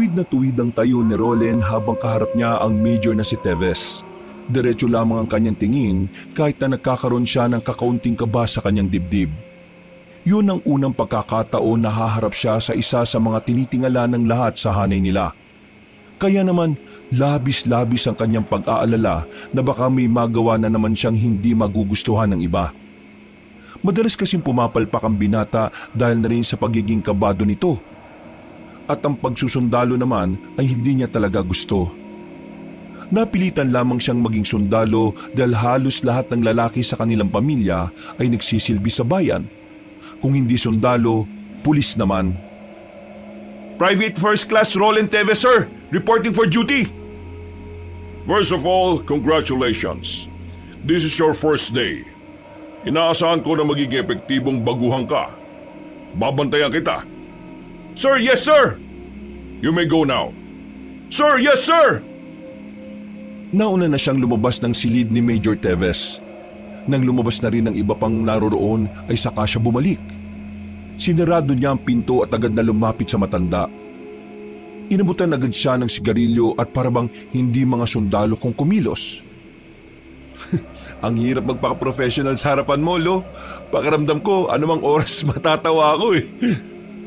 Tuwid na tuwid ang tayo ni Rolen habang kaharap niya ang major na si Teves. Diretso lamang ang kanyang tingin kahit na nagkakaroon siya ng kakaunting kaba sa kanyang dibdib. Yun ang unang pagkakataon na haharap siya sa isa sa mga tinitingala ng lahat sa hanay nila. Kaya naman, labis-labis ang kanyang pag-aalala na baka may magawa na naman siyang hindi magugustuhan ng iba. Madalas kasing pumapalpak ang binata dahil na rin sa pagiging kabado nito. At ang pagsusundalo naman ay hindi niya talaga gusto. Napilitan lamang siyang maging sundalo dahil halos lahat ng lalaki sa kanilang pamilya ay nagsisilbi sa bayan. Kung hindi sundalo, pulis naman. Private First Class Roland Teves, sir. Reporting for duty. First of all, congratulations. This is your first day. Inaasahan ko na magiging epektibong baguhan ka. Babantayan kita. Sir, yes, sir. You may go now. Sir, yes, sir. Nauna na siyang lumabas ng silid ni Major Teves. Nang lumabas na rin ang iba pang naroroon ay saka siya bumalik. Sinarado niya ang pinto at agad na lumapit sa matanda. Inabutan agad siya ng sigarilyo at parabang hindi mga sundalo kung kumilos. Ang hirap magpaka-professional sa harapan mo, Lo. Pakiramdam ko, anumang oras matatawa ako eh.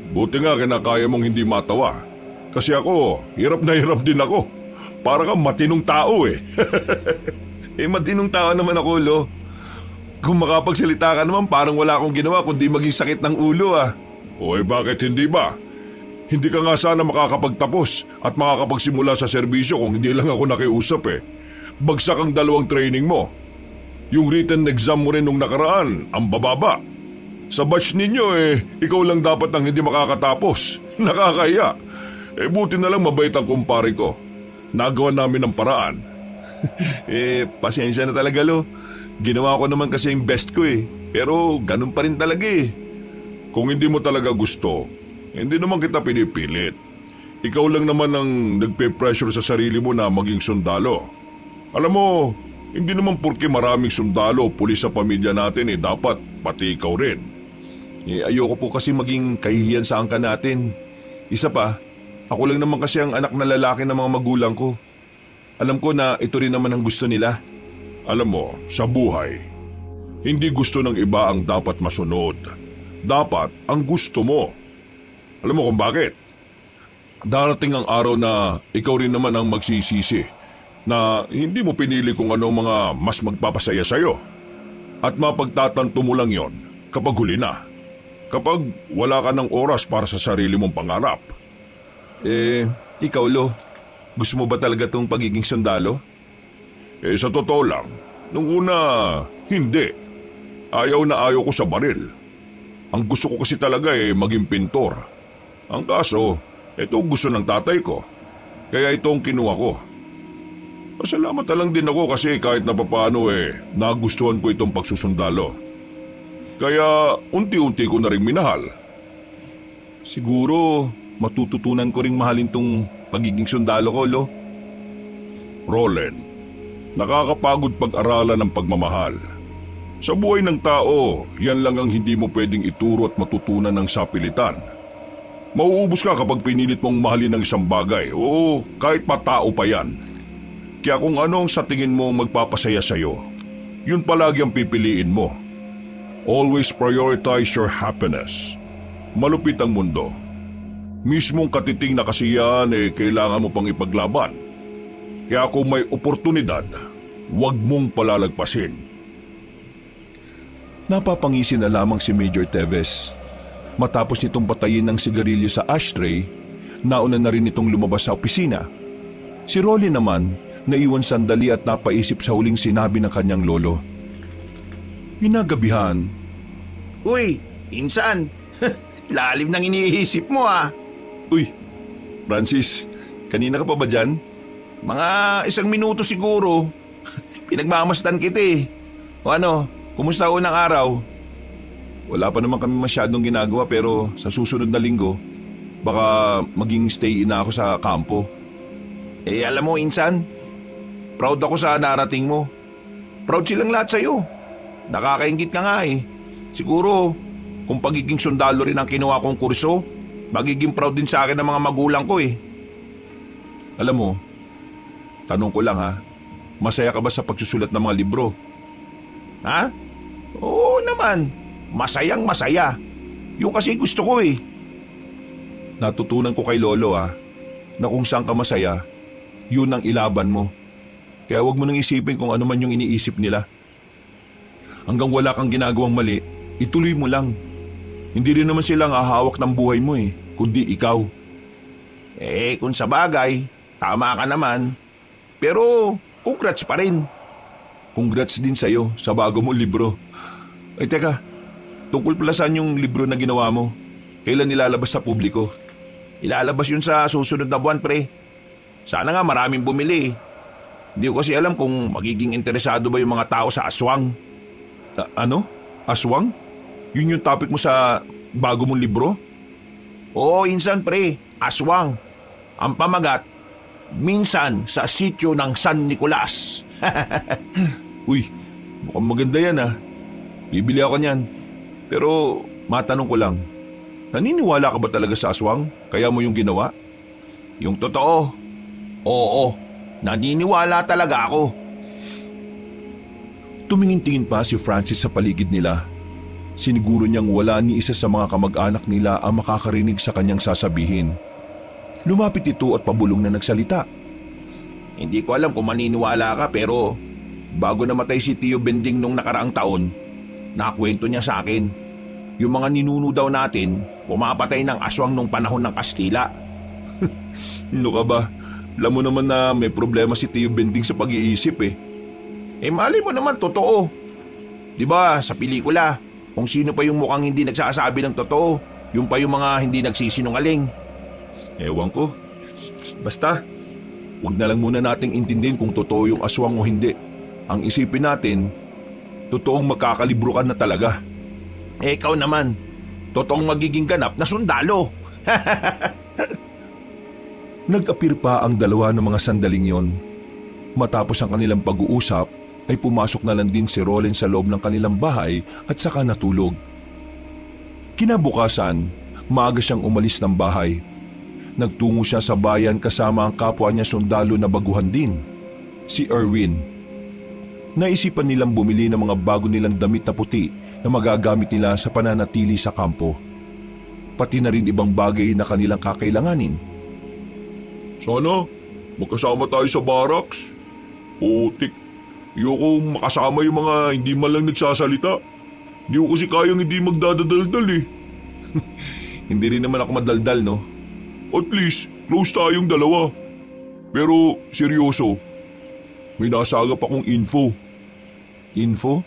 Buti nga kinakaya mong hindi matawa. Kasi ako, hirap na hirap din ako. Para kang matinong tao eh. Matinong tao naman ako, Lo. Kung makapagsalita ka naman, parang wala akong ginawa kundi maging sakit ng ulo ah. O bakit hindi ba? Hindi ka nga sana makakapagtapos at makakapagsimula sa serbisyo kung hindi lang ako nakiusap eh. Bagsak ang 2 training mo. Yung written exam mo rin nung nakaraan, ang bababa. Sa batch ninyo ikaw lang dapat ang hindi makakatapos. Nakakaya. Buti na lang mabait ang kumpare ko. Nagawa namin ang paraan. Pasensya na talaga, Lo. Ginawa ko naman kasi yung best ko eh. Pero ganun pa rin talaga eh. Kung hindi mo talaga gusto, hindi naman kita pinipilit. Ikaw lang naman ang nagpe-pressure sa sarili mo na maging sundalo. Alam mo, hindi naman porke maraming sundalo o pulis sa pamilya natin dapat pati ikaw rin. Ayoko po kasi maging kahihiyan sa angka natin. Isa pa, ako lang naman kasi ang anak na lalaki ng mga magulang ko. Alam ko na ito rin naman ang gusto nila. Alam mo, sa buhay, hindi gusto ng iba ang dapat masunod. Dapat ang gusto mo. Alam mo kung bakit? Darating ang araw na ikaw rin naman ang magsisisi na hindi mo pinili kung ano mga mas magpapasaya sa'yo. At mapagtatanto mo lang yon kapag huli na. Kapag wala ka ng oras para sa sarili mong pangarap. Ikaw, Lo, gusto mo ba talaga itong pagiging sundalo? Sa totoo lang, nung una, hindi. Ayaw na ayaw ko sa baril. Ang gusto ko kasi talaga maging pintor. Ang kaso, ito gusto ng tatay ko. Kaya itong kinuha ko. Pasalamat na lang din ako kasi kahit na papaano nagustuhan ko itong pagsusundalo. Kaya unti-unti ko na rin minahal. Siguro matututunan ko ring mahalin tong pagiging sundalo ko, Lo. Roland, nakakapagod pag-aralan ng pagmamahal. Sa buhay ng tao, yan lang ang hindi mo pwedeng ituro at matutunan ng sapilitan. Mauubos ka kapag pinilit mong mahalin ng isang bagay o kahit pa tao pa yan. Kaya kung ano ang sa tingin mo magpapasaya sa'yo, yun palagi ang pipiliin mo. Always prioritize your happiness. Malupit ang mundo. Mismong katiting na kasiyahan kailangan mo pang ipaglaban. Kaya kung may oportunidad, huwag mong palalagpasin. Napapangisin na lamang si Major Teves. Matapos nitong patayin ng sigarilyo sa ashtray, nauna na rin itong lumabas sa opisina. Si Rolly naman, naiwan sandali at napaisip sa huling sinabi ng kanyang lolo. Inagabihan. Uy, insan. Lalim ng iniisip mo ah. Uy, Francis, kanina ka pa ba dyan? Mga 1 minuto siguro. Pinagmamasdan kita eh. O ano, kumusta unang araw? Wala pa naman kami masyadong ginagawa pero sa susunod na linggo, baka maging stay in na ako sa kampo. Alam mo insan, proud ako sa narating mo. Proud silang lahat sa'yo. Nakakaingit ka nga eh. Siguro, kung pagiging sundalo rin ang kinuha kong kurso, magiging proud din sa akin ng mga magulang ko eh. Alam mo, tanong ko lang ha, masaya ka ba sa pagsusulat ng mga libro? Ha? Oo naman. Masayang masaya. Yung kasi gusto ko eh. Natutunan ko kay Lolo na kung saan ka masaya, yun ang ilaban mo. Kaya wag mo nang isipin kung ano man yung iniisip nila. Hanggang wala kang ginagawang mali, ituloy mo lang. Hindi rin naman silang hahawak ng buhay mo kundi ikaw. Kung sa bagay, tama ka naman. Pero, congrats pa rin. Congrats din sa'yo sa bago mong libro. Ay teka, tungkol pala saan yung libro na ginawa mo? Kailan nilalabas sa publiko? Ilalabas yun sa susunod na buwan, pre. Sana nga maraming bumili. Hindi ko kasi alam kung magiging interesado ba yung mga tao sa aswang. Ano? Aswang? Yun yung topic mo sa bago mong libro? Oo, insan, pre. Aswang. Ang pamagat, minsan sa sityo ng San Nicolas. Uy, mukhang maganda yan Bibili ako niyan. Pero matanong ko lang, naniniwala ka ba talaga sa aswang? Kaya mo yung ginawa? Yung totoo, oo, naniniwala talaga ako. Tumingin-tingin pa si Francis sa paligid nila. Siniguro niyang wala ni isa sa mga kamag-anak nila ang makakarinig sa kanyang sasabihin. Lumapit ito at pabulong na nagsalita. Hindi ko alam kung maniniwala ka pero bago namatay si Tio Bending nung nakaraang taon, nakakwento niya sa akin. Yung mga ninuno daw natin, pumapatay ng aswang nung panahon ng Kastila. Ano ka ba? Alam mo naman na may problema si Tio Bending sa pag-iisip Mali mo naman totoo. Di ba sa pelikula, kung sino pa yung mukhang hindi nagsasabi ng totoo, yung pa yung mga hindi nagsisinungaling. Ewan ko. Basta, huwag na lang muna nating intindihin kung totoo yung aswang o hindi. Ang isipin natin, totoong magkakalibro ka na talaga. Ikaw naman, totoong magiging ganap na sundalo. Nag-apir pa ang dalawa ng mga sandaling yon. Matapos ang kanilang pag-uusap, ay pumasok na lang din si Roland sa loob ng kanilang bahay at saka natulog. Kinabukasan, maaga siyang umalis ng bahay. Nagtungo siya sa bayan kasama ang kapwa niya sundalo na baguhan din, si Erwin. Naisipan nilang bumili ng mga bago nilang damit na puti na magagamit nila sa pananatili sa kampo. Pati na rin ibang bagay na kanilang kakailanganin. Sana, magkasama tayo sa barracks. Putik, ayoko makasama yung mga hindi man lang nagsasalita. Hindi ko kasi kayang hindi magdadaldal Hindi rin naman ako madaldal, no? At least, close tayong dalawa. Pero, seryoso, may nasagap akong info. Info?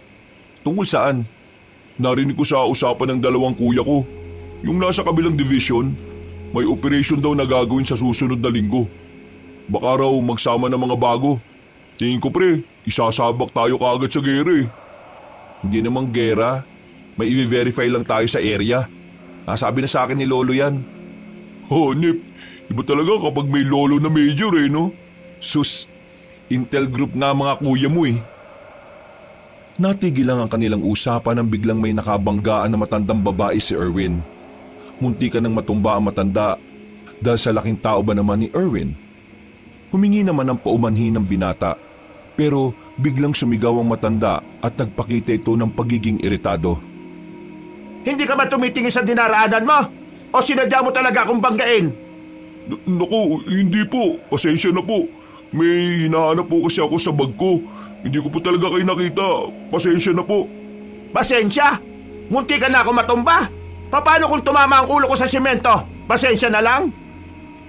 Tungkol saan? Narinig ko sa usapan ng dalawang kuya ko. Yung nasa kabilang division, may operation daw na gagawin sa susunod na linggo. Baka raw magsama ng mga bago. Tingin ko pre, isasabak tayo kaagad sa gera Hindi namang gera. May i-verify lang tayo sa area. Sabi na sa akin ni Lolo yan. Nip, iba talaga kapag may lolo na major no? Sus, Intel Group nga mga kuya mo Natigil lang ang kanilang usapan nang biglang may nakabanggaan na matandang babae si Erwin. Munti ka nang matumba ang matanda dahil sa laking tao ba naman ni Erwin. Humingi naman ng paumanhin ng binata pero biglang sumigaw ang matanda at nagpakita ito ng pagiging iritado. Hindi ka ba tumitingin sa dinaraanan mo? O sinadya mo talaga akong banggain? Naku, hindi po. Pasensya na po. May hinahanap po kasi ako sa bag ko. Hindi ko po talaga kayo nakita. Pasensya na po. Pasensya? Munti ka na ako matumba? Paano kung tumama ang ulo ko sa simento? Pasensya na lang?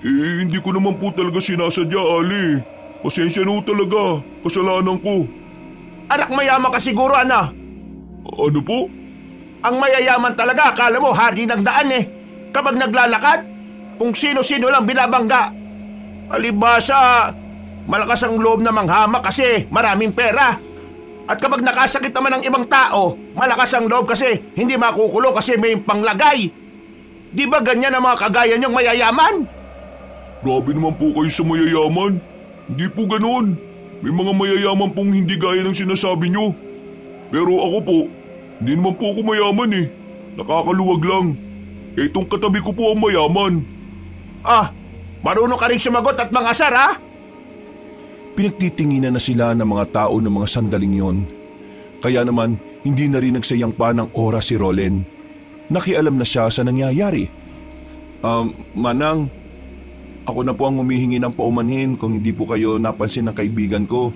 Hindi ko naman po talaga sinasadya, Ali. Pasensya na po talaga. Kasalanan ko. Anak mayaman ka siguro, ano? Ano po? Ang mayayaman talaga, akala mo hardy ng daan Kapag naglalakad, kung sino-sino lang binabangga. Alibasa, malakas ang loob na manghamak kasi maraming pera. At kapag nakasakit naman ng ibang tao, malakas ang loob kasi hindi makukulong kasi may panglagay. Di ba ganyan ang mga kagaya niyong mayayaman? Grabe naman po kayo sa mayayaman. Hindi po ganoon. May mga mayayaman pong hindi gaya ng sinasabi niyo. Pero ako po, hindi naman po ako mayaman Nakakaluwag lang. Itong katabi ko po ang mayaman. Marunong ka rin sumagot at mangasar, ha? Pinagtitinginan na sila ng mga tao ng mga sandaling yon. Kaya naman, hindi na rin nagsayang pa ng oras si Rolen. Nakialam na siya sa nangyayari. Manang, ako na po ang humihingi ng paumanhin kung hindi po kayo napansin ng kaibigan ko.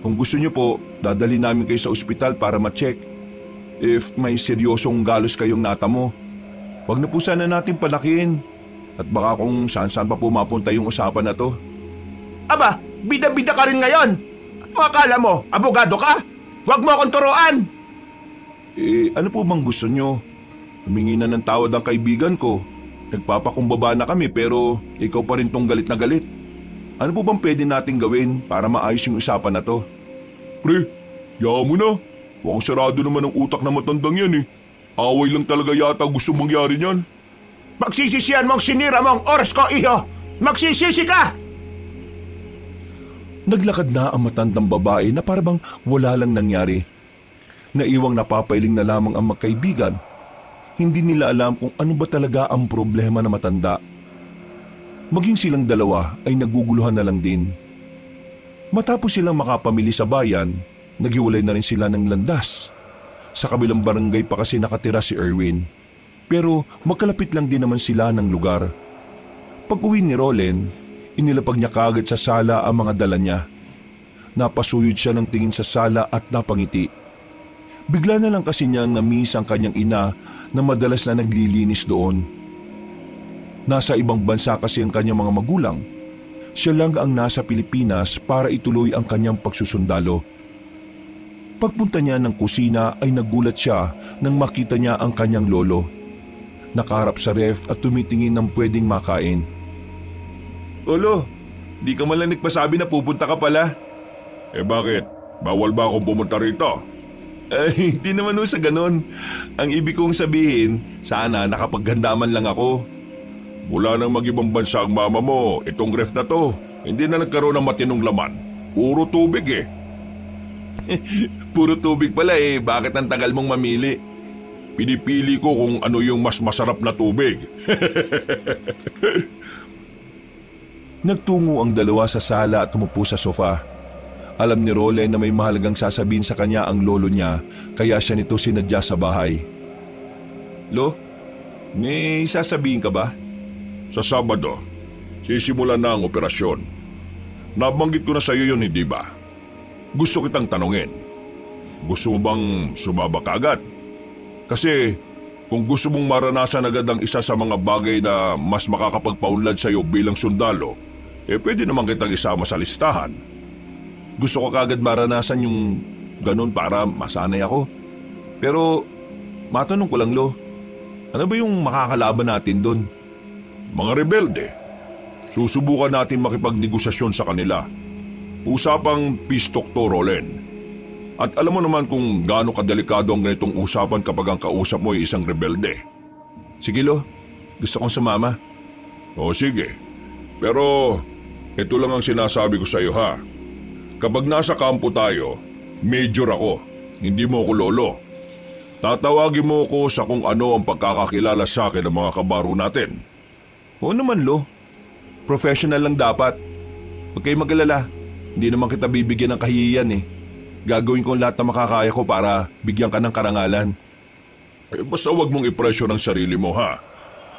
Kung gusto niyo po, dadali namin kayo sa ospital para ma-check. If may seryosong galos kayong natamo, wag na po sana natin palakihin. At baka kung saan-saan pa po mapunta yung usapan na to. Aba, bida-bida ka rin ngayon. Ano akala mo, abogado ka? Huwag mo akong turuan. Ano po bang gusto nyo? Humingi na ng tawad ang kaibigan ko. Nagpapakumbaba na kami pero ikaw pa rin tong galit na galit. Ano po bang pwede nating gawin para maayos yung usapan na to? Pre, yaman mo na. Huwag sarado naman ang utak na matandang yan eh. Away lang talaga yata gusto mangyari niyan. Magsisisihan mong sinira mong oras ko, iho. Magsisisi ka! Naglakad na ang matandang babae na parabang wala lang nangyari. Naiwang napapailing na lamang ang magkaibigan. Hindi nila alam kung ano ba talaga ang problema na matanda. Maging silang dalawa ay naguguluhan na lang din. Matapos silang makapamili sa bayan, naghiwalay na rin sila ng landas. Sa kabilang barangay pa kasi nakatira si Erwin. Pero magkalapit lang din naman sila ng lugar. Pag-uwi ni Rolen, inilapag niya kaagad sa sala ang mga dala niya. Napasuyod siya ng tingin sa sala at napangiti. Bigla na lang kasi niya na-miss ang kanyang ina na madalas na naglilinis doon. Nasa ibang bansa kasi ang kanyang mga magulang. Siya lang ang nasa Pilipinas para ituloy ang kanyang pagsusundalo. Pagpunta niya ng kusina ay nagulat siya nang makita niya ang kanyang lolo. Nakaharap sa ref at tumitingin ng pwedeng makain. Lolo, di ka man lang nagpasabi na pupunta ka pala. Bakit? Bawal ba akong pumunta rito? Hindi naman sa ganon. Ang ibig kong sabihin, sana nakapaghandaman lang ako. Mula nang mag-ibang bansa ang mama mo, itong ref na to, hindi na nagkaroon ng matinong laman. Puro tubig eh. Puro tubig pala bakit ang tagal mong mamili? Pinipili ko kung ano yung mas masarap na tubig. Nagtungo ang dalawa sa sala at tumupo sa sofa. Alam ni Rolen na may mahalagang sasabihin sa kanya ang lolo niya, kaya siya nito sinadya sa bahay. Lo, may sasabihin ka ba? Sa Sabado, sisimulan na ang operasyon. Nabanggit ko na sa iyo yun, hindi ba? Gusto kitang tanungin. Gusto mo bang sumaba ka agad? Kasi kung gusto mong maranasan agad ang isa sa mga bagay na mas makakapagpaunlad sa iyo bilang sundalo, pwede naman kitang isama sa listahan. Gusto ko kagad maranasan yung ganun para masanay ako. Pero matanong ko lang, Lo, ano ba yung makakalaban natin doon? Mga rebelde. Susubukan natin makipagnegosasyon sa kanila. Usapang peace talk to, Rolen. At alam mo naman kung gaano kadelikado ang ganitong usapan kapag ang kausap mo ay isang rebelde. Sige, Lo. Gusto kong sumama. O sige. Pero ito lang ang sinasabi ko sa iyo, ha. Kapag nasa kampo tayo, major ako. Hindi mo ako lolo. Tatawagin mo ko sa kung ano ang pagkakakilala sa akin ng mga kabaro natin. Oo naman, Lo. Professional lang dapat. Huwag kayong mag-alala. Hindi naman kita bibigyan ng kahihiyan Gagawin ko lahat na makakaya ko para bigyan ka ng karangalan. Basta huwag mong ipresyo ng sarili mo, ha.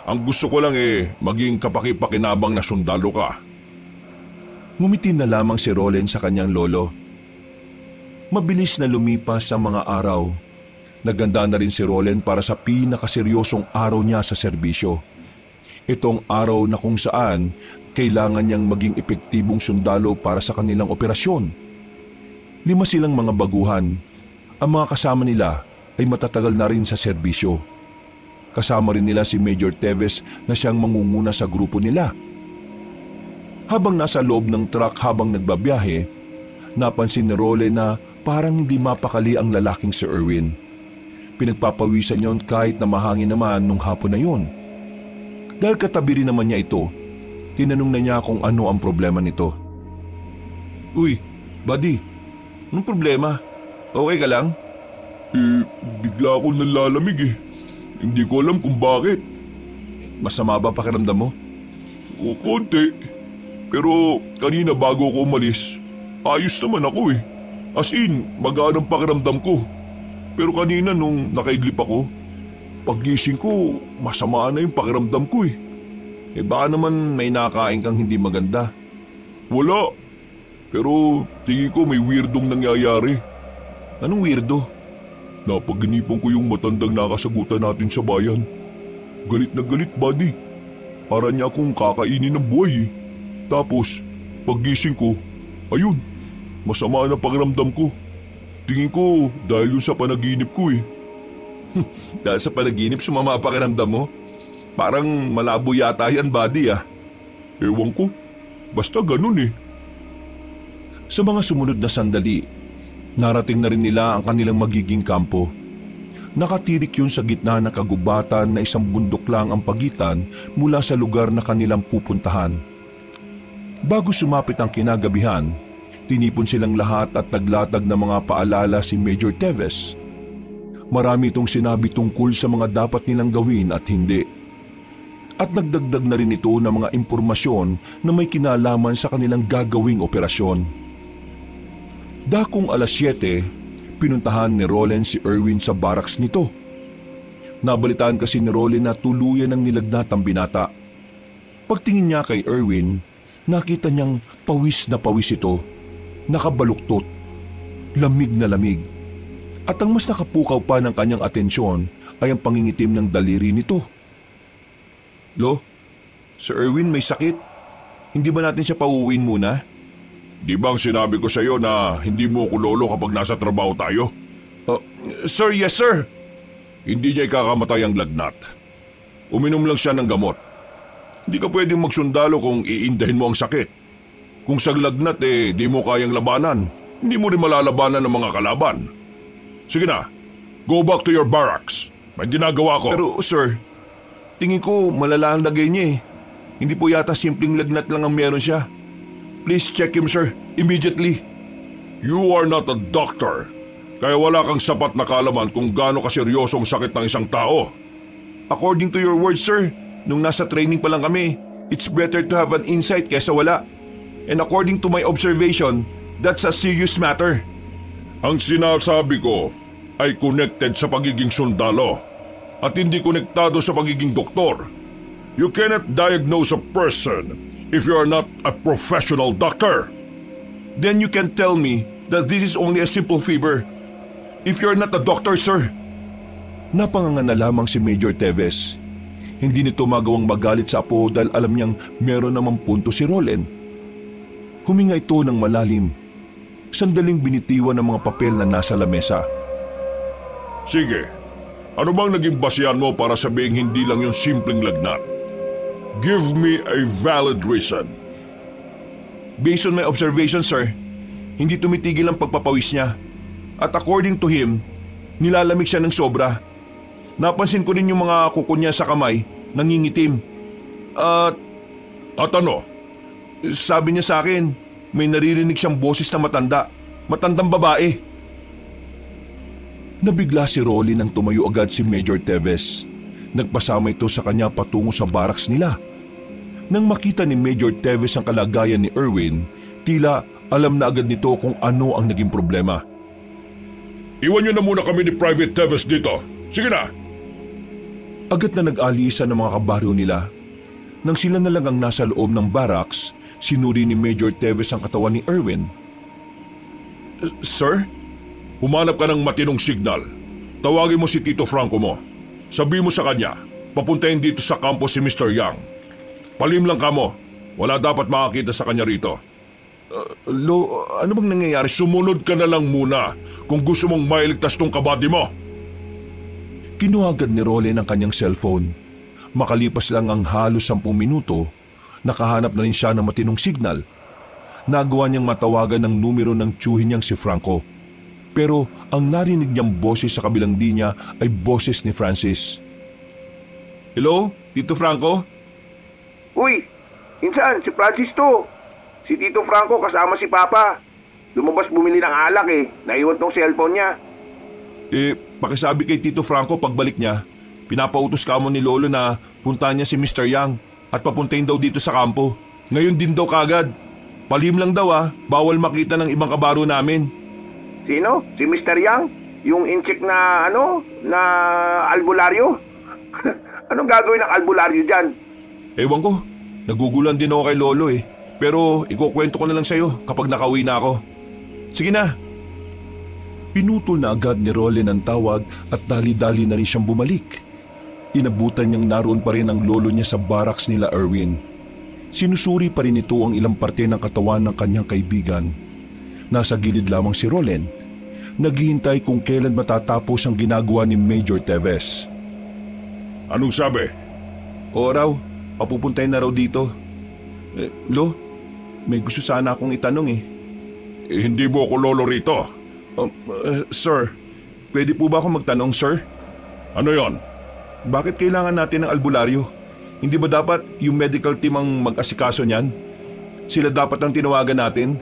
Ang gusto ko lang maging kapaki-pakinabang na sundalo ka. Ngumiti na lamang si Rolen sa kanyang lolo. Mabilis na lumipas ang mga araw. Naganda na rin si Rolen para sa pinakaseryosong araw niya sa serbisyo. Itong araw na kung saan kailangan niyang maging epektibong sundalo para sa kanilang operasyon. 5 silang mga baguhan. Ang mga kasama nila ay matatagal na rin sa serbisyo. Kasama rin nila si Major Teves na siyang mangunguna sa grupo nila. Habang nasa loob ng truck habang nagbabiyahe, napansin ni Rolen na parang hindi mapakali ang lalaking si Erwin. Pinagpapawisan niyon kahit na mahangin naman nung hapon na yun. Dahil katabi rin naman niya ito, tinanong na niya kung ano ang problema nito. Uy, buddy, anong problema? Okay ka lang? Bigla akong nalalamig Hindi ko alam kung bakit. Masama ba pakiramdam mo? O konti. Pero kanina bago ako umalis, ayos naman ako eh. As in, magaan ang pakiramdam ko. Pero kanina nung nakaidlip ako, paggising ko, masama na yung pakiramdam ko eh. Baka naman may nakain kang hindi maganda. Wala. Pero tingin ko may weirdong nangyayari. Anong weirdo? Napaginipan ko yung matandang nakasagutan natin sa bayan. Galit na galit, buddy. Para niya akong kakainin ng buhay eh. Tapos, paggising ko, ayun, masama na pakiramdam ko. Tingin ko dahil yun sa panaginip ko eh. Dahil sa panaginip sumama ang pakiramdam mo? Parang malabo yata yan, buddy ah. Ewan ko, basta ganun eh. Sa mga sumunod na sandali, narating na rin nila ang kanilang magiging kampo. Nakatirik yun sa gitna ng kagubatan na isang bundok lang ang pagitan mula sa lugar na kanilang pupuntahan. Bago sumapit ang kinagabihan, tinipon silang lahat at naglatag ng mga paalala si Major Teves. Marami itong sinabi tungkol sa mga dapat nilang gawin at hindi. At nagdagdag na rin ito ng mga impormasyon na may kinalaman sa kanilang gagawing operasyon. Dakong alas 7, pinuntahan ni Roland si Erwin sa barracks nito. Nabalitaan kasi ni Roland na tuluyan ng nilagnat ang binata. Pagtingin niya kay Erwin, nakita niyang pawis na pawis ito, nakabaluktot, lamig na lamig. At ang mas nakapukaw pa ng kanyang atensyon ay ang pangingitim ng daliri nito. Lo, Sir Erwin may sakit. Hindi ba natin siya pauuwiin muna? Di bang sinabi ko sa iyo na hindi mo ko lolo kapag nasa trabaho tayo? Sir, yes sir. Hindi niya ikakamatay ang lagnat. Uminom lang siya ng gamot. Hindi ka pwedeng magsundalo kung iindahin mo ang sakit. Kung sa lagnat di mo kayang labanan, hindi mo rin malalabanan ng mga kalaban. Sige na, go back to your barracks. May ginagawa ko. Pero sir, tingin ko malala ang lagay niya eh. Hindi po yata simpleng lagnat lang ang meron siya. Please check him sir, immediately. You are not a doctor, kaya wala kang sapat na kaalaman kung gaano kaseryoso ang sakit ng isang tao. According to your words sir, nung nasa training pa lang kami, it's better to have an insight kesa wala. And according to my observation, that's a serious matter. Ang sinasabi ko ay connected sa pagiging sundalo at hindi konektado sa pagiging doktor. You cannot diagnose a person if you are not a professional doctor. Then you can tell me that this is only a simple fever. If you're not a doctor, sir. Napanganga na lamang si Major Teves. Hindi nito magawang magalit sa apo dahil alam niyang meron namang punto si Roland. Huminga ito ng malalim. Sandaling binitiwan ng mga papel na nasa lamesa. Sige, ano bang naging basihan mo para sabihing hindi lang yung simpleng lagnat? Give me a valid reason. Based on my observation, sir, hindi tumitigil ang pagpapawis niya. At according to him, nilalamig siya ng sobra. Napansin ko rin yung mga kuko niya sa kamay, nangingitim. At ano? Sabi niya sa akin, may naririnig siyang boses na matandang babae. Nabigla si Rolly nang tumayo agad si Major Teves. Nagpasama ito sa kanya patungo sa barracks nila. Nang makita ni Major Teves ang kalagayan ni Erwin, tila alam na agad nito kung ano ang naging problema. Iwan niyo na muna kami ni Private Teves dito. Sige na! Agad na nag-alisa ng mga kabaryo nila. Nang sila na lang ang nasa loob ng barracks, sinuri ni Major Teves ang katawan ni Erwin. Sir? Humanap ka ng matinong signal. Tawagin mo si Tito Franco mo. Sabi mo sa kanya, papuntahin dito sa kampo si Mr. Yang. Palim lang ka mo. Wala dapat makakita sa kanya rito. Lo, ano bang nangyayari? Sumunod ka na lang muna kung gusto mong mailigtas tong kabady mo. Kinuha agad ni Rolly ang kanyang cellphone. Makalipas lang ang halos 10 minuto, nakahanap na rin siya ng matinong signal. Nagawa niyang matawagan ng numero ng tiyuhin niyang si Franco. Pero ang narinig niyang boses sa kabilang linya ay boses ni Francis. Hello, Tito Franco? Uy, insan, si Francis to. Si Tito Franco kasama si Papa. Lumabas bumili ng alak Naiwan tong cellphone niya. Pakisabi kay Tito Franco pagbalik niya, pinapautos ka mo ni Lolo na puntahan niya si Mr. Yang. at papuntahin daw dito sa kampo. Ngayon din daw kagad. Palihim lang daw bawal makita ng ibang kabaro namin. Sino? Si Mr. Yang? Yung inchik na na albularyo? Anong gagawin ng albularyo dyan? Ewan ko, nagugulan din ako kay Lolo Pero ikukwento ko na lang sa'yo kapag nakauwi na ako. Sige na. Pinutol na agad ni Roland ang tawag at dali-dali na rin siyang bumalik. Inabutan niyang naroon pa rin ang lolo niya sa barracks nila Erwin. Sinusuri pa rin ito ang ilang parte ng katawan ng kanyang kaibigan. Nasa gilid lamang si Roland, naghihintay kung kailan matatapos ang ginagawa ni Major Teves. Anong sabi? Oo raw, papupuntahin na raw dito. Lo, may gusto sana akong itanong Hindi mo ako lolo rito. Sir, pwede po ba ako magtanong, sir? Ano yon? Bakit kailangan natin ng albularyo? Hindi ba dapat yung medical team ang mag-asikaso niyan? Sila dapat ang tinawagan natin?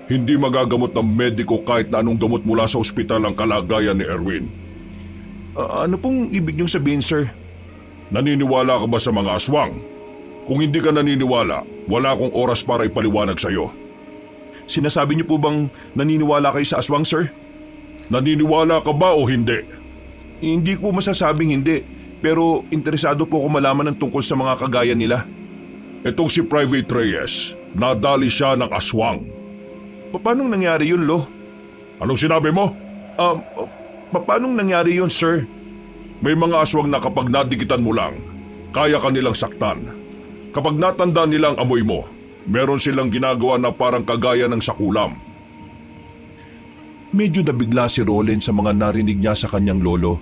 Hindi magagamot ng mediko kahit na anong gamot mula sa ospital ang kalagayan ni Erwin. Ano pong ibig niyong sabihin, sir? Naniniwala ka ba sa mga aswang? Kung hindi ka naniniwala, wala akong oras para ipaliwanag sa'yo. Sinasabi niyo po bang naniniwala kayo sa aswang, sir? Naniniwala ka ba o hindi? Hindi ko masasabing hindi. Pero interesado po ako malaman ng tungkol sa mga kagaya nila. Itong si Private Reyes, nadali siya ng aswang. Paano nangyari yun, Lo? Anong sinabi mo? Paano nangyari yun, sir? May mga aswang na kapag nadikitan mo lang, kaya ka nilang saktan. Kapag natanda nilang amoy mo, meron silang ginagawa na parang kagaya ng sakulam. Medyo nabigla si Roland sa mga narinig niya sa kanyang lolo.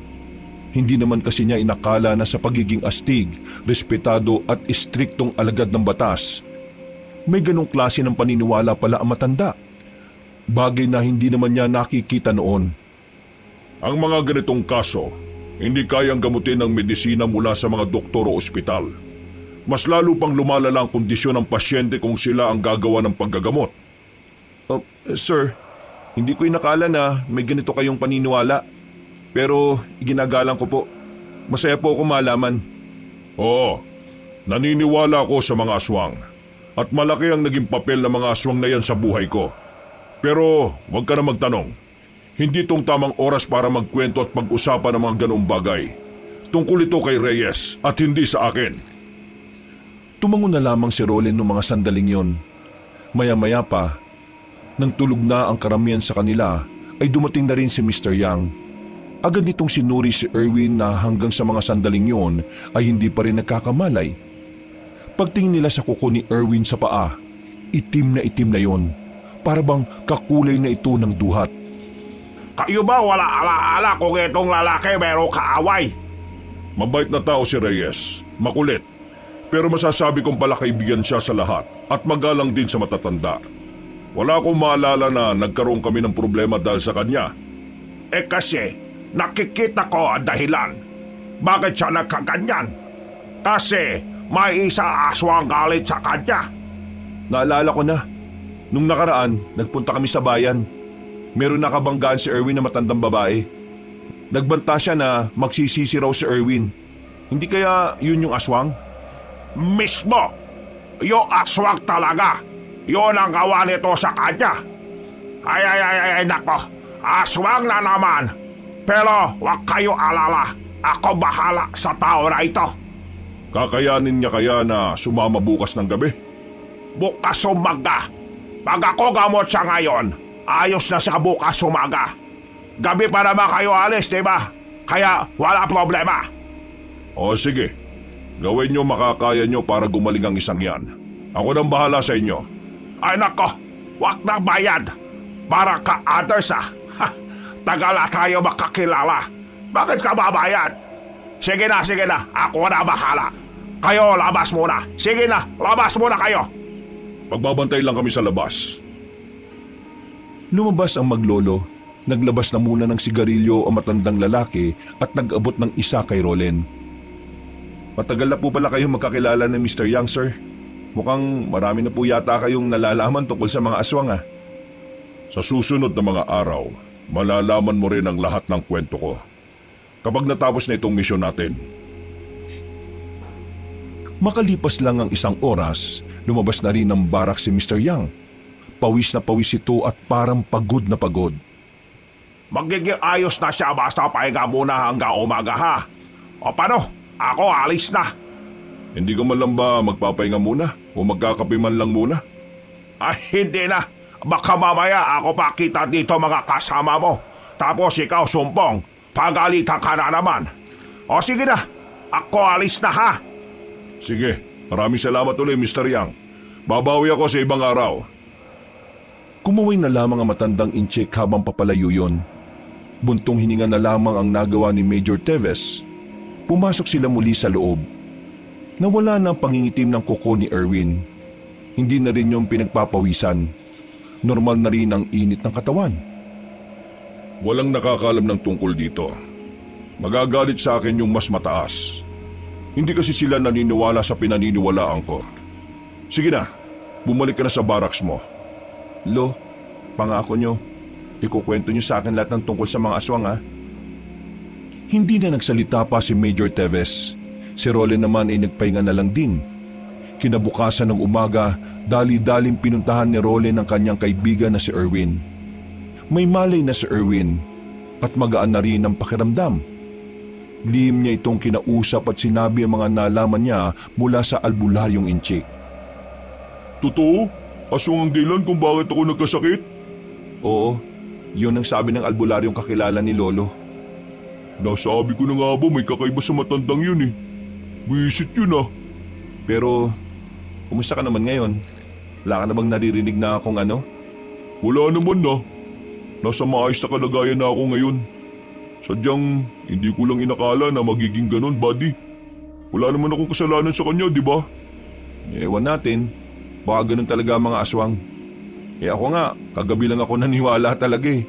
Hindi naman kasi niya inakala na sa pagiging astig, respetado at istriktong alagad ng batas, may ganong klase ng paniniwala pala ang matanda. Bagay na hindi naman niya nakikita noon. Ang mga ganitong kaso, hindi kayang gamutin ng medisina mula sa mga doktor o ospital. Mas lalo pang lumalala ang kondisyon ng pasyente kung sila ang gagawa ng paggagamot. Sir, hindi ko inakala na may ganito kayong paniniwala. Pero ginagalang ko po. Masaya po ako malaman. Oo, naniniwala ako sa mga aswang. At malaki ang naging papel ng mga aswang na yan sa buhay ko. Pero huwag ka na magtanong. Hindi itong tamang oras para magkwento at pag-usapan ng mga ganoong bagay. Tungkol ito kay Reyes at hindi sa akin. Tumango na lamang si Roland noong mga sandaling yon. Maya-maya pa, nang tulog na ang karamihan sa kanila, ay dumating na rin si Mr. Yang. Agad nitong sinuri si Erwin na hanggang sa mga sandaling yon ay hindi pa rin nagkakamalay. Pagtingin nila sa kuko ni Erwin sa paa, itim na yon. Para bang kakulay na ito ng duhat. Kayo ba wala alaala kung itong lalaki meron kaaway? Mabait na tao si Reyes, makulit. Pero masasabi kong pala kaibigan siya sa lahat at magalang din sa matatanda. Wala akong maalala na nagkaroon kami ng problema dahil sa kanya. Kasi nakikita ko ang dahilan. Bakit siya nagkaganyan? Kasi may isa aswang galit sa kanya. Naalala ko na. Nung nakaraan, nagpunta kami sa bayan. Meron nakabanggaan si Erwin na matandang babae. Nagbanta siya na magsisisi raw si Erwin. Hindi kaya yun yung aswang? Mismo! Yung aswang talaga. Yun ang gawa nito sa kanya. Ay, nako. Aswang na naman. Pero huwag kayo alala. Ako bahala sa tao na ito. Kakayanin niya kaya na sumama bukas ng gabi? Bukas umaga. Pag ako gamot siya ngayon, ayos na siya bukas umaga. Gabi pa naman kayo alis, diba? Kaya wala problema. O sige, gawin niyo makakaya niyo para gumaling ang isang yan. Ako nang bahala sa inyo. Ay nako, wag na bayad. Para ka others Tagal na tayo makakilala. Bakit ka babayad? Sige na, ako na bahala. Kayo, labas muna. Sige na, labas muna kayo. Pagbabantay lang kami sa labas. Lumabas ang maglolo. Naglabas na muna ng sigarilyo ang matandang lalaki at nag-abot ng isa kay Roland. Matagal na po pala kayong magkakilala ni Mr. Yang, sir. Mukhang marami na po yata kayong nalalaman tungkol sa mga aswang, Sa susunod na mga araw, malalaman mo rin ang lahat ng kwento ko. Kapag natapos na itong misyon natin. Makalipas lang ang isang oras, lumabas na rin ng barak si Mr. Yang. Pawis na pawis ito at parang pagod na pagod. Magiging ayos na siya basta pahinga muna hanggang umaga ha. O paano? Ako alis na. Hindi ka man lang ba magpapahinga muna o magkakape man lang muna? Ay hindi na. Baka mamaya ako pa kita dito mga kasama mo. Tapos ikaw sumpong. Pagalitan ka na naman. O sige na. Ako alis na ha. Sige, maraming salamat ulit Mr. Yang. Babawi ako sa ibang araw. Kumaway na lamang ang matandang incheck habang papalayo yun. Buntong hininga na lamang ang nagawa ni Major Teves. Pumasok sila muli sa loob. Nawala na ang pangingitim ng kuko ni Erwin. Hindi na rin yung pinagpapawisan. Normal na rin ang init ng katawan. Walang nakakalam ng tungkol dito. Magagalit sa akin yung mas mataas. Hindi kasi sila naniniwala sa pinaniniwalaan ko. Sige na, bumalik ka na sa barracks mo. Lo, pangako nyo, ikukwento nyo sa akin lahat ng tungkol sa mga aswang ha. Hindi na nagsalita pa si Major Teves. Si Roland naman ay nagpahinga na lang din. Kinabukasan ng umaga, dali-daling pinuntahan ni Roland ang kanyang kaibigan na si Erwin. May malay na si Erwin at magaan na rin ang pakiramdam. Lihim niya itong kinausap at sinabi ang mga nalaman niya mula sa albularyong inchik. Totoo? Aswang ang dahilan kung bakit ako nagkasakit? Oo, yun ang sabi ng albularyong kakilala ni Lolo. Nasabi ko na nga ba may kakaiba sa matandang yun eh. Visit yun ah. Pero, kumusta ka naman ngayon? Wala ka na bang naririnig na akong ano? Wala naman na. Nasa maayos na kalagayan na ako ngayon. Sadyang hindi ko lang inakala na magiging ganon, buddy. Wala naman akong kasalanan sa kanya, di ba? Ewan natin. Baka ganun talaga ang mga aswang. Ako nga, kagabi lang ako naniwala talaga eh.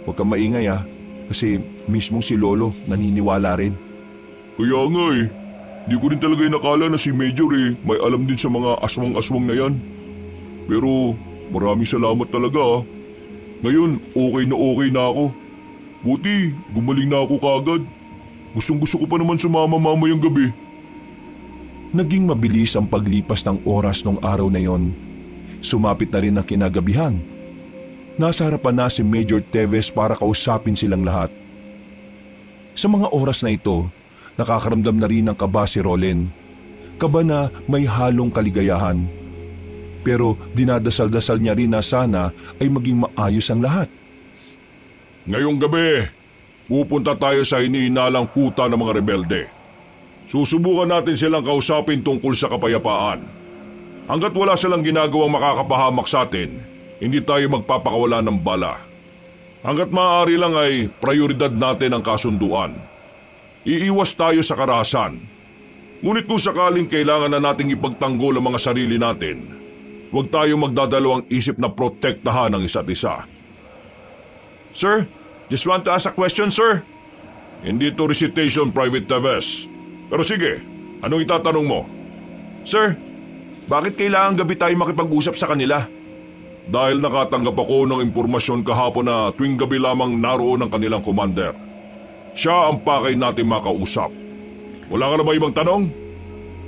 Huwag kang maingay ah. Kasi mismong si Lolo naniniwala rin. Kaya nga eh. Di ko rin talaga inakala na si Major eh may alam din sa mga aswang-aswang na yan. Pero maraming salamat talaga ah. Ngayon okay na ako. Buti gumaling na ako kagad. Gustong-gusto ko pa naman sumama mamayang gabi. Naging mabilis ang paglipas ng oras nung araw na yon. Sumapit na rin ang kinagabihan. Nasa harapan na si Major Teves para kausapin silang lahat. Sa mga oras na ito, nakakaramdam na rin ng kaba si Roland. Kaba na may halong kaligayahan. Pero dinadasal-dasal niya rin na sana ay maging maayos ang lahat. Ngayong gabi, pupunta tayo sa iniinalang kuta ng mga rebelde. Susubukan natin silang kausapin tungkol sa kapayapaan. Hanggat wala silang ginagawang makakapahamak sa atin, hindi tayo magpapakawala ng bala. Hanggat maaari lang ay prioridad natin ang kasunduan. Iiwas tayo sa karahasan. Ngunit kung sakaling kailangan na nating ipagtanggol ang mga sarili natin, huwag tayo magdadalawang isip na protektahan ang isa't isa. Sir, just want to ask a question, sir. Hindi to recitation, Private Teves. Pero sige, anong itatanong mo? Sir, bakit kailangan gabi tayo makipag-usap sa kanila? Dahil nakatanggap ako ng impormasyon kahapon na tuwing gabi lamang naroon ang kanilang commander. Siya ang pakay natin makausap. Wala ka na ba ibang tanong?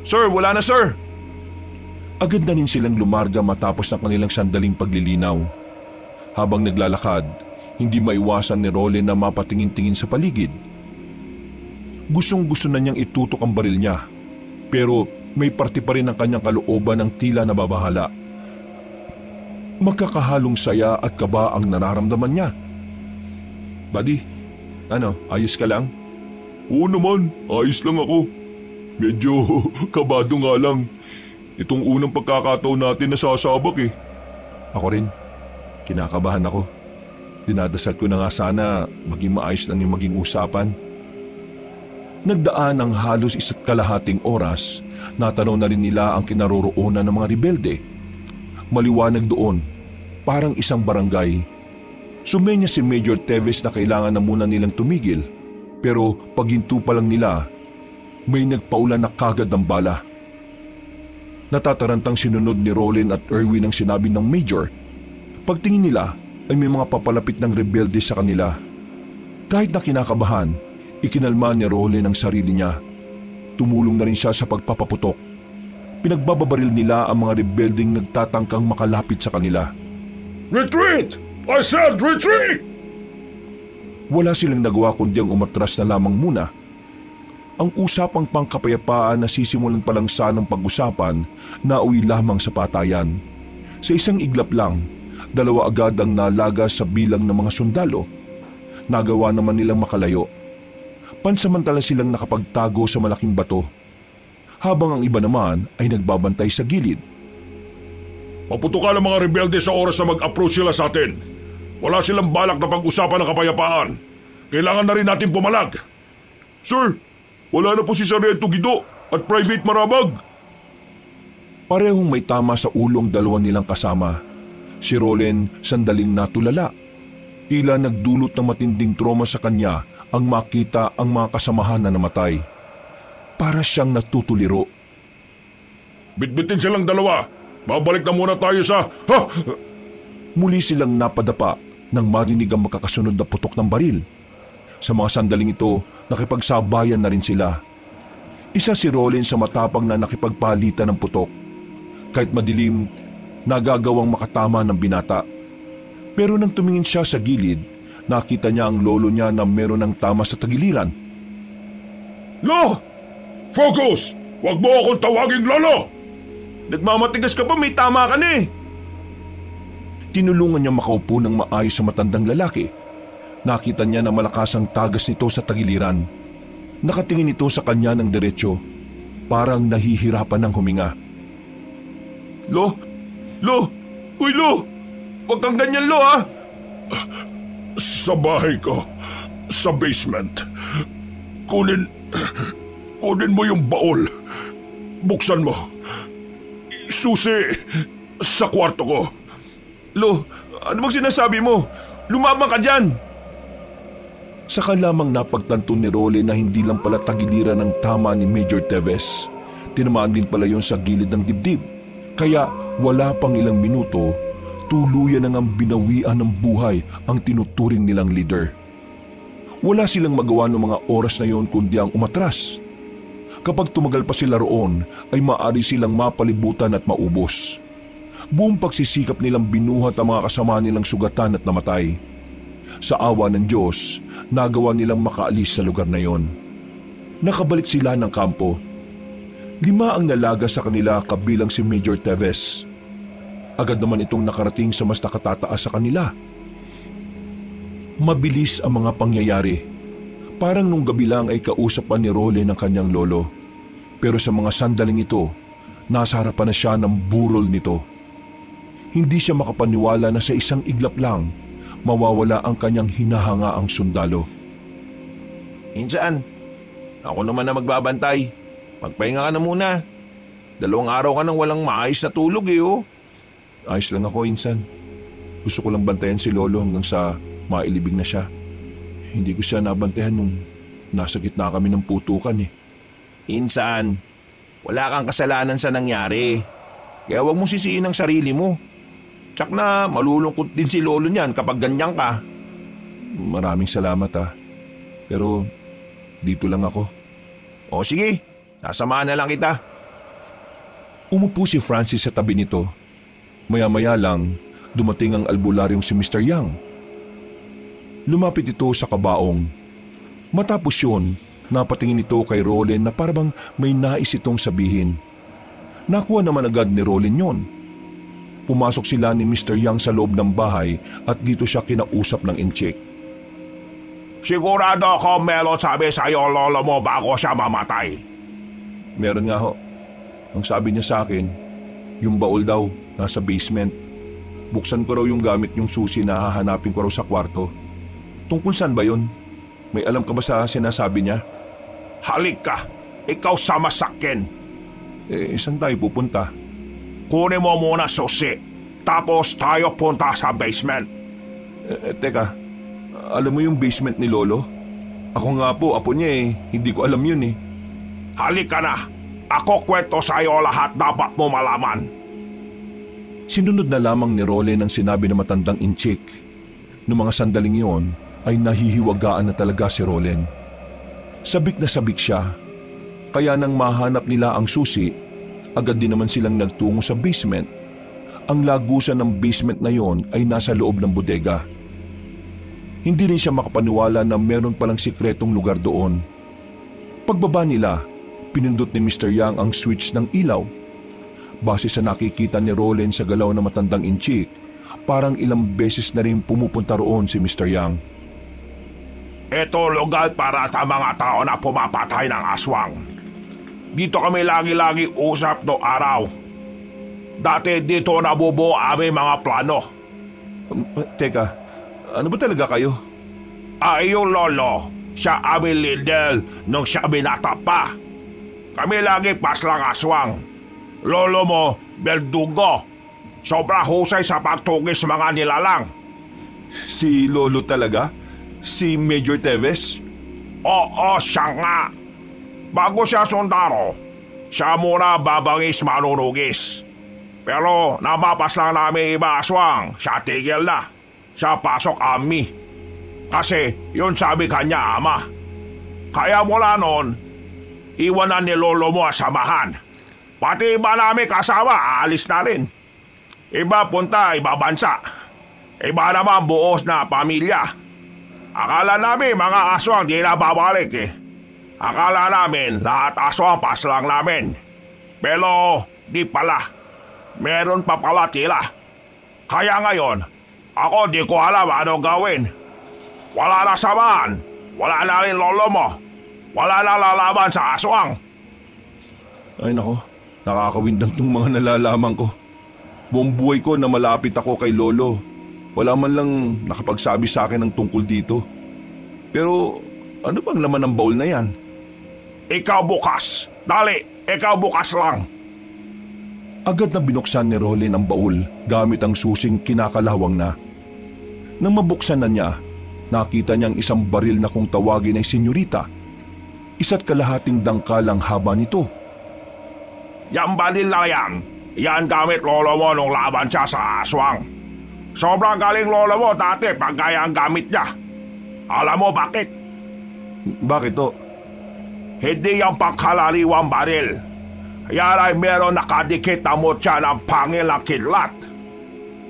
Sir, wala na sir. Agad na rin silang lumarga matapos ng kanilang sandaling paglilinaw. Habang naglalakad, hindi maiwasan ni Roland na mapatingin-tingin sa paligid. Gustong-gusto na niyang itutok ang baril niya, pero may parte pa rin ang kanyang kalooban ng tila nababahala. Magkakahalong saya at kaba ang nararamdaman niya. Buddy, ayos ka lang? Oo naman, ayos lang ako. Medyo kabado nga lang. Itong unang pagkakataon natin nasasabak eh. Ako rin, kinakabahan ako. Dinadasal ko na nga sana maging maayos lang yung maging usapan. Nagdaan ang halos 1.5 oras, natanaw na rin nila ang kinaroroonan ng mga rebelde. Maliwanag doon, parang isang barangay. Sumenya si Major Teves na kailangan na muna nilang tumigil, pero paghinto pa lang nila, may nagpaulan na kagad ng bala. Natatarantang sinunod ni Roland at Erwin ang sinabi ng Major. Pagtingin nila ay may mga papalapit ng rebelde sa kanila. Kahit na kinakabahan, ikinalma ni Roland ang sarili niya. Tumulong na rin siya sa pagpapaputok. Pinagbababaril nila ang mga rebelding nagtatangkang makalapit sa kanila. Retreat! I said retreat! Wala silang nagawa kundi ang umatras na lamang muna. Ang usapang pangkapayapaan na sisimulan pa lang sanang pag-usapan na uwi lamang sa patayan. Sa isang iglap lang, 2 agad ang nalaga sa bilang ng mga sundalo. Nagawa naman nilang makalayo. Pansamantala silang nakapagtago sa malaking bato, habang ang iba naman ay nagbabantay sa gilid. Paputukan ang mga rebelde sa oras na mag-approach sila sa atin. Wala silang balak na pag-usapan ng kapayapaan. Kailangan na rin natin pumalag. Sir, wala na po si Sargento Guido at Private Marabag. Parehong may tama sa ulong 2 nilang kasama. Si Rolen sandaling natulala. Tila nagdulot ng matinding trauma sa kanya ang makita ang mga kasamahan na namatay. Para siyang natutuliro. Bitbitin silang 2. Babalik na muna tayo sa... Muli silang napadapa nang marinig ang makakasunod na putok ng baril. Sa mga sandaling ito, nakipagsabayan na rin sila. Isa si Rollin sa matapang na nakipagpalitan ng putok. Kahit madilim, nagagawang makatama ng binata. Pero nang tumingin siya sa gilid, nakita niya ang lolo niya na meron ng tama sa tagiliran. Lo! Focus! Huwag mo akong tawaging lolo! Nagmamatigas ka pa, may tama ka na eh. Tinulungan niya makaupo ng maayos sa matandang lalaki. Nakita niya na malakas ang tagas nito sa tagiliran. Nakatingin ito sa kanya ng diretsyo, parang nahihirapan ng huminga. Lo! Lo! Uy, Lo! Huwag kang ganyan, Lo, ha? Sa bahay ko, sa basement. Kunin mo yung baol. Buksan mo. Susi sa kwarto ko. Lo, ano bang sinasabi mo? Lumabang ka dyan! Saka lamang napagtanto ni Rolly na hindi lang pala tagiliran ng tama ni Major Teves. Tinamaan din pala yon sa gilid ng dibdib. Kaya wala pang ilang minuto, tuluyan na ngang binawian ng buhay ang tinuturing nilang leader. Wala silang magawa ng mga oras na yon kundi ang umatras. Kapag tumagal pa sila roon, ay maaari silang mapalibutan at maubos. Buong pagsisikap nilang binuhat ang mga kasama nilang sugatan at namatay. Sa awa ng Diyos, nagawa nilang makaalis sa lugar na yon. Nakabalik sila ng kampo. 5 ang nalaga sa kanila kabilang si Major Teves. Agad naman itong nakarating sa mas nakatataas sa kanila. Mabilis ang mga pangyayari. Parang nung gabi lang ay kausap pa ni Rolly ng kanyang lolo. Pero sa mga sandaling ito, nasa harapan na siya ng burol nito. Hindi siya makapaniwala na sa isang iglap lang, mawawala ang kanyang hinahangaang sundalo. Insan, ako naman na magbabantay. Magpahinga ka na muna. 2 araw ka nang walang maayos na tulog eh, oh. Ayos lang ako, Insan. Gusto ko lang bantayan si Lolo hanggang sa mailibing na siya. Hindi ko siya nabantayan nung nasa gitna kami ng putukan eh. Insan, wala kang kasalanan sa nangyari. Kaya huwag mong sisiin ang sarili mo. Tsak na malulungkot din si Lolo niyan kapag ganyan ka. Maraming salamat Pero dito lang ako. O sige, sasamahan na lang kita. Umupo si Francis sa tabi nito. Maya-maya lang, dumating ang albularyong si Mr. Yang. Lumapit ito sa kabaong. Matapos yun, napatingin ito kay Rolin na parang may nais itong sabihin. Nakuha naman agad ni Rolin yon. Pumasok sila ni Mr. Yang sa loob ng bahay at dito siya kinausap ng inchik. Sigurado ako Melo sabi sa'yo lolo mo bago siya mamatay. Meron nga ho. Ang sabi niya sa akin, yung baul daw nasa basement. Buksan ko raw yung gamit yung susi na hahanapin ko raw sa kwarto. Tungkol saan ba yun? May alam ka ba sa sinasabi niya? Halik ka, ikaw sama sakin. Saan tayo pupunta? Kunin mo muna susi, tapos tayo punta sa basement. Teka, alam mo yung basement ni Lolo? Ako nga po, apo niya hindi ko alam yun Halik ka na, ako kwento sa'yo lahat dapat mo malaman. Sinunod na lamang ni Rolin ang sinabi ng matandang inchik. Noong mga sandaling yon ay nahihiwagaan na talaga si Rolin. Sabik na sabik siya, kaya nang mahanap nila ang susi, Agad din naman silang nagtungo sa basement. Ang lagusan ng basement na yon ay nasa loob ng bodega. Hindi rin siya makapaniwala na meron palang sikretong lugar doon. Pagbaba nila, pinindot ni Mr. Yang ang switch ng ilaw. Base sa nakikita ni Roland sa galaw na matandang inchik, parang ilang beses na rin pumupunta roon si Mr. Yang. Ito lugar para sa mga tao na pumapatay ng aswang. Dito kami lagi-lagi usap no araw. Dati dito nabubuo aming mga plano. Teka, ano ba talaga kayo? Ay yung lolo, siya aming leader nung siya binata pa. Kami lagi paslang aswang. Lolo mo, Berdugo. Sobra husay sa pagtugis mga nilalang. Si Lolo talaga? Si Major Teves? Oo, siya nga. Bago siya sundaro, siya muna babangis manunugis. Pero namapas lang namin iba aswang, siya tigil na. Siya pasok ami. Kasi yun sabi kanya ama. Kaya mula noon, iwanan ni lolo mo samahan. Pati iba namin kasama, aalis na rin. Iba punta, iba bansa. Iba naman buos na pamilya. Akala namin mga aswang di na babalik eh. Akala namin lahat aswang pas lang namin. Pero di pala. Meron pa pala tila. Kaya ngayon, ako di ko alam ano gawin. Wala na samahan. Wala na rin lolo mo. Wala na lalaban sa aswang. Ay nako, nakakawindang tong mga nalalaman ko. Buong buhay ko na malapit ako kay Lolo. Wala man lang nakapagsabi sa akin ng tungkol dito. Pero ano bang laman ng baul na yan? Ikaw bukas. Dali, ikaw bukas lang. Agad na binuksan ni Roland ang baul gamit ang susing kinakalawang na. Nang mabuksan na niya, nakita niyang isang baril na kung tawagin ay senyorita. Isa't kalahating dangkal ang haba nito. Yang baril na yan. Yan gamit lolo mo nung laban siya sa aswang. Sobrang galing lolo mo dati pag gaya ang gamit niya. Alam mo bakit? Bakit to? Hindi yung pangkalaliwang baril. Yan ay meron nakadikit na mutya ng pangil ng kidlat.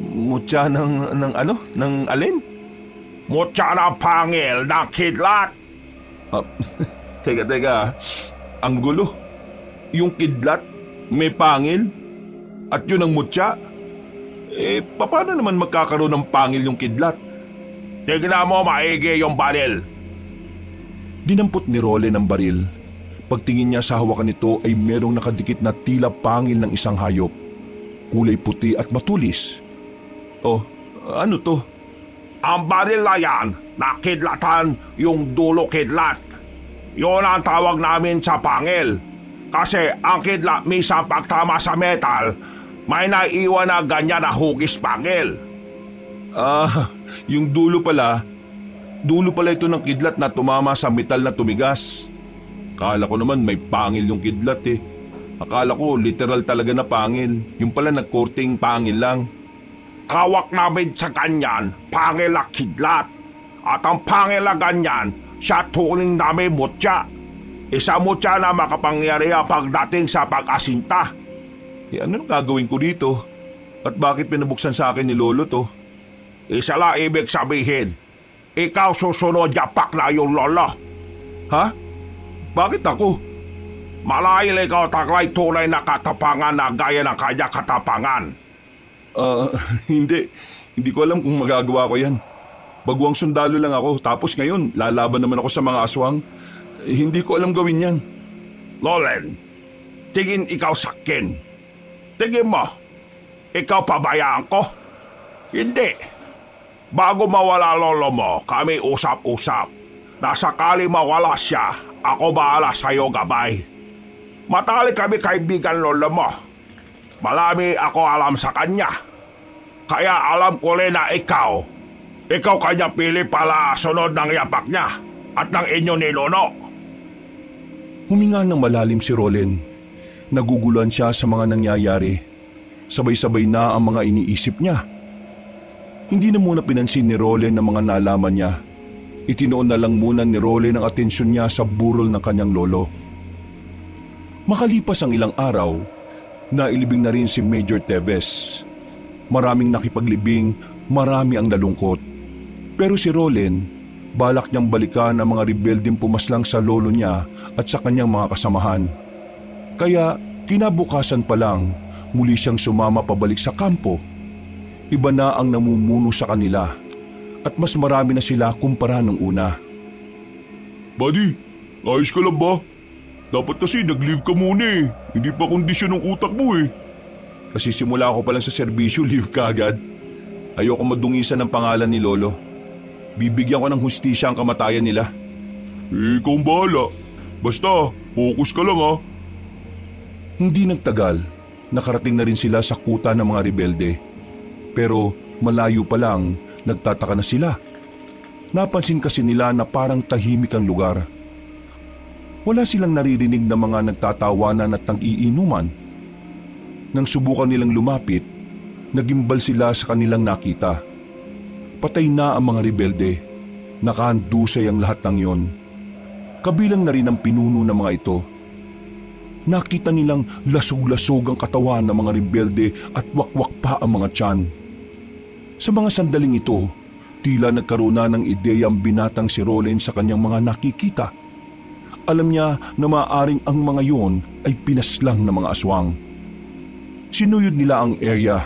Mutya ng ano? Ng alin? Mutya ng pangil ng kidlat. Teka. Ang gulo. Yung kidlat, may pangil, at yun ang mutya. Paano naman magkakaroon ng pangil yung kidlat? Tignan mo maigi yung baril. Dinampot ni Roland ang baril. Pagtingin niya sa hawakan nito ay merong nakadikit na tila pangil ng isang hayop. Kulay puti at matulis. Oh, ano to? Ang baril na yan, nakidlatan yung dulo kidlat. Yun ang tawag namin sa pangil. Kasi ang kidlat minsan pagtama sa metal, may naiwan na ganyan na hugis pangil. Yung dulo pala ito ng kidlat na tumama sa metal na tumigas. Akala ko naman may pangil yung kidlat eh. Akala ko literal talaga na pangil. Yung pala nagkorting pangil lang. Kawak namin sa ganyan, pangil na kidlat. At ang pangil na ganyan, siya tuling namin mutya. Isa mutya na makapangyarihan pagdating sa pag-asinta. Ano gagawin ko dito? At bakit pinabuksan sa akin ni Lolo to? Isa lang ibig sabihin, ikaw susunod yapak na yung lolo. Ha? Bakit ako? Malahil ikaw taglay tunay na katapangan na gaya ng kanya katapangan. Hindi. Hindi ko alam kung magagawa ko yan. Baguang sundalo lang ako, tapos ngayon lalaban naman ako sa mga aswang. Hindi ko alam gawin yan. Roland, tingin ikaw sa akin. Tingin mo, ikaw pabayaan ko? Hindi. Bago mawala lolo mo, kami usap-usap. Na sakali mawala siya, ako bahala sa'yo gabay. Matali kami kaibigan lolo mo. Marami ako alam sa kanya. Kaya alam ko rin na ikaw kanya pili pala sunod ng yapak niya at ng inyo ninuno. Huminga ng malalim si Roland. Naguguluhan siya sa mga nangyayari. Sabay-sabay na ang mga iniisip niya. Hindi na muna pinansin ni Roland ang mga nalaman niya. Itinoon na lang muna ni Roland ang atensyon niya sa burol ng kanyang lolo. Makalipas ang ilang araw, Nailibing na rin si Major Teves. Maraming nakipaglibing, marami ang nalungkot. Pero si Rolen, balak niyang balikan ang mga rebeldeng pumaslang sa lolo niya at sa kanyang mga kasamahan. Kaya kinabukasan pa lang, muli siyang sumama pabalik sa kampo. Iba na ang namumuno sa kanila at mas marami na sila kumpara nung una. Buddy, ayos ka lang ba? Dapat kasi nag-leave ka muna eh. Hindi pa kondisyon ng utak mo eh. Kasi simula ako pa lang sa serbisyo, leave ka agad. Ayoko madungisan ng pangalan ni Lolo. Bibigyan ko ng hustisya ang kamatayan nila. Ikaw ang bahala. Basta, focus ka lang ha. Hindi nagtagal, nakarating na rin sila sa kuta ng mga rebelde. Pero malayo pa lang, nagtataka na sila. Napansin kasi nila na parang tahimik ang lugar. Wala silang naririnig na mga nagtatawanan at nang-iinuman. Nang subukan nilang lumapit, nagimbal sila sa kanilang nakita. Patay na ang mga rebelde. Nakahandusay ang lahat ng yon. Kabilang na rin ang pinuno ng mga ito. Nakita nilang lasog-lasog ang katawan ng mga rebelde at wakwak pa ang mga tiyan. Sa mga sandaling ito, tila nagkaroon na ng ideya ang binatang si Rolen sa kanyang mga nakikita. Alam niya na maaaring ang mga yon ay pinaslang ng mga aswang. Sinuyod nila ang area.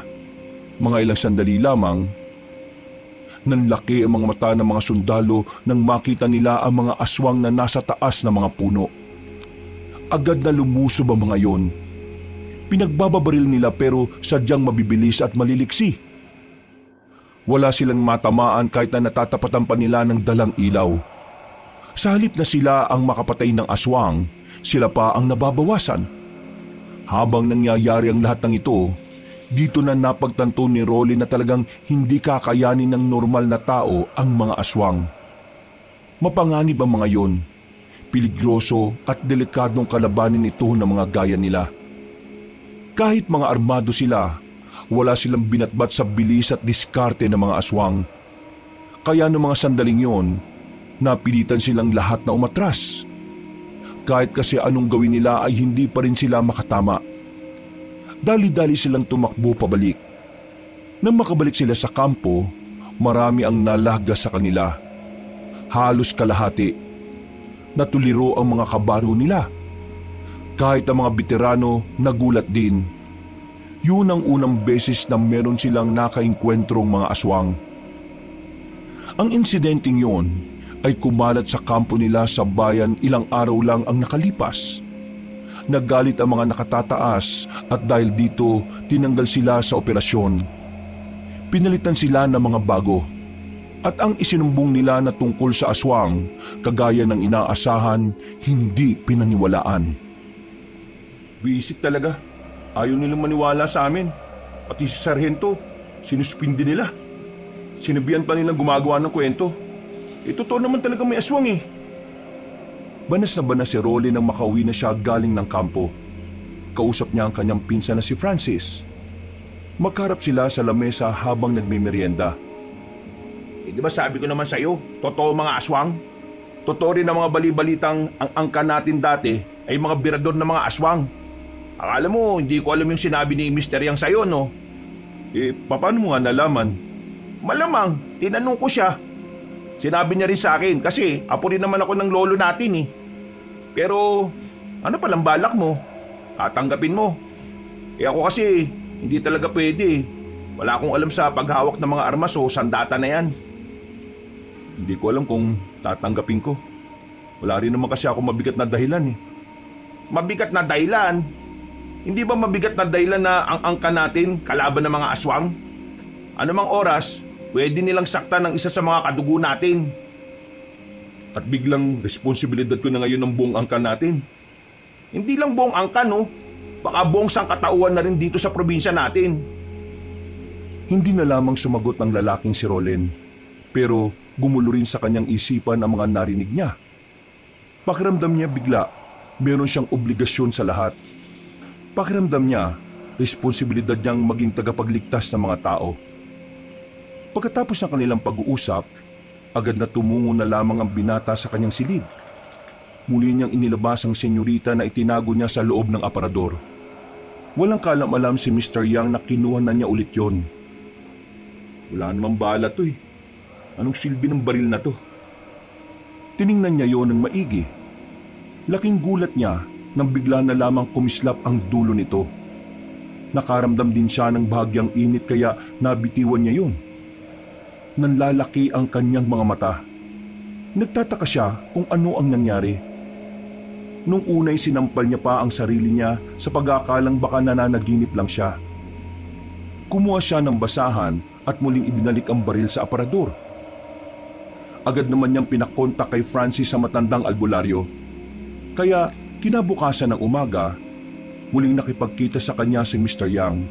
Mga ilang sandali lamang, nanlaki ang mga mata ng mga sundalo nang makita nila ang mga aswang na nasa taas ng mga puno. Agad na lumusob ang mga yon. Pinagbababaril nila pero sadyang mabibilis at maliliksi. Wala silang matamaan kahit na natatapatan pa nila ng dalang ilaw. Sa halip na sila ang makapatay ng aswang, sila pa ang nababawasan. Habang nangyayari ang lahat ng ito, dito na napagtanto ni Rolly na talagang hindi kakayanin ng normal na tao ang mga aswang. Mapanganib ang mga yon. Peligroso at delikadong kalabanin ito ng mga gaya nila. Kahit mga armado sila, wala silang binatbat sa bilis at diskarte ng mga aswang. Kaya noong mga sandaling yon, napilitan silang lahat na umatras. Kahit kasi anong gawin nila ay hindi pa rin sila makatama. Dali-dali silang tumakbo pabalik. Nang makabalik sila sa kampo, marami ang nalaga sa kanila. Halos kalahati. Natuliro ang mga kabaro nila. Kahit ang mga veterano nagulat din. Yun ang unang beses na meron silang nakaengkwentrong mga aswang. Ang insidenteng yon ay kumalat sa kampo nila sa bayan ilang araw lang ang nakalipas. Naggalit ang mga nakatataas at dahil dito tinanggal sila sa operasyon. Pinalitan sila ng mga bago at ang isinumbong nila na tungkol sa aswang, kagaya ng inaasahan, hindi pinaniwalaan. Visit talaga. Ayaw nilang maniwala sa amin. Pati si Sargento, sinuspindi nila. Sinabihan pa nilang gumagawa ng kwento. Totoo naman talaga may aswang eh. Banas na banas si Rolly nang makauwi na siya galing ng kampo. Kausap niya ang kanyang pinsan na si Francis. Magkarap sila sa lamesa habang nagmimerienda. Di ba sabi ko naman sa'yo, totoo mga aswang? Totoo rin ang mga balibalitang ang angka natin dati ay mga birador ng mga aswang. Akala mo, hindi ko alam yung sinabi ni Mr. Yang sa'yo, no? Paano mo nga nalaman? Malamang, tinanong ko siya. Sinabi niya rin sa akin kasi apo rin naman ako ng lolo natin eh. Pero ano palang balak mo? Tatanggapin mo. Ako kasi hindi talaga pwede. Wala akong alam sa paghawak ng mga armas o sandata na yan. Hindi ko alam kung tatanggapin ko. Wala rin naman kasi ako mabigat na dahilan eh. Mabigat na dahilan? Hindi ba mabigat na dahilan na ang angka natin kalaban ng mga aswang? Anumang oras, pwede nilang saktan ng isa sa mga kadugo natin. At biglang responsibilidad ko na ngayon ng buong angka natin. Hindi lang buong angka, no? Baka buong sangkatauhan na rin dito sa probinsya natin. Hindi na lamang sumagot ang lalaking si Rolen, pero gumulo rin sa kanyang isipan ang mga narinig niya. Pakiramdam niya bigla, meron siyang obligasyon sa lahat. Pakiramdam niya, responsibilidad niyang maging tagapagligtas ng mga tao. Pagkatapos ng kanilang pag-uusap, agad na tumungo na lamang ang binata sa kanyang silid. Muli niyang inilabas ang senyorita na itinago niya sa loob ng aparador. Walang kalam-alam si Mr. Yang na kinuha na niya ulit yon. Wala namang bala to eh. Anong silbi ng baril na to? Tiningnan niya yon ng maigi. Laking gulat niya nang bigla na lamang kumislap ang dulo nito. Nakaramdam din siya ng bahagyang init kaya nabitiwan niya yun. Nanlalaki ang kanyang mga mata. Nagtataka siya kung ano ang nangyari. Nung unay sinampal niya pa ang sarili niya sa pag-aakalang baka nananaginip lang siya. Kumuha siya ng basahan at muling ibinalik ang baril sa aparador. Agad naman niyang pinakontak kay Francis sa matandang albularyo. Kaya kinabukasan ng umaga, muling nakipagkita sa kanya si Mr. Yang.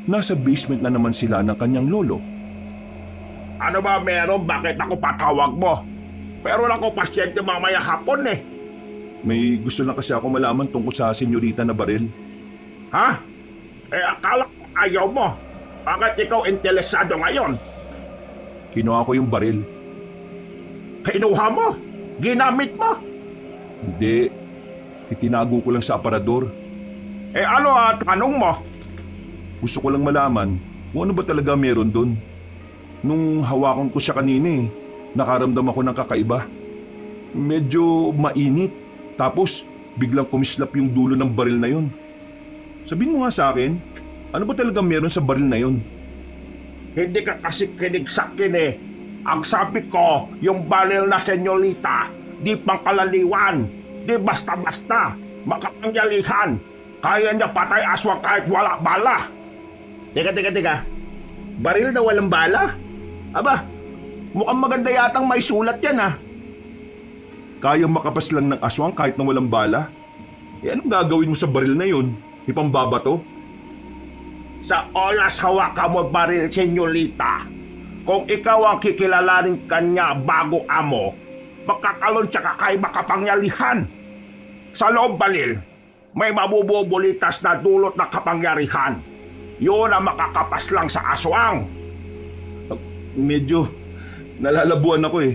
Nasa basement na naman sila ng kanyang lolo. Ano ba meron? Bakit ako patawag mo? Pero lang ko pasyente mamaya hapon eh. May gusto lang kasi ako malaman tungkol sa senyorita na baril. Ha? Akala ko ayaw mo. Bakit ikaw interesado ngayon? Kinuha ko yung baril. Kinuha mo? Ginamit mo? Hindi. Itinago ko lang sa aparador. Ano at tanong mo? Gusto ko lang malaman kung ano ba talaga meron doon. Nung hawakan ko siya kanina nakaramdam ako ng kakaiba. Medyo mainit. Tapos biglang kumislap yung dulo ng baril na yun. Sabihin mo nga sa akin, ano ba talaga meron sa baril na yun? Hindi ka kasi kinig sa akin eh. Ang sabi ko, yung baril na senyorita, di pangkalaliwan, di basta-basta, makapangyalihan. Kaya niya patay aswang kahit wala bala. Teka. Baril na walang bala? Aba, mukhang maganda yatang may sulat yan ah. Kayang makapas lang ng aswang kahit na walang bala? Anong gagawin mo sa baril na yun? Ipambabato? Sa oras hawakan mo baril, senyorita. Kung ikaw ang kikilalanin kanya bago amo, magkakaroon siya kakaiba kapangyarihan. Sa loob baril, may mabububulitas na dulot na kapangyarihan. Yun ang makakapas lang sa aswang. Medyo nalalabuan ako eh.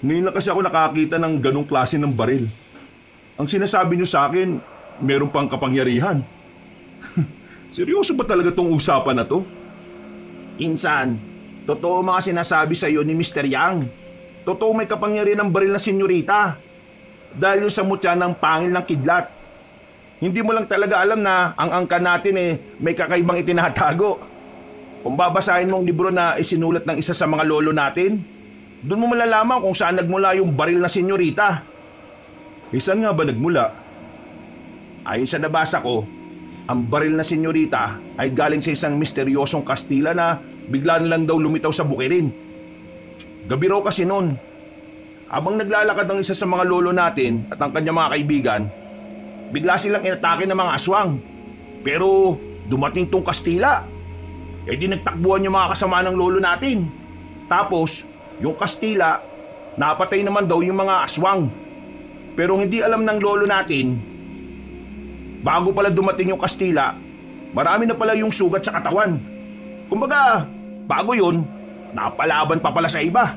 Ngayon lang kasi ako nakakita ng ganong klase ng baril. Ang sinasabi niyo sa akin, meron pang kapangyarihan. Seryoso ba talaga tong usapan na to? Insan, totoo mga sinasabi sa iyo ni Mr. Yang. Totoo may kapangyarihan ng baril na senyorita. Dahil sa mutya ng pangil ng kidlat. Hindi mo lang talaga alam na ang angka natin may kakaibang itinatago. Kung babasahin mo ang libro na isinulat ng isa sa mga lolo natin, doon mo malalaman kung saan nagmula yung baril na senyorita. Saan nga ba nagmula? Ayon sa nabasa ko, ang baril na senyorita ay galing sa isang misteryosong Kastila na bigla na lang daw lumitaw sa bukirin. Gabi raw kasi noon. Habang naglalakad ang isa sa mga lolo natin at ang kanyang mga kaibigan, bigla silang inatake ng mga aswang. Pero dumating tong Kastila. Di nagtakbuhan yung mga kasama ng lolo natin. Tapos, yung Kastila, napatay naman daw yung mga aswang. Pero hindi alam ng lolo natin, bago pala dumating yung Kastila, marami na pala yung sugat sa katawan. Kumbaga, bago yun, napalaban pa pala sa iba.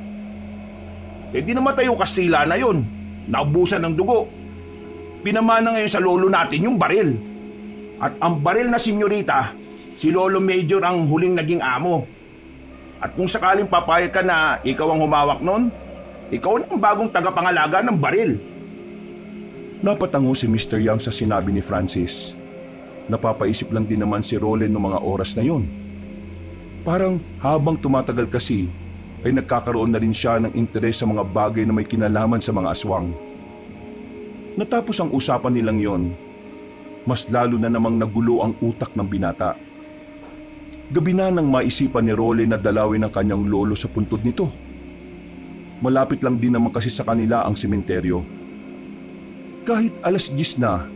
Di namatay yung Kastila na yun, naubusan ng dugo. Pinamana ngayon sa lolo natin yung baril. At ang baril na senyorita, si Lolo Major ang huling naging amo. At kung sakaling papayag ka na ikaw ang humawak nun, ikaw ang bagong tagapangalaga ng baril. Napatango si Mr. Yang sa sinabi ni Francis. Napapaisip lang din naman si Roland noong mga oras na yun. Parang habang tumatagal kasi, ay nagkakaroon na rin siya ng interes sa mga bagay na may kinalaman sa mga aswang. Natapos ang usapan nilang yon, mas lalo na namang nagulo ang utak ng binata. Gabi na nang maisipan ni Roland na dalawin ang kanyang lolo sa puntod nito. Malapit lang din naman kasi sa kanila ang sementeryo. Kahit 10:00 na,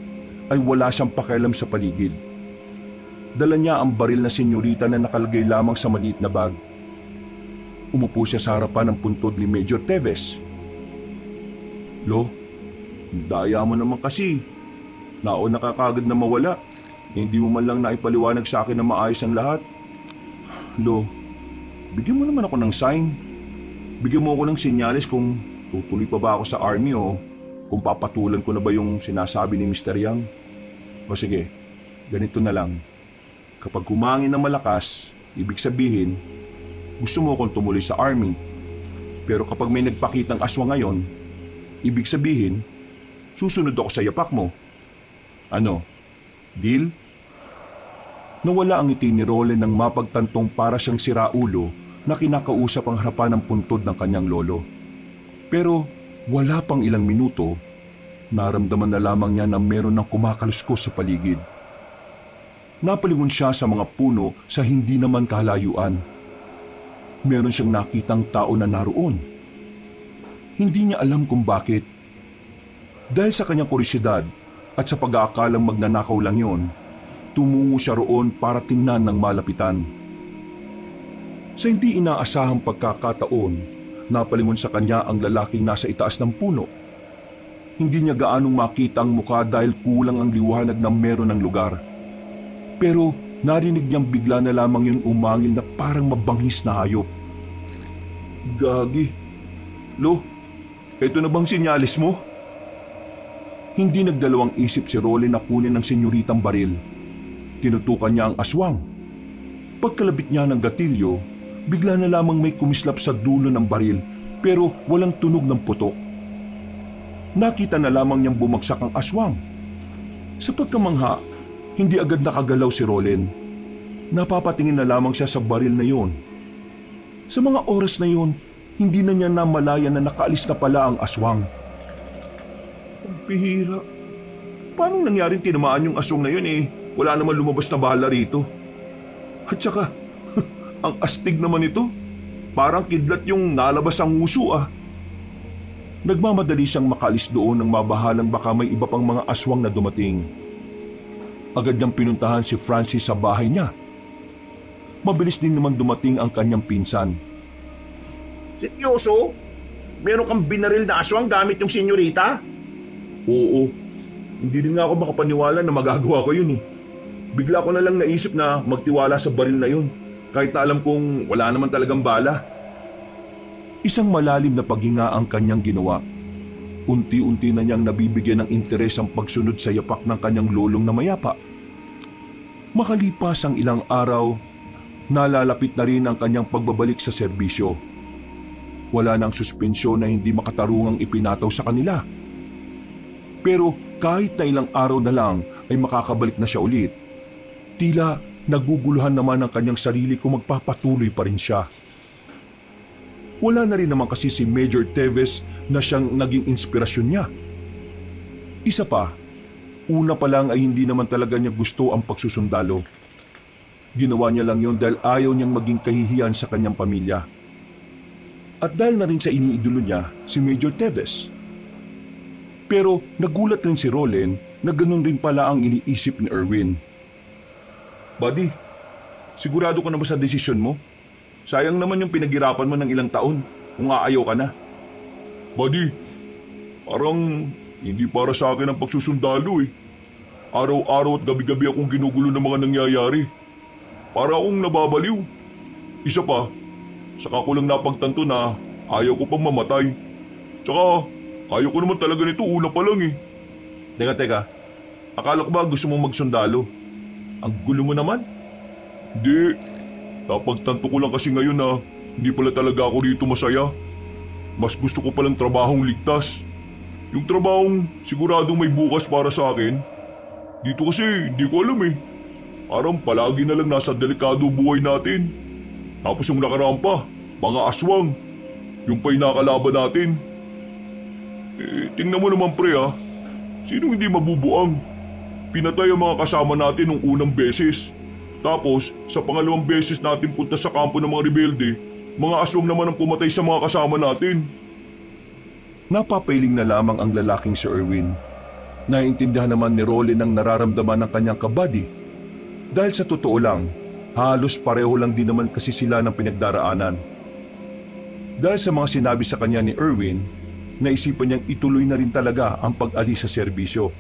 ay wala siyang pakialam sa paligid. Dala niya ang baril na senyorita na nakalagay lamang sa maliit na bag. Umupo siya sa harapan ng puntod ni Major Teves. Lo, daya mo naman kasi. Naon nakakagad na mawala. Hindi mo man lang naipaliwanag sa akin na maayos ang lahat. Lo, bigyan mo naman ako ng sign. Bigyan mo ako ng senyales kung tutuloy pa ba ako sa army o kung papatulan ko na ba yung sinasabi ni Mr. Yang. O sige, ganito na lang. Kapag humangin na malakas, ibig sabihin, gusto mo akong tumuloy sa army. Pero kapag may nagpakitang aswang ngayon, ibig sabihin, susunod ako sa yapak mo. Ano? Deal? Nawala ang ngiti ni Roland nang mapagtantong para siyang siraulo na kinakausap ang harapan ng puntod ng kanyang lolo. Pero wala pang ilang minuto, naramdaman na lamang niya na meron ng kumakaluskos sa paligid. Napalingon siya sa mga puno sa hindi naman kalayuan. Meron siyang nakitang tao na naroon. Hindi niya alam kung bakit. Dahil sa kanyang kuryosidad at sa pag-aakalang magnanakaw lang yon, tumungo siya roon para tingnan ng malapitan. Sa hindi inaasahang pagkakataon, napalingon sa kanya ang lalaking nasa itaas ng puno. Hindi niya gaanong makita ang mukha dahil kulang ang liwanag na meron ng lugar. Pero narinig niyang bigla na lamang yung umangil na parang mabangis na hayop. Gagi. Lo, eto na bang sinyalis mo? Hindi nagdalawang isip si Rolly na kunin ng senyoritang baril. Tinutukan niya ang aswang. Pagkalabit niya ng gatilyo, bigla na lamang may kumislap sa dulo ng baril pero walang tunog ng putok. Nakita na lamang niyang bumagsak ang aswang. Sa pagkamangha, hindi agad nakagalaw si Roland. Napapatingin na lamang siya sa baril na yon. Sa mga oras na yon, hindi na niya namalayan na nakaalis na pala ang aswang. Ang pihira. Paano nangyaring tinamaan yung aswang na yun eh? Wala naman lumabas na bala rito. At saka, ang astig naman ito. Parang kidlat yung nalabas ang nguso ah. Nagmamadali siyang makalis doon nang mabahalang baka may iba pang mga aswang na dumating. Agad niyang pinuntahan si Francis sa bahay niya. Mabilis din naman dumating ang kanyang pinsan. Seryoso? Meron kang binaril na aswang gamit yung senyorita? Oo. Hindi din nga ako makapaniwala na magagawa ko yun eh. Bigla ko na lang naisip na magtiwala sa baril na yun, kahit na alam kong wala naman talagang bala. Isang malalim na paghinga ang kanyang ginawa. Unti-unti na niyang nabibigyan ng interes ang pagsunod sa yapak ng kanyang lolong na mayapa. Makalipas ang ilang araw, nalalapit na rin ang kanyang pagbabalik sa serbisyo. Wala nang suspensyon na hindi makatarungang ipinataw sa kanila. Pero kahit na ilang araw na lang ay makakabalik na siya ulit. Tila naguguluhan naman ang kanyang sarili kung magpapatuloy pa rin siya. Wala na rin naman kasi si Major Teves na siyang naging inspirasyon niya. Isa pa, una pa lang ay hindi naman talaga niya gusto ang pagsusundalo. Ginawa niya lang yon dahil ayaw niyang maging kahihiyan sa kanyang pamilya. At dahil na rin sa iniidolo niya, si Major Teves. Pero nagulat rin si Roland na ganun rin pala ang iniisip ni Erwin. Buddy, sigurado ka na ba sa desisyon mo? Sayang naman yung pinaghirapan mo ng ilang taon kung aayaw ka na. Buddy, parang hindi para sa akin ang pagsusundalo eh. Araw-araw at gabi-gabi akong ginugulo ng mga nangyayari. Para akong nababaliw. Isa pa, saka ko lang napagtanto na ayaw ko pang mamatay. Tsaka, ayaw ko naman talaga nito una pa lang eh. Teka. Akala ko ba gusto mong magsundalo? Ang gulo mo naman. Hindi. Napagtanto ko lang kasi ngayon na hindi pala talaga ako dito masaya. Mas gusto ko palang trabahong ligtas. Yung trabahong siguradong may bukas para sa akin. Dito kasi hindi ko alam eh. Parang palagi na lang nasa delikado buhay natin. Tapos yung nakaraan pa, mga aswang. Yung pa'y nakalaban natin. Tingnan mo naman pre ha. Sinong hindi mabubuang? Pinatay ang mga kasama natin nung unang beses. Tapos, sa pangalawang beses natin punta sa kampo ng mga rebelde, mga aswang naman ang pumatay sa mga kasama natin. Napapailing na lamang ang lalaking si Erwin. Naiintindihan naman ni Roland ang nararamdaman ng kanyang kabady. Dahil sa totoo lang, halos pareho lang din naman kasi sila ng pinagdaraanan. Dahil sa mga sinabi sa kanya ni Erwin, naisipan niyang ituloy na rin talaga ang pag-alis sa serbisyo.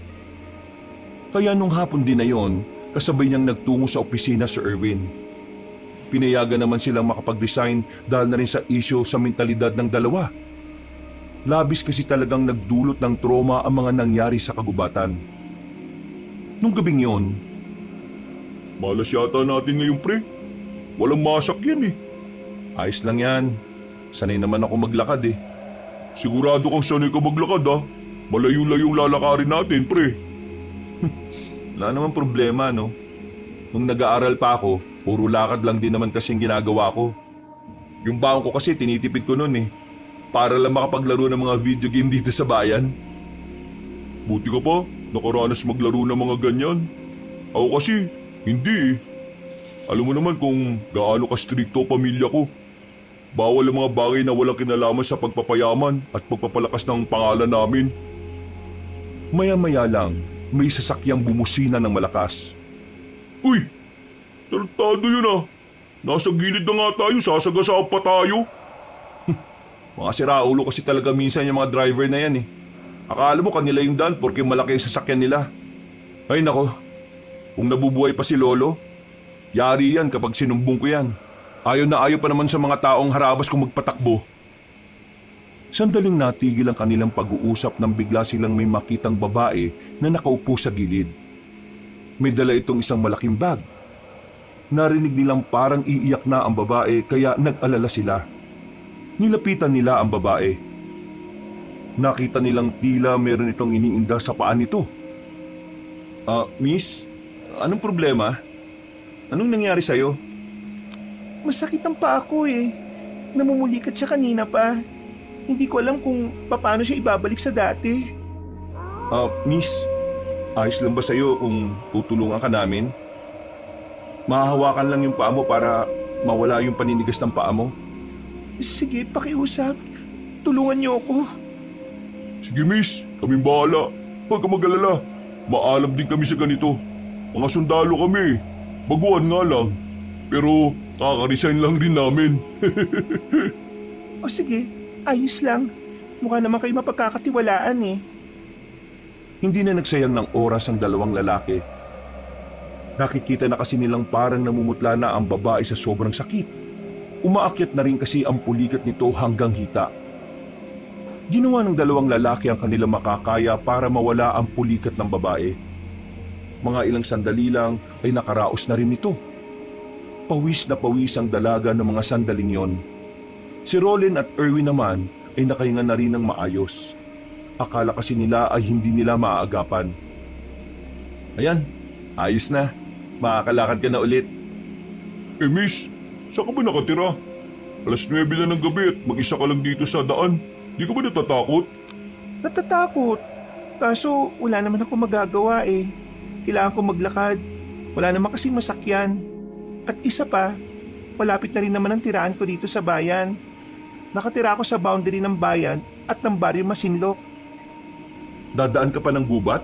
Kaya nung hapon din na yon, kasabay niyang nagtungo sa opisina si Erwin. Pinayagan naman silang makapag-resign dahil na rin sa isyo sa mentalidad ng dalawa. Labis kasi talagang nagdulot ng trauma ang mga nangyari sa kagubatan. Nung gabing yon, Malas yata natin ngayon, pre. Walang masak yan eh. Ayos lang yan. Sanay naman ako maglakad eh. Sigurado kang sanay ka maglakad ha. Malayo-layong lalakarin natin, pre. Wala naman problema, no? Nung nag-aaral pa ako, puro lakad lang din naman kasing ginagawa ko. Yung baon ko kasi tinitipid ko noon eh. Para lang makapaglaro ng mga video game dito sa bayan. Buti ka pa, nakaranas maglaro ng mga ganyan. Ako kasi, hindi eh. Alam mo naman kung gaano ka-stricto pamilya ko. Bawal ang mga bagay na walang kinalaman sa pagpapayaman at pagpapalakas ng pangalan namin. Maya-maya lang, may sasakyang bumusina ng malakas. Uy! Tarantado yun ah! Nasa gilid na nga tayo, sasagasaan pa tayo. Mga siraulo kasi talaga minsan yung mga driver na yan eh. Akala mo kanila yung daan porque malaki yung sasakyan nila. Ay nako, kung nabubuhay pa si Lolo, yari yan kapag sinumbong ko yan. Ayaw na ayaw pa naman sa mga taong harabas kung magpatakbo. Sandaling natigil ang kanilang pag-uusap nang bigla silang may makitang babae na nakaupo sa gilid. May dala itong isang malaking bag. Narinig nilang parang iiyak na ang babae kaya nag-alala sila. Nilapitan nila ang babae. Nakita nilang tila meron itong iniinda sa paa nito. Miss, anong problema? Anong nangyari sa'yo? Masakit ang paa ko eh. Namumulikat siya kanina pa. Hindi ko alam kung paano siya ibabalik sa dati. Miss, ayos lang ba sa'yo kung tutulungan ka namin? Mahahawakan lang yung paa mo para mawala yung paninigas ng paa mo. Sige, pakiusap. Tulungan niyo ako. Sige miss, kaming bahala. Huwag ka mag-alala. Maalam din kami sa ganito. Mga sundalo kami. Baguhan nga lang. Pero nakaka-resign lang rin namin. O sige, ayos lang. Mukha naman kayo mapagkakatiwalaan eh. Hindi na nagsayang ng oras ang dalawang lalaki. Nakikita na kasi nilang parang namumutla na ang babae sa sobrang sakit. Umaakyat na rin kasi ang pulikat nito hanggang hita. Ginawa ng dalawang lalaki ang kanilang makakaya para mawala ang pulikat ng babae. Mga ilang sandali lang ay nakaraos na rin ito. Pawis na pawis ang dalaga ng mga sandaling yon. Si Roland at Erwin naman ay nakahinga na rin ng maayos. Akala kasi nila ay hindi nila maaagapan. Ayan, ayos na. Makakalakad ka na ulit. Miss, saan ka ba nakatira? 9:00 na ng gabi at mag-isa ka lang dito sa daan. Di ka ba natatakot? Natatakot. Kaso wala naman ako magagawa eh. Kailangan ko maglakad. Wala naman kasi masakyan. At isa pa, malapit na rin naman ang tiraan ko dito sa bayan. Nakatira ako sa boundary ng bayan at ng baryo Masinloc. Dadaan ka pa ng gubat?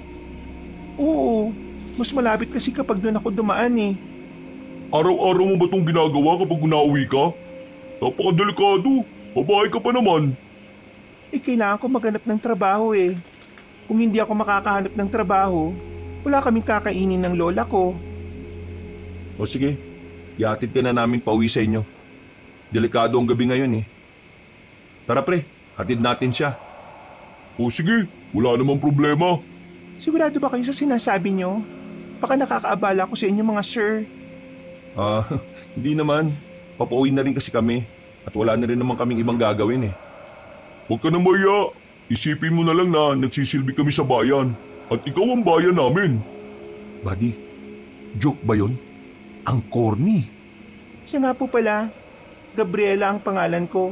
Oo, mas malapit kasi kapag doon ako dumaan eh. Araw-araw mo ba itong ginagawa kapag nauwi ka? Napakadelikado. Babae ka pa naman. Kailangan ko maghanap ng trabaho eh. Kung hindi ako makakahanap ng trabaho, wala kaming kakainin ng lola ko. O sige, ihatid ka na namin pauwi sa inyo. Delikado ang gabi ngayon eh. Tara pre, hatid natin siya. O sige, wala namang problema. Sigurado ba kayo sa sinasabi nyo? Baka nakakaabala ko sa inyo mga sir. Hindi naman. Papauwi na rin kasi kami. At wala na rin naman kaming ibang gagawin eh. Huwag ka na maya. Isipin mo na lang na nagsisilbi kami sa bayan. At ikaw ang bayan namin. Buddy, joke ba yun? Ang corny. Siya nga po pala, Gabriela ang pangalan ko.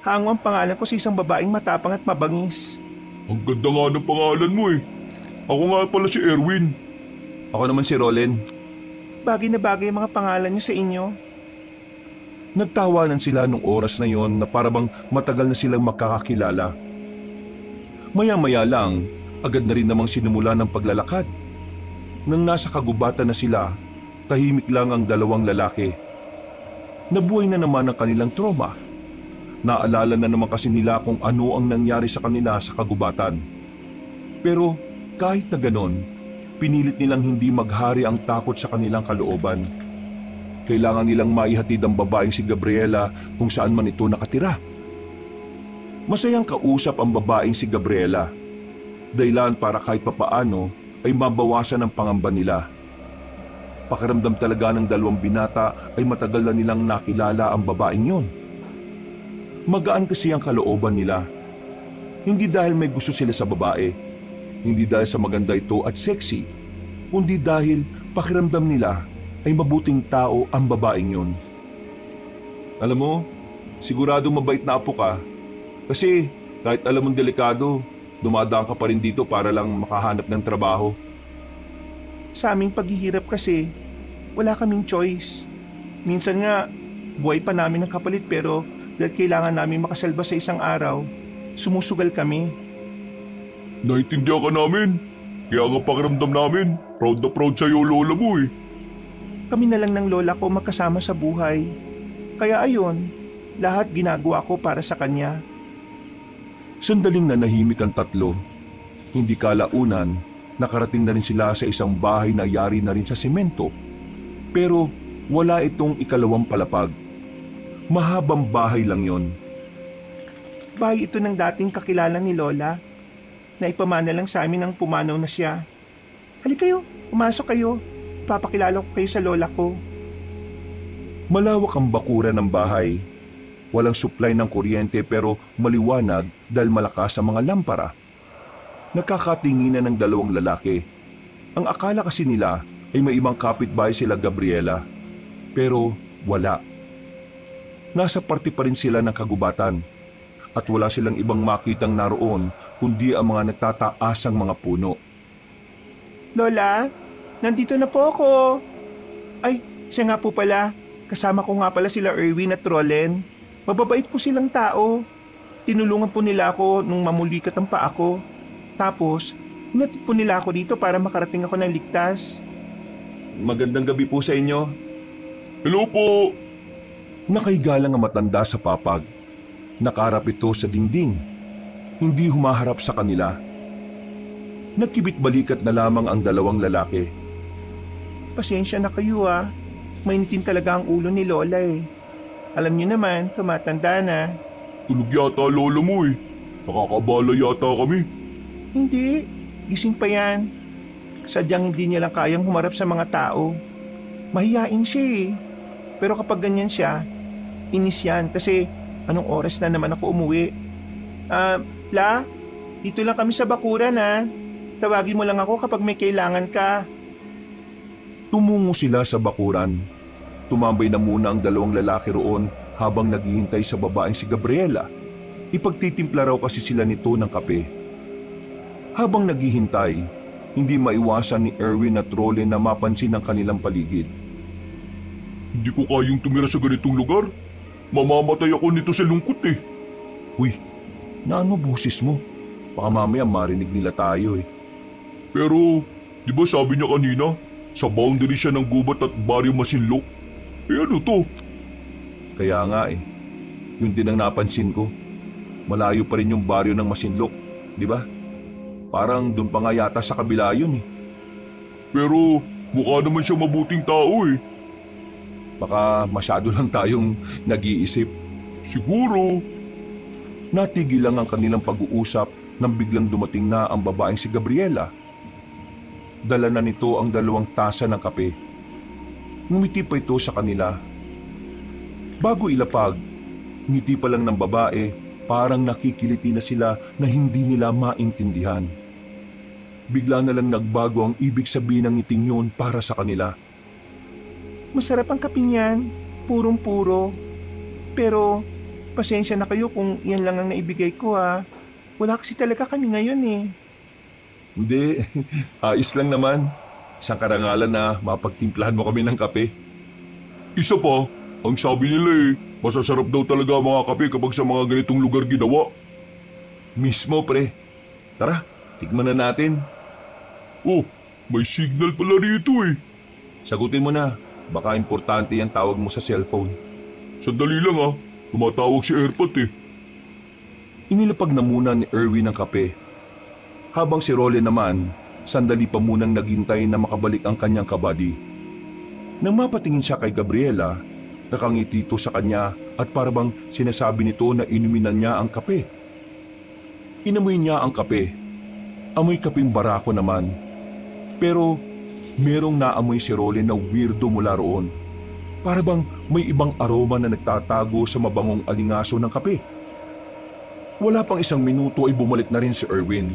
Hango ang pangalan ko sa isang babaeng matapang at mabangis. Ang ganda nga ng pangalan mo eh. Ako nga pala si Erwin. Ako naman si Roland. Bagay na bagay ang mga pangalan niyo sa inyo. Nagtawanan sila nung oras na yon na parabang matagal na silang makakakilala. Maya-maya lang, agad na rin namang sinimula ng paglalakad. Nang nasa kagubatan na sila, tahimik lang ang dalawang lalaki. Nabuhay na naman ang kanilang trauma. Naalala na naman kasi nila kung ano ang nangyari sa kanila sa kagubatan. Pero kahit na ganon, pinilit nilang hindi maghari ang takot sa kanilang kalooban. Kailangan nilang maihatid ang babaeng si Gabriela kung saan man ito nakatira. Masayang kausap ang babaeng si Gabriela. Dahilan para kahit papaano ay mabawasan ang pangamba nila. Pakiramdam talaga ng dalawang binata ay matagal na nilang nakilala ang babaeng yon. Magaan kasi ang kalooban nila. Hindi dahil may gusto sila sa babae, hindi dahil sa maganda ito at sexy, kundi dahil pakiramdam nila ay mabuting tao ang babaeng yon. Alam mo, sigurado mabait na apo ka kasi kahit alam mong delikado, dumadaan ka pa rin dito para lang makahanap ng trabaho. Sa aming paghihirap kasi, wala kaming choice. Minsan nga, buhay pa namin ng kapalit pero dahil kailangan namin makasalba sa isang araw, sumusugal kami. Naintindihan ka namin. Kaya nga pakiramdam namin, proud na proud sa'yo lola mo eh. Kami na lang ng lola ko magkasama sa buhay. Kaya ayon, lahat ginagawa ko para sa kanya. Sandaling nanahimik ang tatlo. Hindi kalaunan, nakarating na rin sila sa isang bahay na yari na rin sa semento. Pero wala itong ikalawang palapag. Mahabang bahay lang yon. Bahay ito ng dating kakilala ni Lola na ipamana lang sa amin ng pumanaw na siya. Halika kayo, pumasok kayo. Papakilala ko kayo sa lola ko. Malawak ang bakuran ng bahay. Walang supply ng kuryente pero maliwanag dahil malakas ang mga lampara. Nagkakatinginan ng dalawang lalaki. Ang akala kasi nila ay may ibang kapitbahay sila Gabriela. Pero wala. Nasa parte pa rin sila ng kagubatan. At wala silang ibang makitang naroon kundi ang mga nagtataasang mga puno. Lola, nandito na po ako. Ay, siya nga po pala. Kasama ko nga pala sila Erwin at Rolen. Mababait po silang tao. Tinulungan po nila ako nung mamulikat ang paa ko. Tapos, hinatid po nila ako dito para makarating ako ng ligtas. Magandang gabi po sa inyo. Hello po! Nakahiga lang ang matanda sa papag. Nakaharap ito sa dingding. Hindi humaharap sa kanila. Nagkibit-balikat na lamang ang dalawang lalaki. Pasensya na kayo ah. Mainitin talaga ang ulo ni Lola eh. Alam niyo naman, tumatanda na. Tulog yata lola mo eh. Nakakabala yata kami. Hindi, gising pa yan. Sadyang hindi niya lang kayang humarap sa mga tao. Mahiyain siya eh. Pero kapag ganyan siya, inis yan kasi anong oras na naman ako umuwi. La, dito lang kami sa bakuran ha. Tawagin mo lang ako kapag may kailangan ka. Tumungo sila sa bakuran. Tumambay na muna ang dalawang lalaki roon habang naghihintay sa babaeng si Gabriela. Ipagtitimpla raw kasi sila nito ng kape. Habang naghihintay, hindi maiwasan ni Erwin at Rolen na mapansin ang kanilang paligid. Hindi ko kayang tumira sa ganitong lugar. Mamamatay ako nito sa lungkot eh. Uy, naano boses mo? Baka mamaya marinig nila tayo eh. Pero, di ba sabi niya kanina, sa boundary siya ng gubat at baryo Masinlok? Eh ano to? Kaya nga eh, yun din ang napansin ko. Malayo pa rin yung baryo ng Masinlok, di ba? Parang doon pa nga yata sa kabila yun eh. Pero, mukha naman siya mabuting tao eh. Baka masyado lang tayong nag-iisip. Siguro. Natigil lang ang kanilang pag-uusap nang biglang dumating na ang babaeng si Gabriela. Dala na nito ang dalawang tasa ng kape. Ngumiti pa ito sa kanila. Bago ilapag, ngiti pa lang ng babae, parang nakikiliti na sila na hindi nila maintindihan. Bigla na lang nagbago ang ibig sabihin ng ngiting yun para sa kanila. Masarap ang kape niyan, purong-puro. Pero, pasensya na kayo kung yan lang ang naibigay ko ha. Wala kasi talaga kami ngayon eh. Hindi, ayos lang naman. Isang karangalan na mapagtimplahan mo kami ng kape. Isa pa, ang sabi nila eh, masasarap daw talaga ang mga kape kapag sa mga ganitong lugar ginawa. Mismo pre. Tara, tikman na natin. Oh, may signal pala rito eh. Sagutin mo na. Baka importante yung tawag mo sa cellphone. Sandali lang ah, tumatawag si Airpot eh. Inilapag na muna ni Erwin ang kape. Habang si Rolen naman, sandali pa munang naghintay na makabalik ang kanyang kabady. Nang mapatingin siya kay Gabriela, nakangiti ito sa kanya at parabang sinasabi nito na inuminan niya ang kape. Inamoy niya ang kape. Amoy kaping barako naman. Pero merong naamoy si Roland na weirdo mula roon. Para bang may ibang aroma na nagtatago sa mabangong alingaso ng kape. Wala pang isang minuto ay bumalik na rin si Erwin.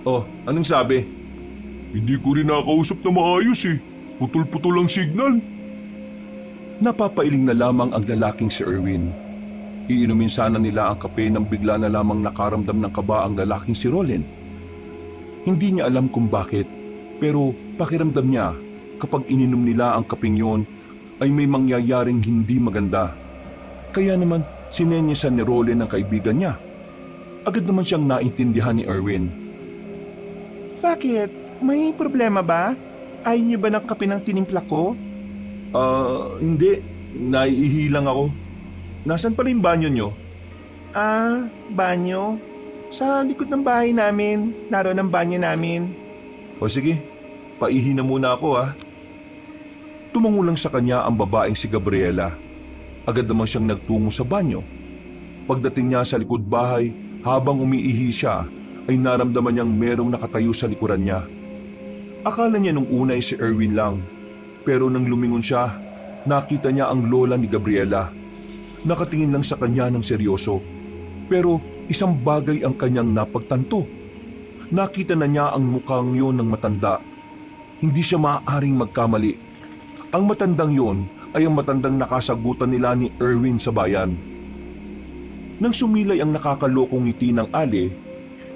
Oh, anong sabi? Hindi ko rin nakausap na maayos eh. Putol-putol ang signal. Napapailing na lamang ang lalaking si Erwin. Iinumin sana nila ang kape nang bigla na lamang nakaramdam ng kaba ang lalaking si Roland. Hindi niya alam kung bakit, pero pakiramdam niya kapag ininom nila ang kapeng yon ay may mangyayaring hindi maganda. Kaya naman sinenyesan ni Roland ang kaibigan niya. Agad naman siyang naintindihan ni Erwin. Bakit? May problema ba? Ayaw niyo ba ng kape ng tinimpla ko? Hindi. Naiihi lang ako. Nasaan pala yung banyo niyo? Banyo? Sa likod ng bahay namin. Naroon ang banyo namin. O sige, paihi na muna ako ha. Tumango lang sa kanya ang babaeng si Gabriela. Agad naman siyang nagtungo sa banyo. Pagdating niya sa likod bahay, habang umiihi siya, ay naramdaman niyang merong nakatayo sa likuran niya. Akala niya nung una ay si Erwin lang. Pero nang lumingon siya, nakita niya ang lola ni Gabriela. Nakatingin lang sa kanya ng seryoso. Pero isang bagay ang kanyang napagtanto. Nakita na niya ang mukhang yon ng matanda. Hindi siya maaaring magkamali. Ang matandang yon ay ang matandang nakasagutan nila ni Erwin sa bayan. Nang sumilay ang nakakalokong ngiti ng Ali,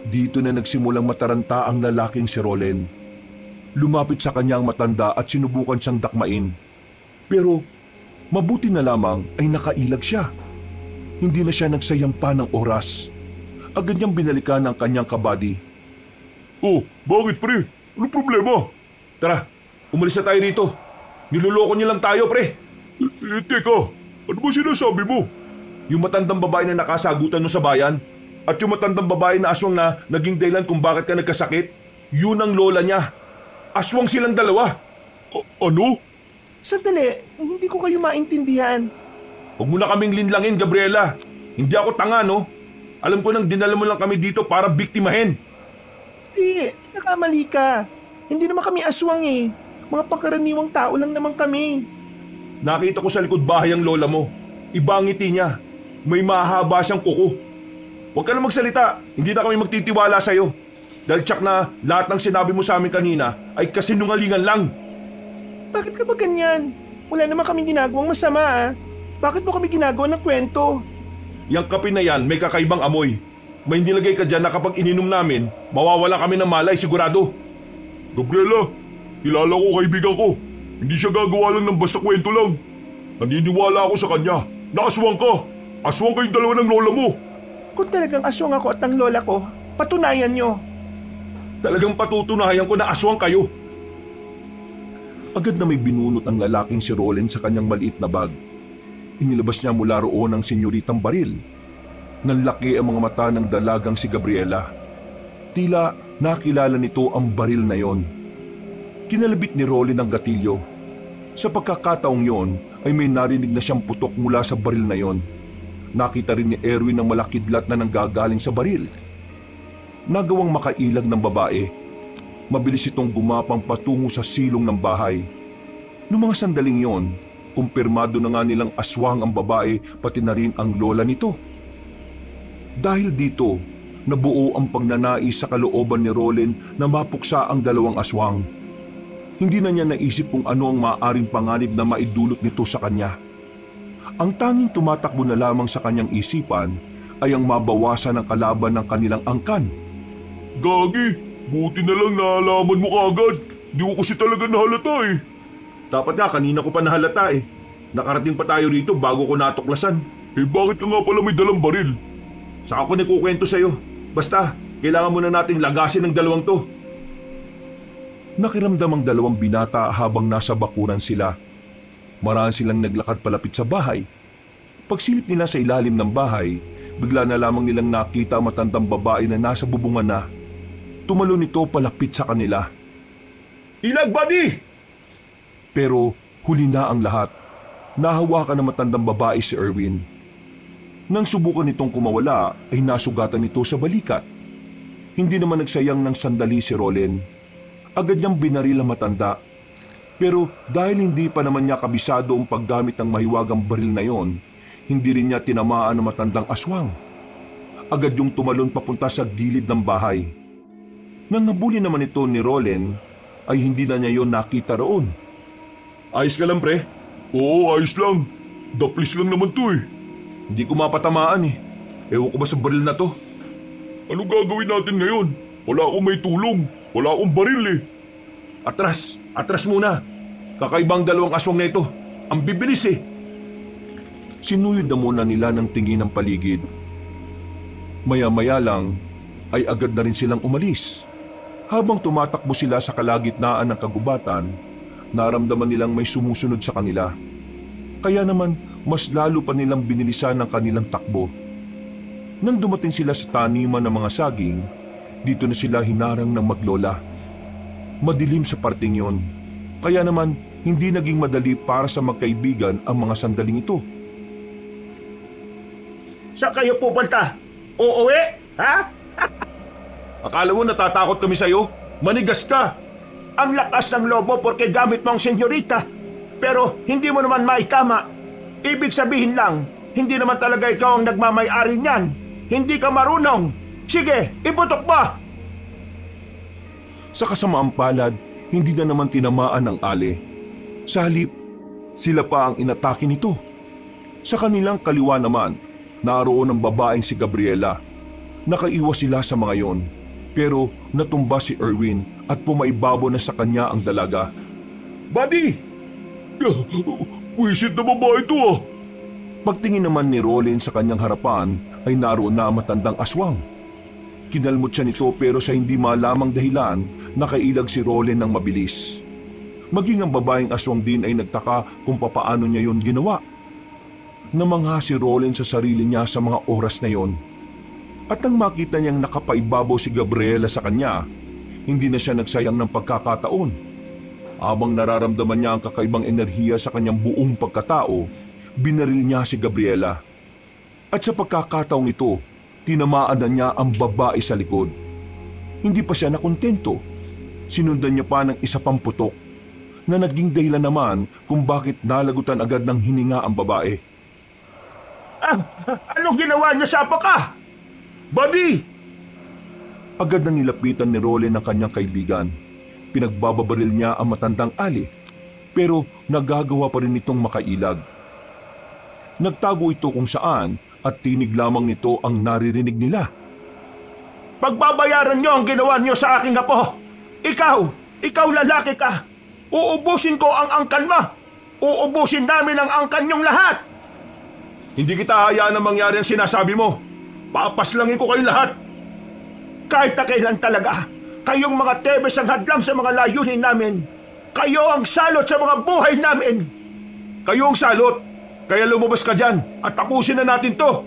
dito na nagsimulang mataranta ang lalaking si Roland. Lumapit sa kanyang matanda at sinubukan siyang dakmain. Pero mabuti na lamang ay nakailag siya. Hindi na siya nagsayang pa ng oras. Agad niyang binalikan ang kanyang kabady. Oh, bakit pre? Ano problema? Tara, umalis na tayo rito. Niloloko niyo lang tayo, pre. Teka, ano ba sinasabi mo? Yung matandang babae na nakasagutan mo sa bayan at yung matandang babae na aswang na naging dahilan kung bakit ka nagkasakit, yun ang lola niya. Aswang silang dalawa. Ano? Sandali, hindi ko kayo maintindihan. Huwag mo na kaming linlangin, Gabriela. Hindi ako tanga, no? Alam ko nang dinala mo lang kami dito para biktimahin. Di, nakamali ka. Hindi naman kami aswang eh. Mga pangkaraniwang tao lang naman kami. Nakita ko sa likod bahay ang lola mo. Iba ang ngiti niya. May mahaba siyang kuko. Huwag ka na magsalita. Hindi na kami magtitiwala sa'yo. Dahil tsak na lahat ng sinabi mo sa amin kanina ay kasinungalingan lang. Bakit ka ba ganyan? Wala naman kaming ginagawang masama ah. Bakit mo kami ginagawa ng kwento? Yang kape na yan may kakaibang amoy. May nilagay ka dyan na kapag ininom namin, mawawala kami ng malay sigurado. Gabriela, kilala ko kaibigan ko. Hindi siya gagawa lang ng basta kwento lang. Naniniwala ako sa kanya. Naaswang ka. Aswang kayong dalawa ng lola mo. Kung talagang aswang ako at ang lola ko, patunayan nyo. Talagang patutunayan ko na aswang kayo. Agad na may binunot ang lalaking si Roland sa kanyang maliit na bag. Inilabas niya mula roon ang senyoritang baril. Nanlaki ang mga mata ng dalagang si Gabriela. Tila nakilala nito ang baril na yon. Kinalabit ni Roland ang gatilyo. Sa pagkakataong yon ay may narinig na siyang putok mula sa baril na yon. Nakita rin ni Erwin ang malakidlat na nanggagaling sa baril. Nagawang makailag ng babae. Mabilis itong gumapang patungo sa silong ng bahay. Noong mga sandaling yon, kumpirmado na nga nilang aswang ang babae pati na rin ang lola nito. Dahil dito, nabuo ang pagnanais sa kalooban ni Roland na mapuksa ang dalawang aswang. Hindi na niya naisip kung ano ang maaaring panganib na maidulot nito sa kanya. Ang tanging tumatakbo na lamang sa kanyang isipan ay ang mabawasan ng kalaban ng kanilang angkan. Gagi, buti na lang naalaman mo kaagad. Di ko kasi talaga nahalata eh. Dapat nga kanina ko pa nahalata eh. Nakarating pa tayo rito bago ko natuklasan. Bakit ka nga pala may dalang baril? Saka ko nikukwento sa'yo. Basta, kailangan muna nating lagasin ng dalawang to. Nakiramdam ang dalawang binata habang nasa bakuran sila. Maraan silang naglakad palapit sa bahay. Pagsilip nila sa ilalim ng bahay, bigla na lamang nilang nakita ang matandang babae na nasa bubungan na. Tumalo nito palapit sa kanila. Ilag, buddy! Pero huli na ang lahat. Nahawakan ng matandang babae si Erwin. Nang subukan nitong kumawala ay nasugatan nito sa balikat. Hindi naman nagsayang ng sandali si Roland. Agad niyang binaril ang matanda. Pero dahil hindi pa naman niya kabisado ang paggamit ng mahiwagang baril na yon, hindi rin niya tinamaan ang matandang aswang. Agad yung tumalon papunta sa gilid ng bahay. Nang nabuli naman ito ni Roland, ay hindi na niya yon nakita roon. Ayos ka lang, pre? Oo, ayos lang. Daplis lang naman to eh. Hindi ko mapatamaan eh. Ewan ko ba sa baril na to? Ano gagawin natin ngayon? Wala akong may tulong. Wala akong baril eh. Atras muna. Kakaibang dalawang aswang na ito. Ang bibilis eh. Sinuyod na muna nila ng tingin ng paligid. Maya-maya lang ay agad na rin silang umalis. Habang tumatakbo sila sa kalagitnaan ng kagubatan, naramdaman nilang may sumusunod sa kanila. Kaya naman mas lalo pa nilang binilisan ang kanilang takbo. Nang dumating sila sa taniman ng mga saging, dito na sila hinarang ng maglola. Madilim sa parting yon, kaya naman hindi naging madali para sa magkaibigan ang mga sandaling ito. Saan kayo pupunta? Uuwi? Ha? Akala mo natatakot kami sa'yo? Manigas ka! Ang lakas ng lobo porque gamit mo ang senyorita. Pero hindi mo naman maitama. Ibig sabihin lang, hindi naman talaga ikaw ang nagmamay-ari niyan. Hindi ka marunong. Sige, iputok mo! Sa kasamaang palad, hindi na naman tinamaan ang ale. Sa halip, sila pa ang inatake nito. Sa kanilang kaliwa naman, naroon ang babaeng si Gabriela. Nakaiwas sila sa mga yon, pero natumba si Erwin at pumaibabo na sa kanya ang dalaga. Buddy! Wisit na babae ito ah! Pagtingin naman ni Roland sa kanyang harapan ay naroon na ang matandang aswang. Kinalmot siya nito pero sa hindi malamang dahilan, nakailag si Roland ng mabilis. Maging ang babaeng aswang din ay nagtaka kung papaano niya yon ginawa. Namangha si Roland sa sarili niya sa mga oras na yon. At nang makita niyang nakapaibabaw si Gabriela sa kanya, hindi na siya nagsayang ng pagkakataon. Habang nararamdaman niya ang kakaibang enerhiya sa kanyang buong pagkatao, binaril niya si Gabriela. At sa pagkakataong ito, tinamaan na niya ang babae sa likod. Hindi pa siya nakontento. Sinundan niya pa ng isa pang putok na naging dahilan naman kung bakit nalagutan agad ng hininga ang babae. Anong ginawa niya sa apaka? Buddy! Agad na nilapitan ni Roland ang kanyang kaibigan. Pinagbababaril niya ang matandang ali, pero nagagawa pa rin itong makailag. Nagtago ito kung saan at tinig lamang nito ang naririnig nila. Pagbabayaran niyo ang ginawa niyo sa aking apo. Ikaw lalaki ka. Uubusin ko ang angkan mo. Uubusin namin ang angkan niyong lahat. Hindi kita hayaan na mangyari ang sinasabi mo. Papaslangin ko kayong lahat. Kahit na kailan talaga, kayong mga Tebes ang hadlang sa mga layunin namin. Kayo ang salot sa mga buhay namin. Kayo ang salot. Kaya lumabas ka dyan at tapusin na natin to.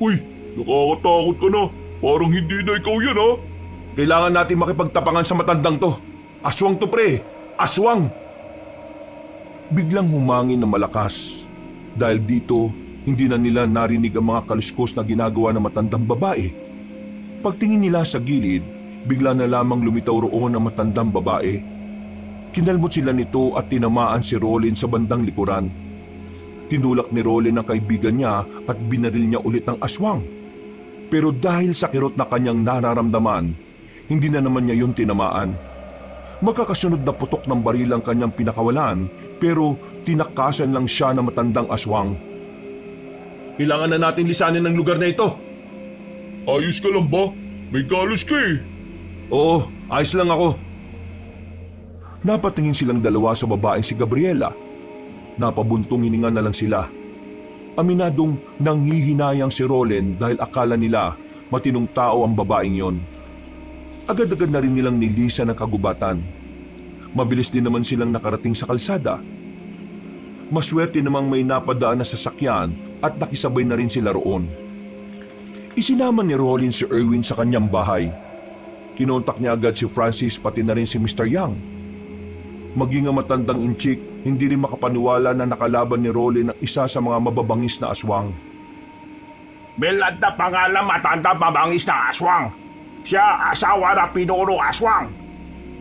Uy, nakakatakot ka na. Parang hindi na ikaw yan ha. Kailangan natin makipagtapangan sa matandang to. Aswang to pre, aswang. Biglang humangin na malakas. Dahil dito, hindi na nila narinig ang mga kaluskos na ginagawa ng matandang babae. Pagtingin nila sa gilid, bigla na lamang lumitaw roon ang matandang babae. Kinalmot sila nito at tinamaan si Roland sa bandang likuran. Tinulak ni Roland ang kaibigan niya at binaril niya ulit ang aswang. Pero dahil sa kirot na kanyang nararamdaman, hindi na naman niya yun tinamaan. Magkakasunod na putok ng baril ang kanyang pinakawalan, pero tinakasan lang siya ng matandang aswang. Kailangan na natin lisanin ang lugar na ito. Ayos ka lang ba? May galos ka eh. Oo, ayos lang ako. Napatingin silang dalawa sa babaeng si Gabriela. Napabuntong hininga na lang sila. Aminadong nanghihinayang si Roland dahil akala nila matinong tao ang babaeng yon. Agad-agad na rin nilang nilisan ang kagubatan. Mabilis din naman silang nakarating sa kalsada. Maswerte namang may napadaan na sasakyan at nakisabay na rin sila roon. Isinama ni Roland si Erwin sa kanyang bahay. Kinontak niya agad si Francis pati na rin si Mr. Young. Maging ang matandang inchik, hindi rin makapaniwala na nakalaban ni Roland ang isa sa mga mababangis na aswang. Bilad na pangalan matanda mabangis na aswang. Siya asawa na pinuro aswang.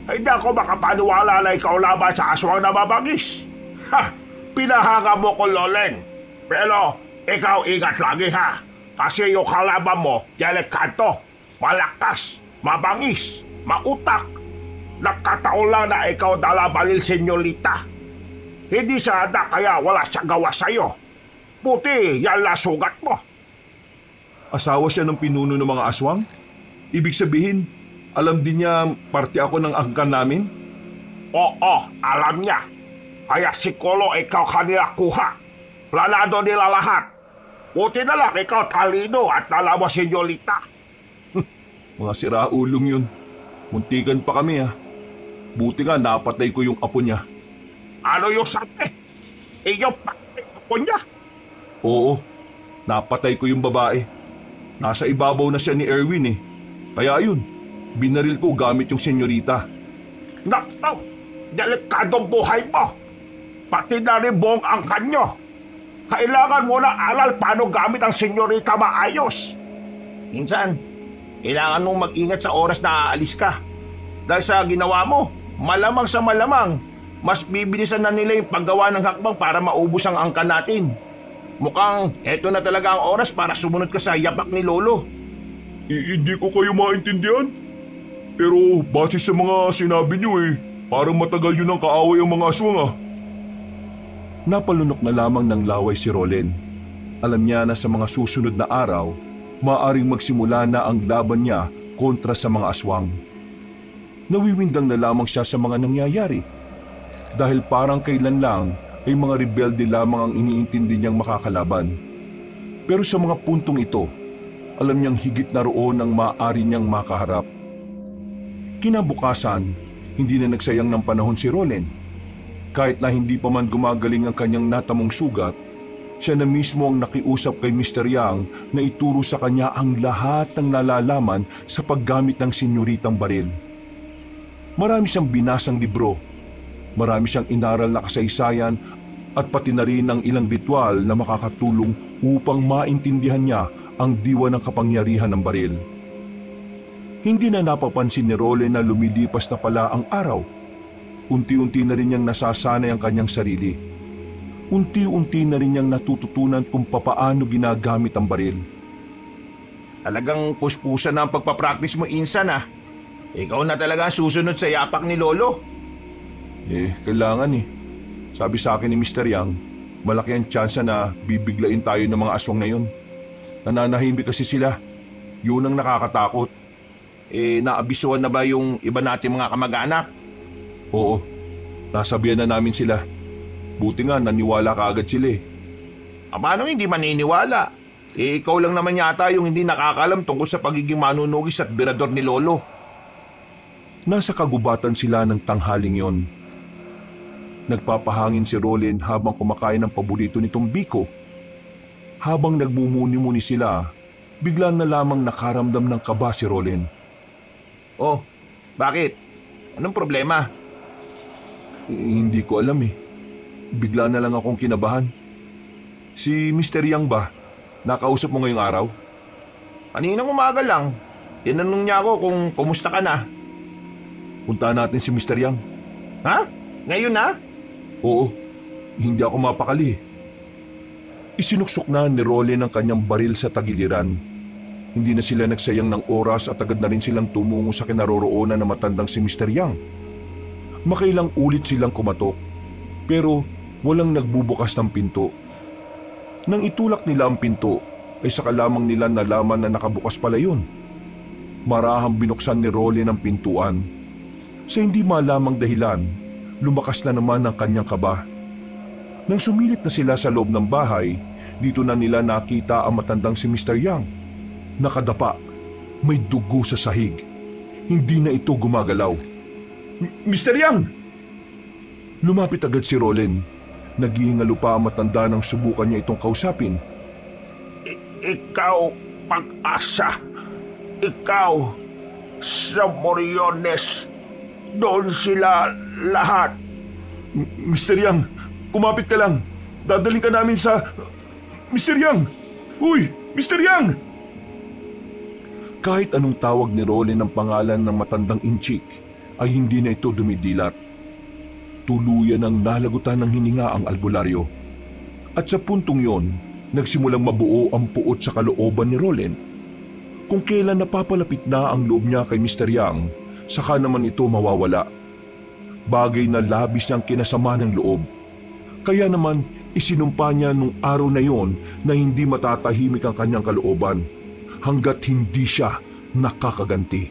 Hindi ako makapaniwala na ikaw laban sa aswang na mabangis. Ha! Pinahanga mo ko, Loleng. Pero ikaw ingat lagi ha. Kasi yung kalaban mo, delikado, malakas, mabangis, mautak. Nagkataon lang na ikaw dalabalil, senyorita. Hindi siya handa kaya wala siya gawa sa'yo. Buti yan la sugat mo. Asawa siya ng pinuno ng mga aswang? Ibig sabihin, alam din niya parte ako ng angkan namin? Oo, alam niya. Kaya si Kolo ikaw kanila kuha. Planado nila lahat. Buti na lang ikaw talino at nalawa, senyorita. Mga siraulong yun. Muntikan pa kami ha. Buti nga napatay ko yung apo niya. Ano yung sabi? Iyong patay ko niya? Oo, napatay ko yung babae. Nasa ibabaw na siya ni Erwin eh. Kaya yun, binaril ko gamit yung senyorita. Naktaw, delikadong buhay mo. Pati na rin buong angkan nyo. Kailangan mo na aral paano gamit ang senyorita maayos. Minsan, kailangan mong mag-ingat sa oras na aalis ka. Dahil sa ginawa mo, malamang sa malamang, mas bibilisan na nila yung paggawa ng hakbang para maubos ang angkan natin. Mukhang eto na talaga ang oras para sumunod ka sa yapak ni Lolo. Hindi ko kayo maintindihan. Pero base sa mga sinabi niyo parang matagal yun ang kaaway ang mga aswang ah. Napalunok na lamang ng laway si Rolen. Alam niya na sa mga susunod na araw, maaaring magsimula na ang laban niya kontra sa mga aswang. Nawiwindang na lamang siya sa mga nangyayari. Dahil parang kailan lang ay mga rebelde lamang ang iniintindi niyang makakalaban. Pero sa mga puntong ito, alam niyang higit na roon ang maaari niyang makaharap. Kinabukasan, hindi na nagsayang ng panahon si Rolen. Kahit na hindi pa man gumagaling ang kanyang natamong sugat, siya na mismo ang nakiusap kay Mr. Yang na ituro sa kanya ang lahat ng nalalaman sa paggamit ng senyoritang baril. Marami siyang binasang libro, marami siyang inaral na kasaysayan at pati na rin ang ilang ritual na makakatulong upang maintindihan niya ang diwa ng kapangyarihan ng baril. Hindi na napapansin ni Rolen na lumilipas na pala ang araw. Unti-unti na rin niyang nasasanay ang kanyang sarili. Unti-unti na rin niyang natututunan kung papaano ginagamit ang baril. Talagang puspusan na ang pagpapractice mo, Insan ah. Ikaw na talaga susunod sa yapak ni Lolo. Kailangan eh. Sabi sa akin ni Mr. Yang, malaki ang tsansa na bibiglain tayo ng mga aswang na yun. Nananahimik kasi sila. Yun ang nakakatakot. Naabisuhan na ba yung iba nating mga kamag-anak? Oo, nasabihan na namin sila. Buti nga naniwala ka agad sila eh. Paano hindi maniniwala? Ikaw lang naman yata yung hindi nakakalam tungkol sa pagiging manunugis at birador ni Lolo. Nasa kagubatan sila ng tanghaling yon. Nagpapahangin si Rolen habang kumakain ng paborito nitong biko. Habang nagmumuni-muni sila, bigla na lamang nakaramdam ng kaba si Rolen. Oh, bakit? Anong problema? Hindi ko alam eh. Bigla na lang akong kinabahan. Si Mr. Yang ba? Nakausap mo ngayong araw? Kaninang umaga lang. Tinanong niya ako kung kumusta ka na. Punta natin si Mr. Yang. Ha? Ngayon na? Oo, hindi ako mapakali. Isinuksok na ni Rolen ang kanyang baril sa tagiliran. Hindi na sila nagsayang ng oras at agad na rin silang tumungo sa kinaroroonan na matandang si Mr. Yang. Makailang ulit silang kumatok, pero walang nagbubukas ng pinto. Nang itulak nila ang pinto, ay saka lamang nila nalaman na nakabukas pala yun. Marahang binuksan ni Rolen ang pintuan. Sa hindi malamang dahilan, lumakas na naman ang kanyang kaba. Nang sumilip na sila sa loob ng bahay, dito na nila nakita ang matandang si Mr. Yang. Nakadapa, may dugo sa sahig. Hindi na ito gumagalaw. Mr. Yang! Lumapit agad si Rolen. Naghihingalo pa ang matanda nang subukan niya itong kausapin. Ikaw, Pag-asa. Ikaw, sa Moriones. Doon sila lahat. Mr. Yang, kumapit ka lang. Dadaling ka namin sa... Mr. Yang! Uy! Mr. Yang! Kahit anong tawag ni Rolen ng pangalan ng matandang inchik, ay hindi na ito dumidilat. Tuluyan ang nalagutan ng hininga ang albularyo. At sa puntong yon, nagsimulang mabuo ang puot sa kalooban ni Roland. Kung kailan napapalapit na ang loob niya kay Mr. Yang, saka naman ito mawawala. Bagay na labis niyang kinasama ng loob. Kaya naman isinumpa niya nung araw na yon na hindi matatahimik ang kanyang kalooban hanggat hindi siya nakakaganti.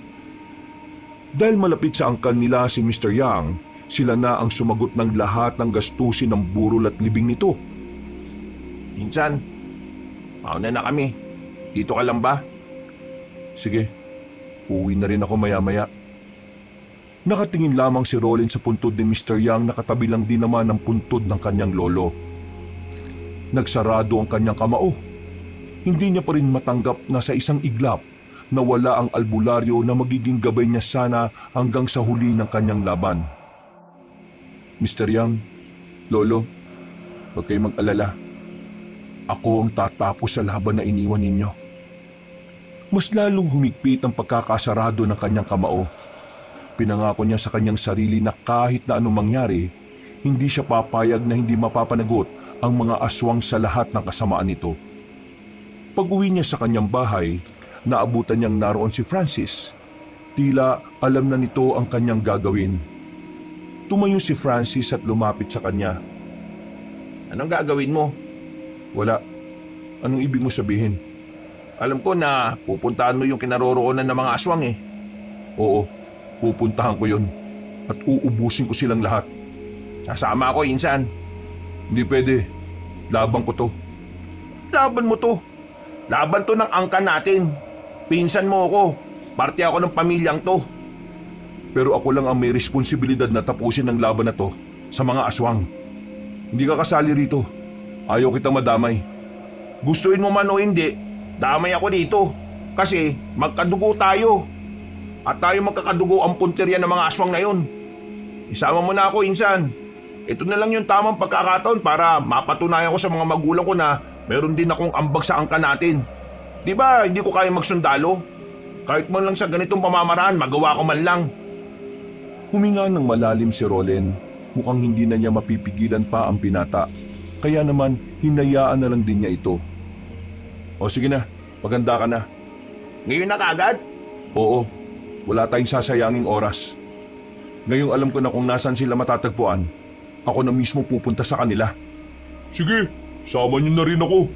Dahil malapit sa angkan nila si Mr. Yang, sila na ang sumagot ng lahat ng gastusin ng burol at libing nito. Insan, mauna na kami. Dito ka lang ba? Sige, uwi na rin ako maya-maya. Nakatingin lamang si Roland sa puntod ni Mr. Yang na katabi lang din naman ng puntod ng kanyang lolo. Nagsarado ang kanyang kamao. Hindi niya pa rin matanggap na sa isang iglap na wala ang albularyo na magiging gabay niya sana hanggang sa huli ng kanyang laban. Mr. Yang, Lolo, huwag kayong mag-alala. Ako ang tatapos sa laban na iniwan ninyo. Mas lalong humigpit ang pagkakasarado ng kanyang kamao. Pinangako niya sa kanyang sarili na kahit na anong mangyari, hindi siya papayag na hindi mapapanagot ang mga aswang sa lahat ng kasamaan nito. Pag-uwi niya sa kanyang bahay, naabutan niyang naroon si Francis. Tila alam na nito ang kanyang gagawin. Tumayo si Francis at lumapit sa kanya. Anong gagawin mo? Wala. Anong ibig mo sabihin? Alam ko na pupuntahan mo yung kinaroroonan ng mga aswang eh. Oo, pupuntahan ko yun. At uubusin ko silang lahat. Kasama ako, Insan. Hindi pwede. Laban ko to. Laban mo to. Laban to ng angkan natin. Pinsan mo ako. Parte ako ng pamilyang to. Pero ako lang ang may responsibilidad na tapusin ang laban na to sa mga aswang. Hindi ka kasali rito. Ayaw kitang madamay. Gustuin mo man o hindi, damay ako dito. Kasi magkadugo tayo. At tayo magkakadugo ang punteriya ng mga aswang na yon. Isama mo na ako, Insan. Ito na lang yung tamang pagkakataon para mapatunayan ko sa mga magulang ko na meron din akong ambag sa angkan natin. Di ba hindi ko kaya magsundalo? Kahit man lang sa ganitong pamamaraan, magawa ko man lang. Huminga ng malalim si Roland. Mukhang hindi na niya mapipigilan pa ang binata. Kaya naman, hinayaan na lang din niya ito. O sige na, maganda ka na. Ngayon na kagad? Oo, wala tayong sasayanging oras. Ngayong alam ko na kung nasan sila matatagpuan, ako na mismo pupunta sa kanila. Sige, sama niyo na rin ako.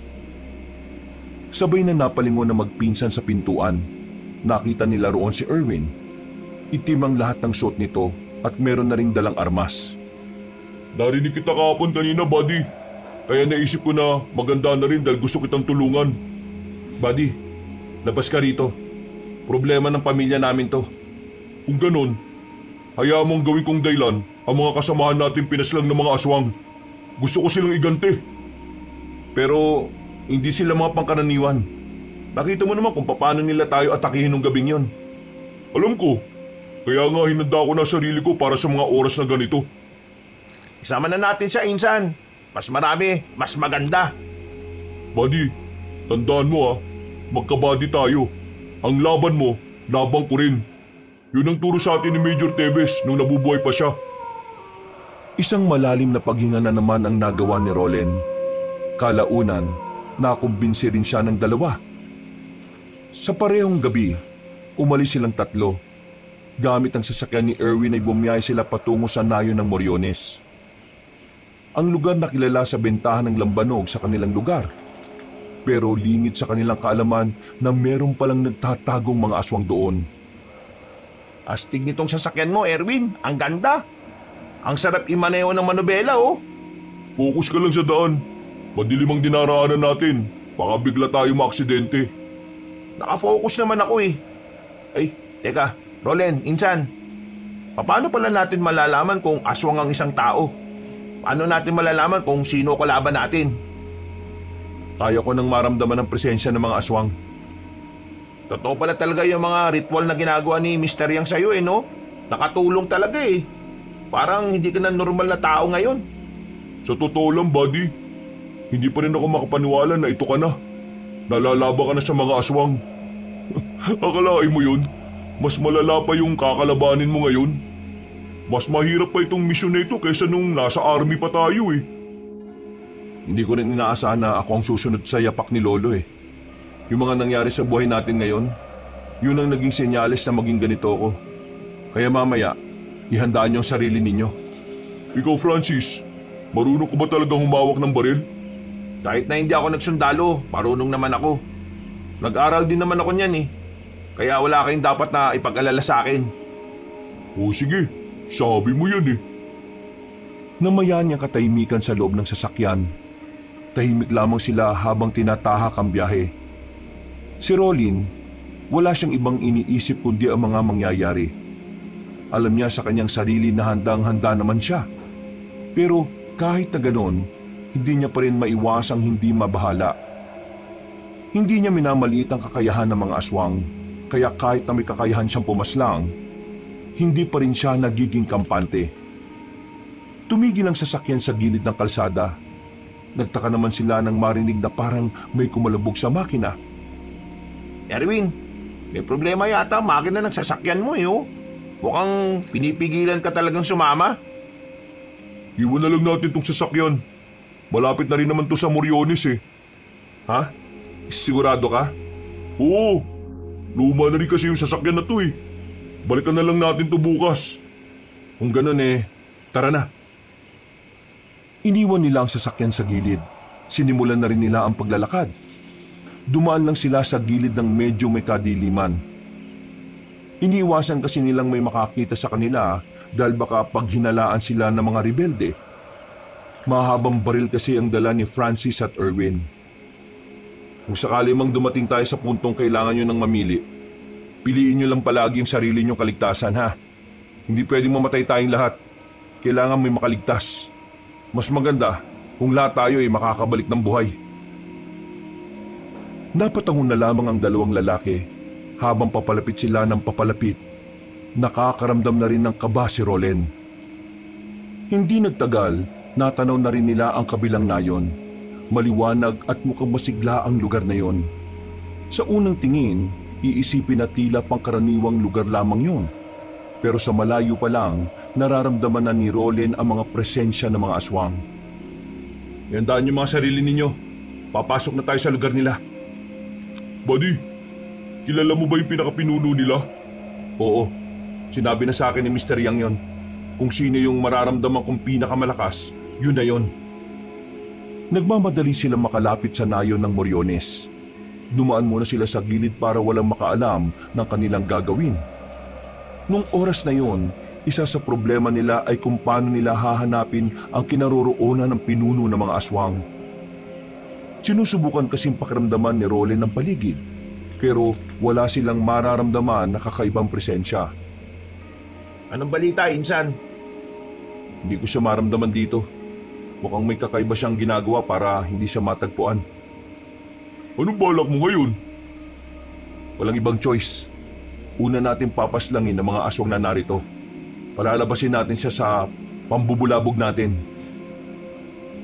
Sabay na napalingon na magpinsan sa pintuan. Nakita nila roon si Erwin. Itim ang lahat ng suot nito at meron na ring dalang armas. Narinig kita kahapon kanina, buddy. Kaya naisip ko na maganda na rin dahil gusto kitang tulungan. Buddy, labas ka rito. Problema ng pamilya namin to. Kung ganon, hayaan mong gawin kong daylan ang mga kasamahan natin pinaslang ng mga aswang. Gusto ko silang igante. Pero hindi sila mga pangkaraniwan. Nakita mo naman kung paano nila tayo atakihin ng gabing yon. Alam ko, kaya nga hinanda ko na sarili ko para sa mga oras na ganito. Isama na natin siya, Insan. Mas marami, mas maganda. Buddy, tandaan mo magkabady tayo. Ang laban mo, laban ko rin. Yun ang turo sa atin ni Major Teves nung nabubuhay pa siya. Isang malalim na paghinga na naman ang nagawa ni Roland. Kalaunan, nakumbinsi rin siya ng dalawa. Sa parehong gabi, umalis silang tatlo. Gamit ang sasakyan ni Erwin ay bumiyahe sila patungo sa nayo ng Moriones. Ang lugar na kilala sa bentahan ng lambanog sa kanilang lugar. Pero lingid sa kanilang kaalaman na meron palang nagtatagong mga aswang doon. Astig nitong sasakyan mo, Erwin. Ang ganda. Ang sarap imaneho ng manobela, oh. Focus ka lang sa daan. Madilim ang dinaraanan natin. Baka bigla tayo maaksidente. Nakafocus naman ako eh. Ay, teka, Roland, Insan. Paano pala natin malalaman kung aswang ang isang tao? Paano natin malalaman kung sino kalaban natin? Kaya ko nang maramdaman ang presensya ng mga aswang. Totoo pala talaga yung mga ritual na ginagawa ni Mr. Yang sa'yo eh, no? Nakatulong talaga eh. Parang hindi ka na normal na tao ngayon. Sa totoo lang, buddy, hindi pa rin ako makapaniwala na ito ka na. Nalalaban ka na sa mga aswang. Akalain mo yun? Mas malala pa yung kakalabanin mo ngayon. Mas mahirap pa itong misyon na ito kaysa nung nasa army pa tayo eh. Hindi ko rin inaasahan na ako ang susunod sa yapak ni Lolo eh. Yung mga nangyari sa buhay natin ngayon, yun ang naging senyales na maging ganito ako. Kaya mamaya, ihandaan niyo ang sarili ninyo. Ikaw Francis, marunong ka ba talagang humawak ng baril? Kahit na hindi ako nagsundalo, marunong naman ako. Nag-aral din naman ako niyan eh. Kaya wala kayong dapat na ipag-alala sa akin. O sige, sabi mo yan eh. Namaya niyang katahimikan sa loob ng sasakyan. Tahimik lamang sila habang tinatahak ang biyahe. Si Rolin, wala siyang ibang iniisip kundi ang mga mangyayari. Alam niya sa kanyang sarili na handang-handa naman siya. Pero kahit na ganoon, hindi niya pa rin maiwasang hindi mabahala. Hindi niya minamaliit ang kakayahan ng mga aswang, kaya kahit na may kakayahan siyang pumaslang, hindi pa rin siya nagiging kampante. Tumigil ang sasakyan sa gilid ng kalsada. Nagtaka naman sila nang marinig na parang may kumalabog sa makina. Erwin, may problema yata ang makina ng sasakyan mo eh oh. Mukhang pinipigilan ka talagang sumama. Iwan na lang natin tong sasakyan. Malapit na rin naman to sa Moriones eh. Ha? Sigurado ka? Oo, luma na rin kasi yung sasakyan na to eh. Balikan na lang natin to bukas. Kung ganun eh, tara na. Iniwan nila ang sasakyan sa gilid. Sinimulan na rin nila ang paglalakad. Dumaan lang sila sa gilid ng medyo may kadiliman. Iniiwasan kasi nilang may makakita sa kanila dahil baka paghinalaan sila ng mga rebelde. Mahabang baril kasi ang dala ni Francis at Erwin. Kung sakali mang dumating tayo sa puntong kailangan nyo ng mamili, piliin nyo lang palagi ang sarili nyong kaligtasan ha. Hindi pwedeng mamatay tayong lahat. Kailangan may makaligtas. Mas maganda kung lahat tayo ay makakabalik ng buhay. Napatangon na lamang ang dalawang lalaki. Habang papalapit sila ng papalapit, nakakaramdam na rin ng kaba si Rolen. Hindi nagtagal, natanaw na rin nila ang kabilang nayon. Maliwanag at mukhang masigla ang lugar na yon. Sa unang tingin, iisipin na tila pangkaraniwang lugar lamang yon. Pero sa malayo pa lang, nararamdaman na ni Rolen ang mga presensya ng mga aswang. Ihandaan niyo mga sarili ninyo. Papasok na tayo sa lugar nila. Buddy, kilala mo ba yung pinakapinuno nila? Oo, sinabi na sa akin ni Mr. Yang yon. Kung sino yung mararamdaman kong pinakamalakas, yun na yon. Nagmamadali sila makalapit sa nayon ng Moriones. Dumaan muna sila sa gilid para walang makaalam ng kanilang gagawin. Nung oras na yon, isa sa problema nila ay kung paano nila hahanapin ang kinaroroonan ng pinuno ng mga aswang. Sinusubukan kasing pakiramdaman ni Rolen ng paligid, pero wala silang mararamdaman na kakaibang presensya. Anong balita, Insan? Hindi ko siya maramdaman dito. Mukhang may kakaiba siyang ginagawa para hindi siya matagpuan. Anong balak mo ngayon? Walang ibang choice. Una natin papaslangin ang mga aswang na narito. Palalabasin natin siya sa pambubulabog natin.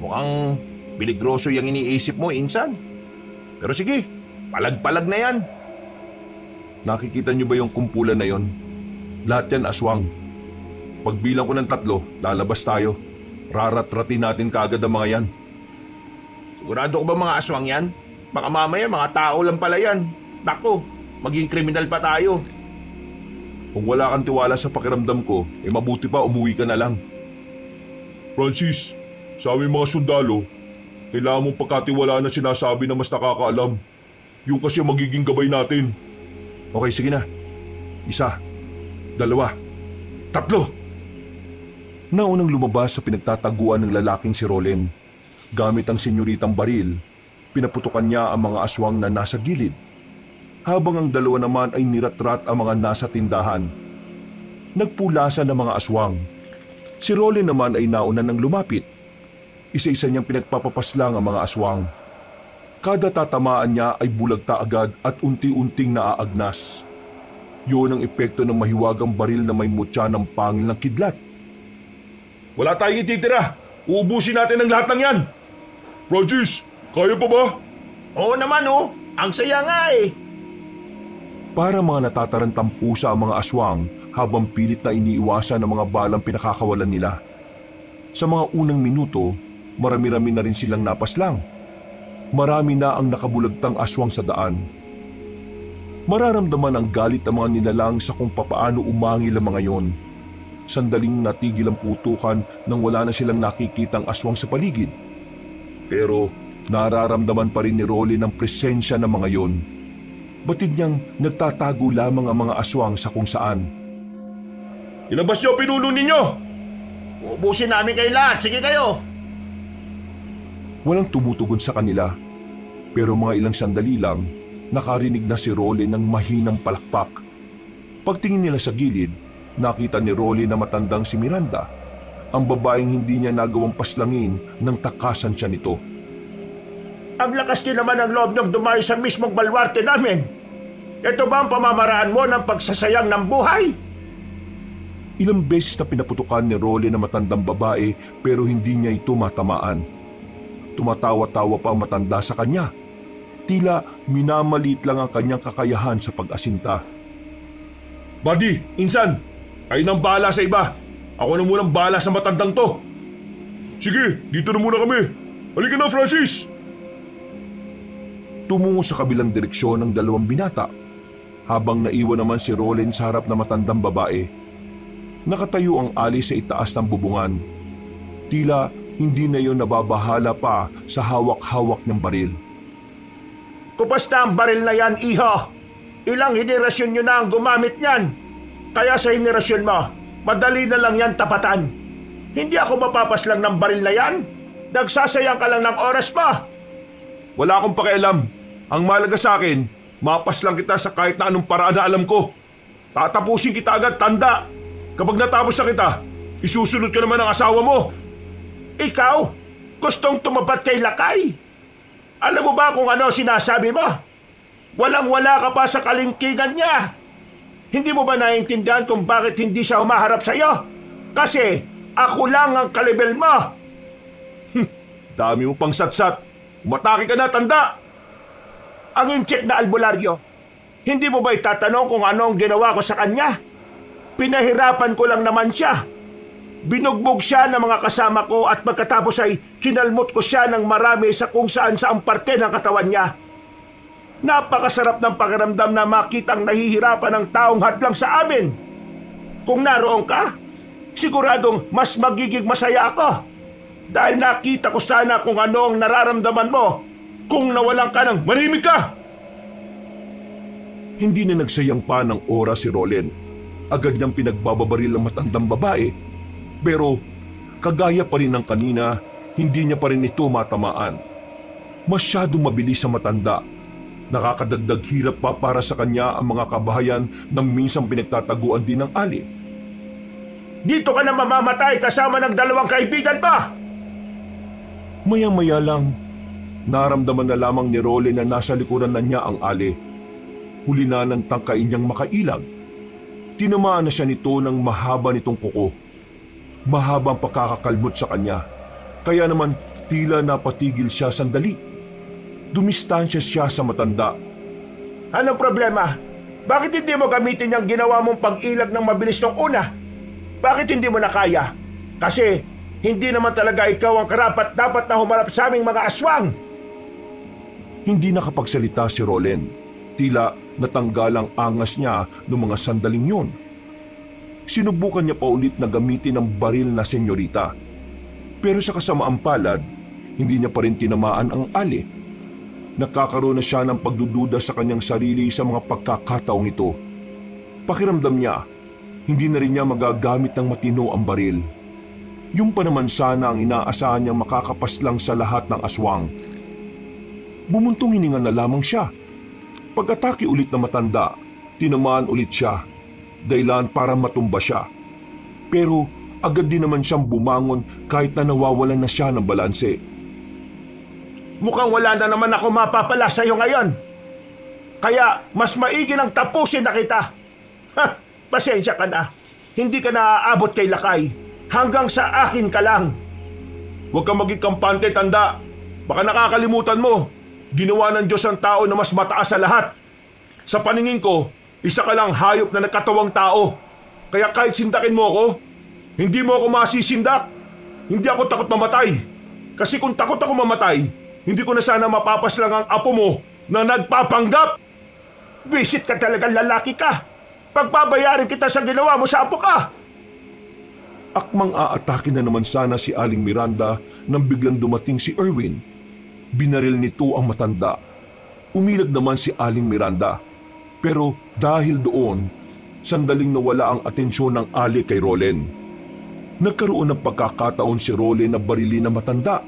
Mukhang peligroso yung iniisip mo, Insan. Pero sige, palag-palag na yan. Nakikita niyo ba yung kumpulan na yon? Lahat yan aswang. Pagbilang ko ng 3, lalabas tayo. Rarat-ratin natin kaagad ang mga yan. Sigurado ko ba mga aswang yan? Baka mamaya mga tao lang pala yan. Bako, maging kriminal pa tayo. Kung wala kang tiwala sa pakiramdam ko, mabuti pa umuwi ka na lang. Francis, sa aming mga sundalo, kailangan mong pagkatiwalaan na sinasabi na mas nakakaalam. Yung kasi magiging gabay natin. Okay, sige na. 1, 2, 3. Naunang lumabas sa pinagtataguan ng lalaking si Rolen. Gamit ang senyoritang baril, pinaputukan niya ang mga aswang na nasa gilid. Habang ang dalawa naman ay niratrat ang mga nasa tindahan. Nagpulasan ang mga aswang. Si Rolen naman ay nauna nang lumapit. Isa-isa niyang pinagpapapaslang ang mga aswang. Kada tatamaan niya ay bulagta agad at unti-unting naaagnas. Yun ang epekto ng mahiwagang baril na may mutya ng pangil ng kidlat. Wala tayong ititira. Uubusin natin ang lahat ng yan. Francis, kaya pa ba? Oo naman oh, ang saya nga eh. Para mga natatarantang pusa ang mga aswang habang pilit na iniiwasan ang mga balang pinakakawalan nila. Sa mga unang minuto, marami-rami na rin silang napaslang. Marami na ang nakabulagtang aswang sa daan. Mararamdaman ang galit ng mga nilalang sa kung papaano umangil ang mga yon. Sandaling natigil ang putukan nang wala na silang nakikitang aswang sa paligid. Pero nararamdaman pa rin ni Rolin ang presensya ng mga yon. Batid niyang nagtatago lamang ang mga aswang sa kung saan. Ilabas niyo pinuno ninyo! Ubusin namin kayo lahat, sige kayo! Walang tumutugon sa kanila. Pero mga ilang sandali lang, nakarinig na si Rolin ng mahinang palakpak. Pagtingin nila sa gilid, nakita ni Rolin na matandang si Miranda, ang babaeng hindi niya nagawang paslangin nang takasan siya nito. Ang lakas din naman ng loob niyong dumayo sa mismong balwarte namin. Ito ba ang pamamaraan mo ng pagsasayang ng buhay? Ilang beses na pinaputukan ni Rolin na matandang babae pero hindi niya ito matamaan. Tumatawa-tawa pa ang matanda sa kanya. Tila minamaliit lang ang kanyang kakayahan sa pag-asinta. Buddy, insan, kayo nang bahala sa iba. Ako na munang bahala sa matandang to. Sige, dito na muna kami. Halika na, Francis! Tumungo sa kabilang direksyon ng dalawang binata, habang naiwan naman si Rolin sa harap na matandang babae. Nakatayo ang ali sa itaas ng bubungan. Tila hindi na yon nababahala pa sa hawak-hawak ng baril. Kupas na ang baril na yan, iho! Ilang henerasyon nyo na ang gumamit niyan. Kaya sa henerasyon mo, madali na lang yan tapatan. Hindi ako mapapaslang ng baril na yan. Nagsasayang ka lang ng oras pa. Wala akong pakialam. Ang mahalaga sa akin, mapaslang kita sa kahit na anong paraan na alam ko. Tatapusin kita agad, tanda. Kapag natapos na kita, isusunod ka naman ang asawa mo. Ikaw, gustong tumapat kay Lakay? Alam mo ba kung ano sinasabi mo? Walang-wala ka pa sa kalingkingan niya. Hindi mo ba naiintindihan kung bakit hindi siya humaharap sa'yo? Kasi ako lang ang kalibel mo. Dami mo pang satsat. Umatake ka na, tanda! Ang incheck na albularyo, hindi mo ba itatanong kung ano ang ginawa ko sa kanya? Pinahirapan ko lang naman siya. Binugbog siya ng mga kasama ko at pagkatapos ay kinalmot ko siya ng marami sa kung saan saang parte ng katawan niya. Napakasarap ng pakiramdam na makitang nahihirapan ng taong hadlang sa amin. Kung naroon ka, siguradong mas magiging masaya ako. Dahil nakita ko sana kung ano ang nararamdaman mo kung nawalan ka ng Manahimik ka! Hindi na nagsayang pa ng oras si Rolin. Agad niyang pinagbababaril ang matandang babae. Pero kagaya pa rin ng kanina, hindi niya pa rin ito matamaan. Masyadong mabilis sa matanda. Nakakadagdag hirap pa para sa kanya ang mga kabahayan na minsan pinagtataguan din ng ali. Dito ka na mamamatay kasama ng dalawang kaibigan pa! Maya-maya lang, naramdaman na lamang ni Rolin na nasa likuran na niya ang ali. Huli na ng tangkain niyang makailag. Tinamaan na siya nito ng mahaba nitong kuko. Mahabang pagkakakalmot sa kanya. Kaya naman tila napatigil siya sandali. Dumistansya siya sa matanda. Anong problema? Bakit hindi mo gamitin yung ginawa mong pag-ilag ng mabilis nung una? Bakit hindi mo na kaya? Kasi hindi naman talaga ikaw ang karapat-dapat na humarap sa aming mga aswang. Hindi nakapagsalita si Rolin. Tila natanggal ang angas niya noong mga sandaling yun. Sinubukan niya pa ulit na gamitin ang baril na senyorita. Pero sa kasamaang palad, hindi niya pa rin tinamaan ang ali. Nakakaroon na siya ng pagdududa sa kanyang sarili sa mga pagkakataong ito. Pakiramdam niya, hindi na rin niya magagamit ng matino ang baril. Yung pa naman sana ang inaasahan niyang makakapaslang sa lahat ng aswang. Bumuntong hininga na lamang siya. Pag-atake ulit na matanda, tinamaan ulit siya, dahilan para matumba siya. Pero agad din naman siyang bumangon kahit na nawawalan na siya ng balanse. Mukhang wala na naman ako mapapala sa iyo ngayon. Kaya mas maigi nang tapusin na kita. Pasensya ka na. Hindi ka na aabot kay Lakay. Hanggang sa akin ka lang. Huwag kang maging kampante, tanda. Baka nakakalimutan mo. Ginawa ng Diyos ang tao na mas mataas sa lahat. Sa paningin ko, isa ka lang hayop na nagkatawang tao. Kaya kahit sindakin mo ako, hindi mo ako masisindak. Hindi ako takot mamatay. Kasi kung takot ako mamatay, hindi ko na sana mapapaslang ang apo mo na nagpapanggap. Visit ka talagang lalaki ka. Pagbabayarin kita sa ginawa mo sa apo ka. Akmang aatake na naman sana si Aling Miranda nang biglang dumating si Erwin. Binaril nito ang matanda. Umilag naman si Aling Miranda. Pero dahil doon, sandaling nawala ang atensyon ng Ali kay Rolen. Nagkaroon ng pagkakataon si Rolen na barilin na matanda.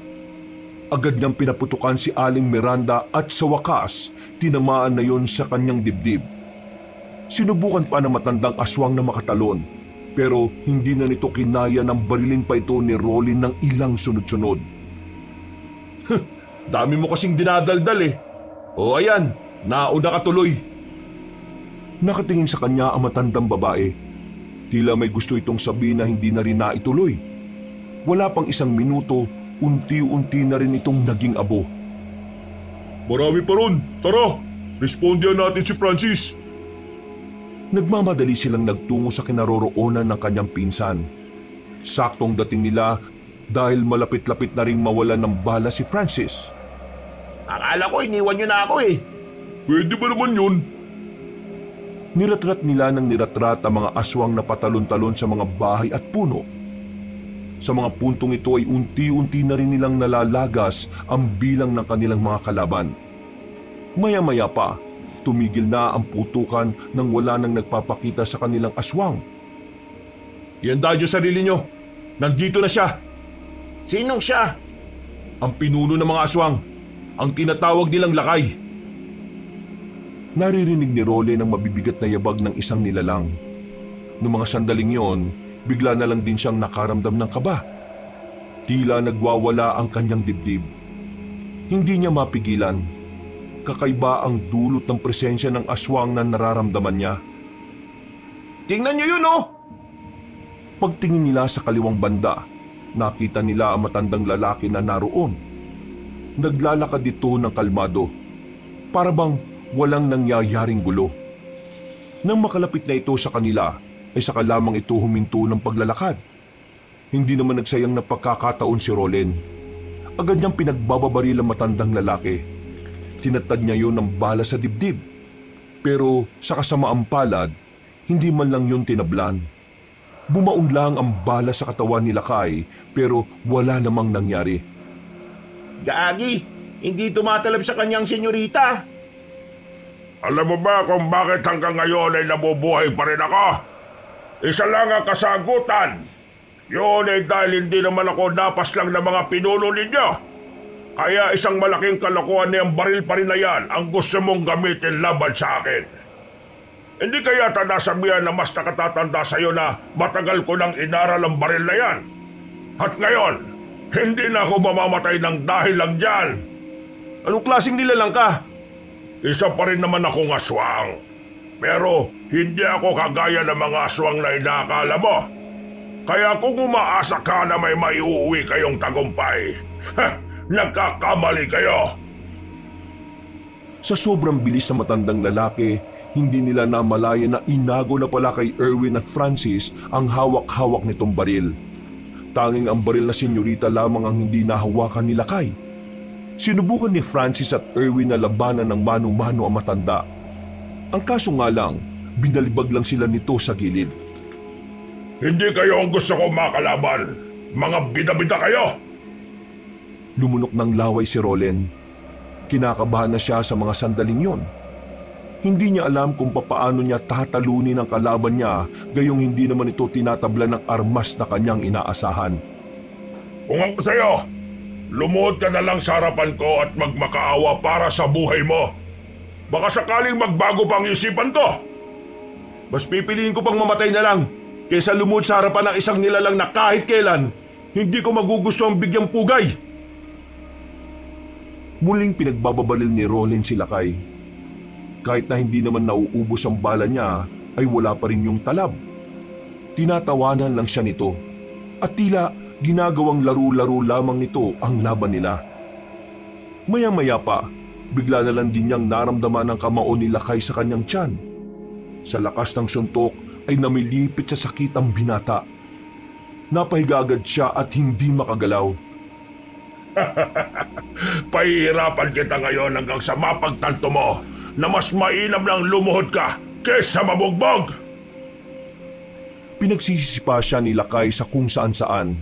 Agad niyang pinaputukan si Aling Miranda at sa wakas, tinamaan na yon sa kanyang dibdib. Sinubukan pa ng matandang aswang na makatalon, pero hindi na nito kinaya ng barilin pa ito ni Rolen ng ilang sunod-sunod. Dami mo kasing dinadaldal eh. O ayan, nauna ka tuloy. Nakatingin sa kanya ang matandang babae. Tila may gusto itong sabihin na hindi na rin naituloy. Wala pang isang minuto, unti-unti na rin itong naging abo. Marami pa ron. Tara, respondihan natin si Francis. Nagmamadali silang nagtungo sa kinaroroonan ng kanyang pinsan. Saktong dating nila dahil malapit-lapit na ring mawalan ng bala si Francis. Akala ko iniwan nyo na ako eh. Pwede ba naman yun? Niratrat nila ng niratrat ang mga aswang na patalon-talon sa mga bahay at puno. Sa mga puntong ito ay unti-unti na rin nilang nalalagas ang bilang ng kanilang mga kalaban. Maya-maya pa, tumigil na ang putukan nang wala nang nagpapakita sa kanilang aswang. Iandaan nyo sarili nyo. Nandito na siya. Sinong siya? Ang pinuno ng mga aswang. Ang tinatawag nilang lakay. Naririnig ni Rolen ang mabibigat na yabag ng isang nilalang. Noong mga sandaling yon, bigla na lang din siyang nakaramdam ng kaba. Tila nagwawala ang kanyang dibdib. Hindi niya mapigilan. Kakaiba ang dulot ng presensya ng aswang na nararamdaman niya. Tingnan niyo yun oh! Pagtingin nila sa kaliwang banda, nakita nila ang matandang lalaki na naroon. Naglalakad dito ng kalmado. Para bang walang nangyayaring gulo. Nang makalapit na ito sa kanila, ay saka lamang ito huminto ng paglalakad. Hindi naman nagsayang na pagkakataon si Rolen. Agad niyang pinagbababaril ang matandang lalaki. Tinatad niya yun ng bala sa dibdib. Pero sa kasamaang palad, hindi man lang yun tinablan. Bumaon lang ang bala sa katawan ni Lakay pero wala namang nangyari. Gaagi, hindi tumatalab sa kanyang senyorita. Alam mo ba kung bakit hanggang ngayon ay nabubuhay pa rin ako? Isa lang ang kasagutan. Yun ay dahil hindi naman ako napas lang ng mga pinuno ninyo. Kaya isang malaking kalokohan niyang baril pa rin na yan ang gusto mong gamitin laban sa akin. Hindi kaya nasabihan na mas nakatatanda sa'yo na matagal ko nang inaral ang baril na yan. At ngayon, hindi na ako mamamatay ng dahil lang dyan. Anong klaseng nilalang ka? Isa pa rin naman akong aswang. Pero hindi ako kagaya ng mga aswang na inaakala mo. Kaya kung umaasa ka na may maiuwi kayong tagumpay, nagkakamali kayo. Sa sobrang bilis ng matandang lalaki, hindi nila namalaya na inago na pala kay Erwin at Francis ang hawak-hawak nitong baril. Tanging ang baril na senyorita lamang ang hindi nahawakan ni Lakay. Sinubukan ni Francis at Erwin na labanan ng mano-mano ang matanda. Ang kaso nga lang, binalibag lang sila nito sa gilid. Hindi kayo ang gusto ko makalaban. Mga bida-bida kayo. Lumunok ng laway si Rolen. Kinakabahan na siya sa mga sandaling yon. Hindi niya alam kung papaano niya tatalunin ang kalaban niya gayong hindi naman ito tinatabla ng armas na kanyang inaasahan. Kung ako sa'yo, lumuhod ka na lang sa harapan ko at magmakaawa para sa buhay mo. Baka sakaling magbago pang isipan ko. Mas pipiliin ko pang mamatay na lang kaysa lumuhod sa harapan ng isang nilalang na kahit kailan hindi ko magugusto ang bigyang pugay. Muling pinagbababalil ni Rolen si Lakay. Kahit na hindi naman nauubos ang bala niya, ay wala pa rin yung talab. Tinatawanan lang siya nito at tila ginagawang laro-laro lamang nito ang laban nila. Maya-maya pa, bigla na lang din niyang naramdaman ang kamao ni Lakay sa kanyang tiyan. Sa lakas ng suntok ay namilipit sa sakit ang binata. Napahiga agad siya at hindi makagalaw. Pahihirapan kita ngayon hanggang sa mapagtanto mo na mas mainam lang lumuhod ka kesa mabugbog. Pinagsisisipa siya ni Lakay sa kung saan-saan.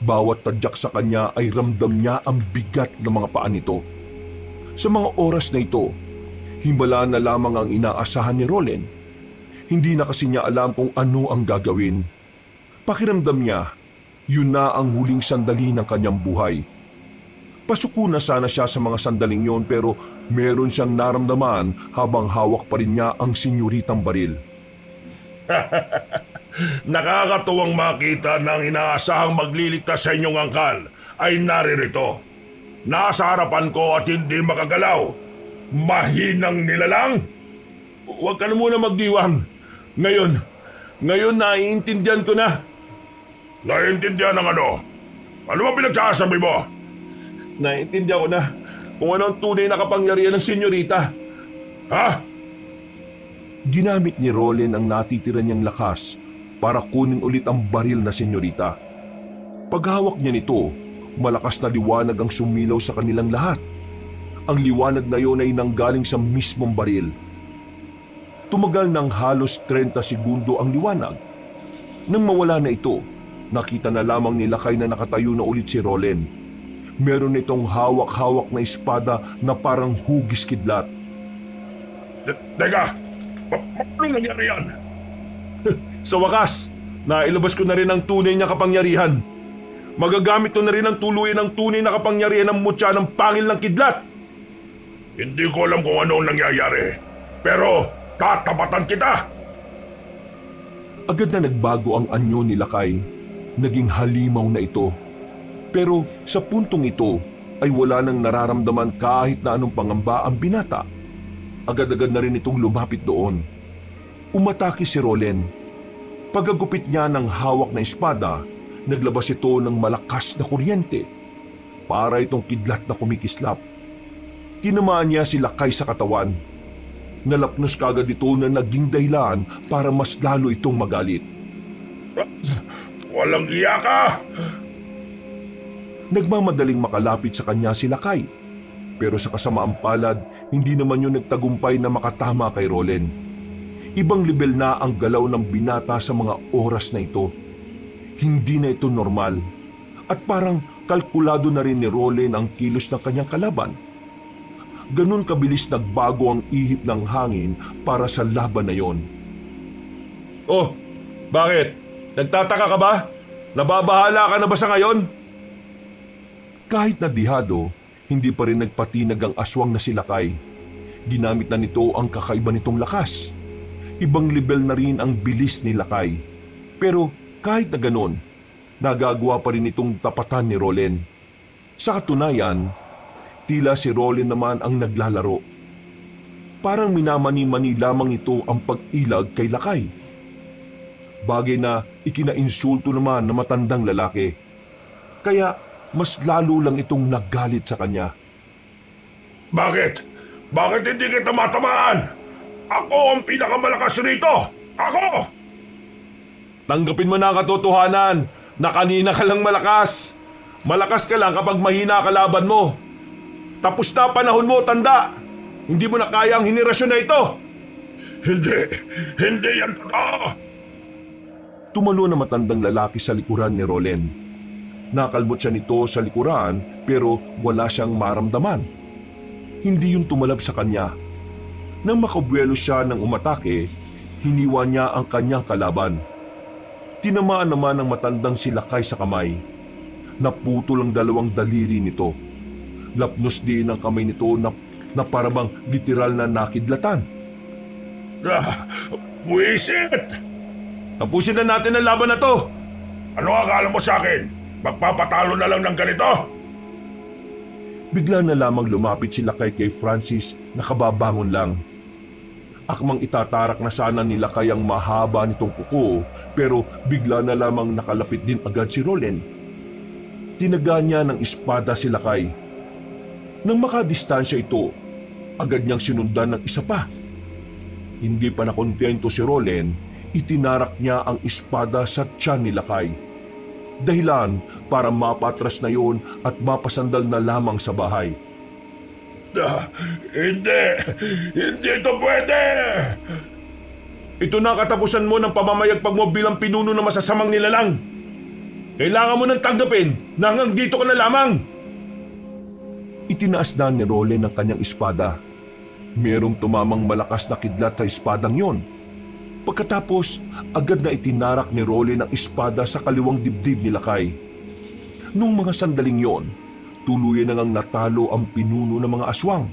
Bawat tadyak sa kanya ay ramdam niya ang bigat ng mga paa nito. Sa mga oras na ito, himala na lamang ang inaasahan ni Rolen. Hindi na kasi niya alam kung ano ang gagawin. Pakiramdam niya, yun na ang huling sandali ng kanyang buhay. Pasuko na sana siya sa mga sandaling yon pero meron siyang naramdaman habang hawak pa rin niya ang senyoritang baril. Nakakatuwang makita na ang inaasahang magliligtas sa inyong angkal ay naririto. Nasa harapan ko at hindi makagalaw. Mahinang nilalang. Huwag ka na muna magdiwang. Ngayon naiintindihan ko na. Naiintindihan ng ano? Ano ba pinagsasabi mo? Naiintindihan ko na kung ano ang tunay na kapangyarihan ng senyorita. Ha? Ginamit ni Rolen ang natitira niyang lakas para kunin ulit ang baril na senyorita. Paghawak niya nito, malakas na liwanag ang sumilaw sa kanilang lahat. Ang liwanag na iyon ay nanggaling sa mismong baril. Tumagal ng halos 30 segundo ang liwanag. Nang mawala na ito, nakita na lamang ni Lakay na nakatayo na ulit si Rolen. Meron itong hawak-hawak na espada na parang hugis kidlat. Teka, paano nangyari yan? Sa wakas, nailabas ko na rin ang tunay na kapangyarihan. Magagamit ko na rin ang tuluyan ng tunay na kapangyarihan ng mutya ng pangil ng kidlat. Hindi ko alam kung ano ang nangyayari, pero tatapatan kita! Agad na nagbago ang anyo ni Lakay. Naging halimaw na ito. Pero sa puntong ito ay wala nang nararamdaman kahit na anong pangamba ang binata. Agad-agad na rin itong lumapit doon. Umatake si Rolen. Pagagupit niya ng hawak na espada, naglabas ito ng malakas na kuryente. Para itong kidlat na kumikislap. Tinamaan niya si Lakay sa katawan. Nalapnos kagad ito na naging dahilan para mas lalo itong magalit. Walang iya ka! Nagmamadaling makalapit sa kanya si Lakay. Pero sa kasamaang palad, hindi naman yun nagtagumpay na makatama kay Rolen. Ibang level na ang galaw ng binata sa mga oras na ito. Hindi na ito normal. At parang kalkulado na rin ni Rolen ang kilos ng kanyang kalaban. Ganun kabilis nagbago ang ihip ng hangin para sa laban na yon. Oh, bakit? Nagtataka ka ba? Nababahala ka na ba sa ngayon? Kahit na dihado, hindi pa rin nagpatinag ang aswang na si Lakay. Ginamit na nito ang kakaiba nitong lakas. Ibang level na rin ang bilis ni Lakay. Pero kahit na ganon, nagagawa pa rin itong tapatan ni Rolen. Sa katunayan, tila si Rolen naman ang naglalaro. Parang minamani-mani lamang ito ang pag-ilag kay Lakay. Bagay na ikinainsulto naman na matandang lalaki. Kaya mas lalo lang itong naggalit sa kanya. Bakit? Bakit hindi kita matamaan? Ako ang pinakamalakas rito! Ako! Tanggapin mo na ang katotohanan na kanina ka lang malakas. Malakas ka lang kapag mahina kalaban mo. Tapos na panahon mo, tanda! Hindi mo na kaya ang henerasyon na ito! Hindi yan totoo! Tumalo na matandang lalaki sa likuran ni Rolen. Nakalmot siya nito sa likuran pero wala siyang maramdaman. Hindi yung tumalab sa kanya. Nang makabuelo siya ng umatake, hiniwa niya ang kanyang kalaban. Tinamaan naman ng matandang si Lakay sa kamay. Naputol ang dalawang daliri nito. Lapnos din ang kamay nito na parabang literal na nakidlatan. Buisit! Tapusin na natin ang laban na to! Ano akala mo sa akin? Magpapatalo na lang ng ganito? Bigla na lamang lumapit si Lakay kay Francis na kababangon lang. Akmang itatarak na sana ni Lakay ang mahaba nitong kuko pero bigla na lamang nakalapit din agad si Rolen. Tinaga niya ng espada si Lakay. Nang makadistansya ito, agad niyang sinundan ng isa pa. Hindi pa nakontento si Rolen, Itinarak niya ang espada sa tiyan ni Lakay. Dahilan para mapatras na yon at mapasandal na lamang sa bahay. Hindi! Hindi ito pwede! Ito na katapusan mo ng pamamayagpag mo bilang pinuno ng masasamang nilalang. Kailangan mo nang tanggapin na hanggang dito ka na lamang. Itinaas na ni Roland ang kanyang espada. Merong tumamang malakas na kidlat sa espadang yon. Pagkatapos, agad na itinarak ni Roland ang espada sa kaliwang dibdib ni Lakay. Nung mga sandaling yon, tuluyan na ngang natalo ang pinuno ng mga aswang.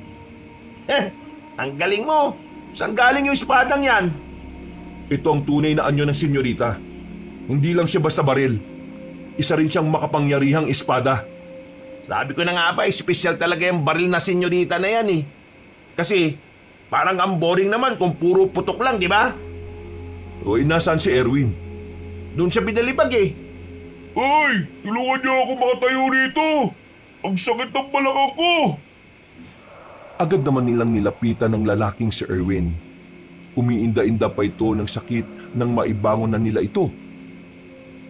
Ang galing mo! Saan galing yung espadang yan? Ito ang tunay na anyo ng senyorita. Hindi lang siya basta baril. Isa rin siyang makapangyarihang espada. Sabi ko na nga ba, espesyal talaga yung baril na senyorita na yan eh. Kasi parang ang boring naman kung puro putok lang, di ba? O nasaan si Erwin? Doon siya pinalibag eh. Ay! Tulungan niyo ako makatayo rito! Ang sakit ng balakang ko! Agad naman nilang nilapitan ng lalaking si Erwin. Umiinda-inda pa ito ng sakit nang maibangon na nila ito.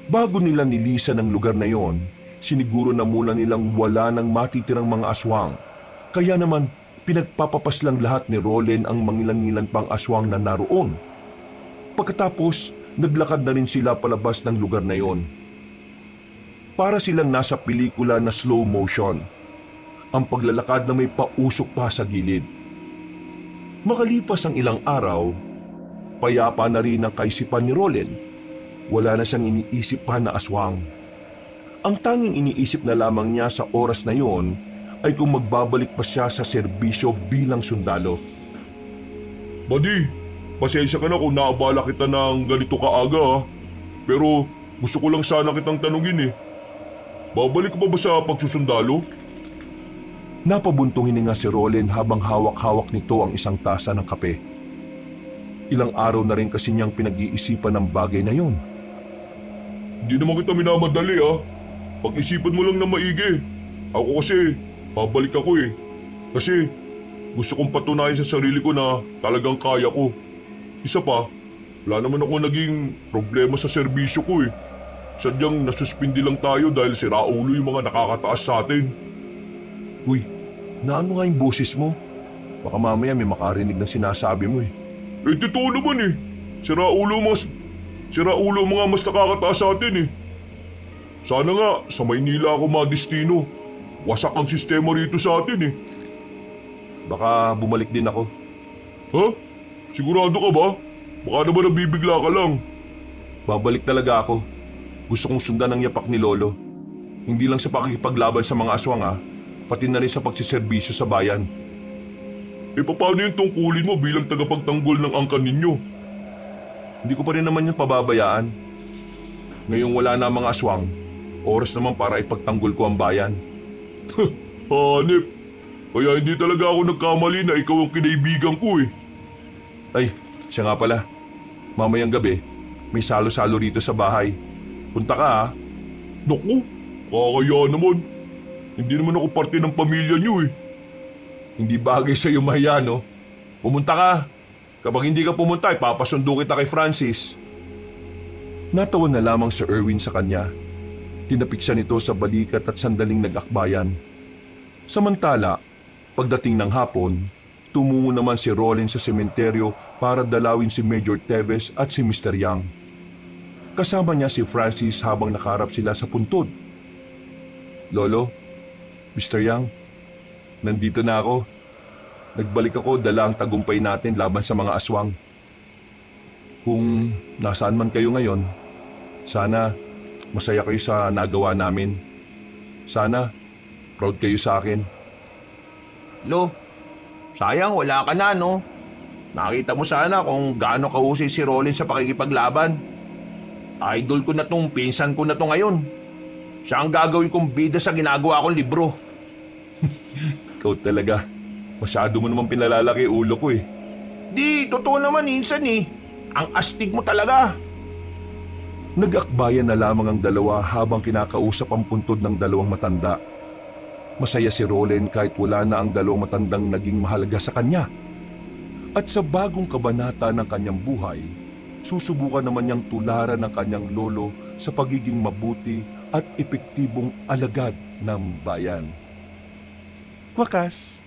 Bago nila nilisan ang lugar na yon, siniguro na muna nilang wala nang matitirang mga aswang. Kaya naman, pinagpapapaslang lahat ni Roland ang mangilan-ngilan pang aswang na naroon. Pagkatapos, naglakad na rin sila palabas ng lugar na yon. Para silang nasa pelikula na slow motion. Ang paglalakad na may pausok pa sa gilid. Makalipas ang ilang araw, payapa na rin ang kaisipan ni Roland. Wala na siyang iniisip pa na aswang. Ang tanging iniisip na lamang niya sa oras na yon ay kung magbabalik pa siya sa serbisyo bilang sundalo. Buddy, pasensya ka na kung naabala kita ng ganito kaaga. Pero gusto ko lang sana kitang tanungin eh. Babalik ka pa ba sa pagsusundalo? Napabuntong hininga si Roland habang hawak-hawak nito ang isang tasa ng kape. Ilang araw na rin kasi niyang pinag-iisipan ng bagay na yon. Hindi naman kita minamadali ah. Pag-isipan mo lang na maigi. Ako kasi, babalik ako eh. Kasi gusto kong patunayan sa sarili ko na talagang kaya ko. Isa pa, wala naman ako naging problema sa serbisyo ko eh. Sadyang nasuspindi lang tayo dahil si Raulo yung mga nakakataas sa atin. Uy, naano nga yung boses mo? Baka mamaya may makarinig ng sinasabi mo eh. Eh totoo naman eh. Si Raulo mga mas nakakataas sa atin eh. Sana nga sa Maynila ako madestino. Wasak ang sistema rito sa atin eh. Baka bumalik din ako. Ha? Sigurado ka ba? Baka naman nabibigla ka lang. Babalik talaga ako. Gusto kong sundan ang yapak ni Lolo. Hindi lang sa pakikipaglaban sa mga aswang pati na rin sa pagsiservisyo sa bayan. Eh paano yung tungkulin mo bilang tagapagtanggol ng angkan ninyo? Hindi ko pa rin naman yung pababayaan. Ngayong wala na ang mga aswang, oras naman para ipagtanggol ko ang bayan. Hanip, kaya hindi talaga ako nagkamali na ikaw ang kinaibigan ko eh. Ay, siya nga pala. Mamayang gabi, may salo-salo rito sa bahay. Punta ka ha. Naku, kakaya naman. Hindi naman ako parte ng pamilya niyo eh. Hindi bagay sa iyo mahiya, no? Pumunta ka. Kapag hindi ka pumunta, ipapasundo kita kay Francis. Natawa na lamang si Erwin sa kanya. Tinapik siya nito sa balikat at sandaling nag-akbayan. Samantala, pagdating ng hapon, tumungo naman si Roland sa sementeryo para dalawin si Major Teves at si Mr. Yang. Kasama niya si Francis habang nakaharap sila sa puntod. Lolo, Mr. Yang, nandito na ako. Nagbalik ako dala ang tagumpay natin laban sa mga aswang. Kung nasaan man kayo ngayon, sana masaya kayo sa nagawa namin. Sana proud kayo sa akin. Lo, sayang wala ka na no. Nakita mo sana kung gaano kahusay si Roland sa pakikipaglaban. Idol ko na tong pinsan ko na to ngayon. Siya ang gagawin kong bida sa ginagawa kong libro. Ikaw talaga. Masyado mo naman pinalalaki ulo ko eh. Di, totoo naman insan eh. Ang astig mo talaga. Nag-akbayan na lamang ang dalawa habang kinakausap ang puntod ng dalawang matanda. Masaya si Roland kahit wala na ang dalawang matandang naging mahalaga sa kanya. At sa bagong kabanata ng kanyang buhay, susubukan naman niyang tularan ng kanyang lolo sa pagiging mabuti at epektibong alagad ng bayan. Wakas,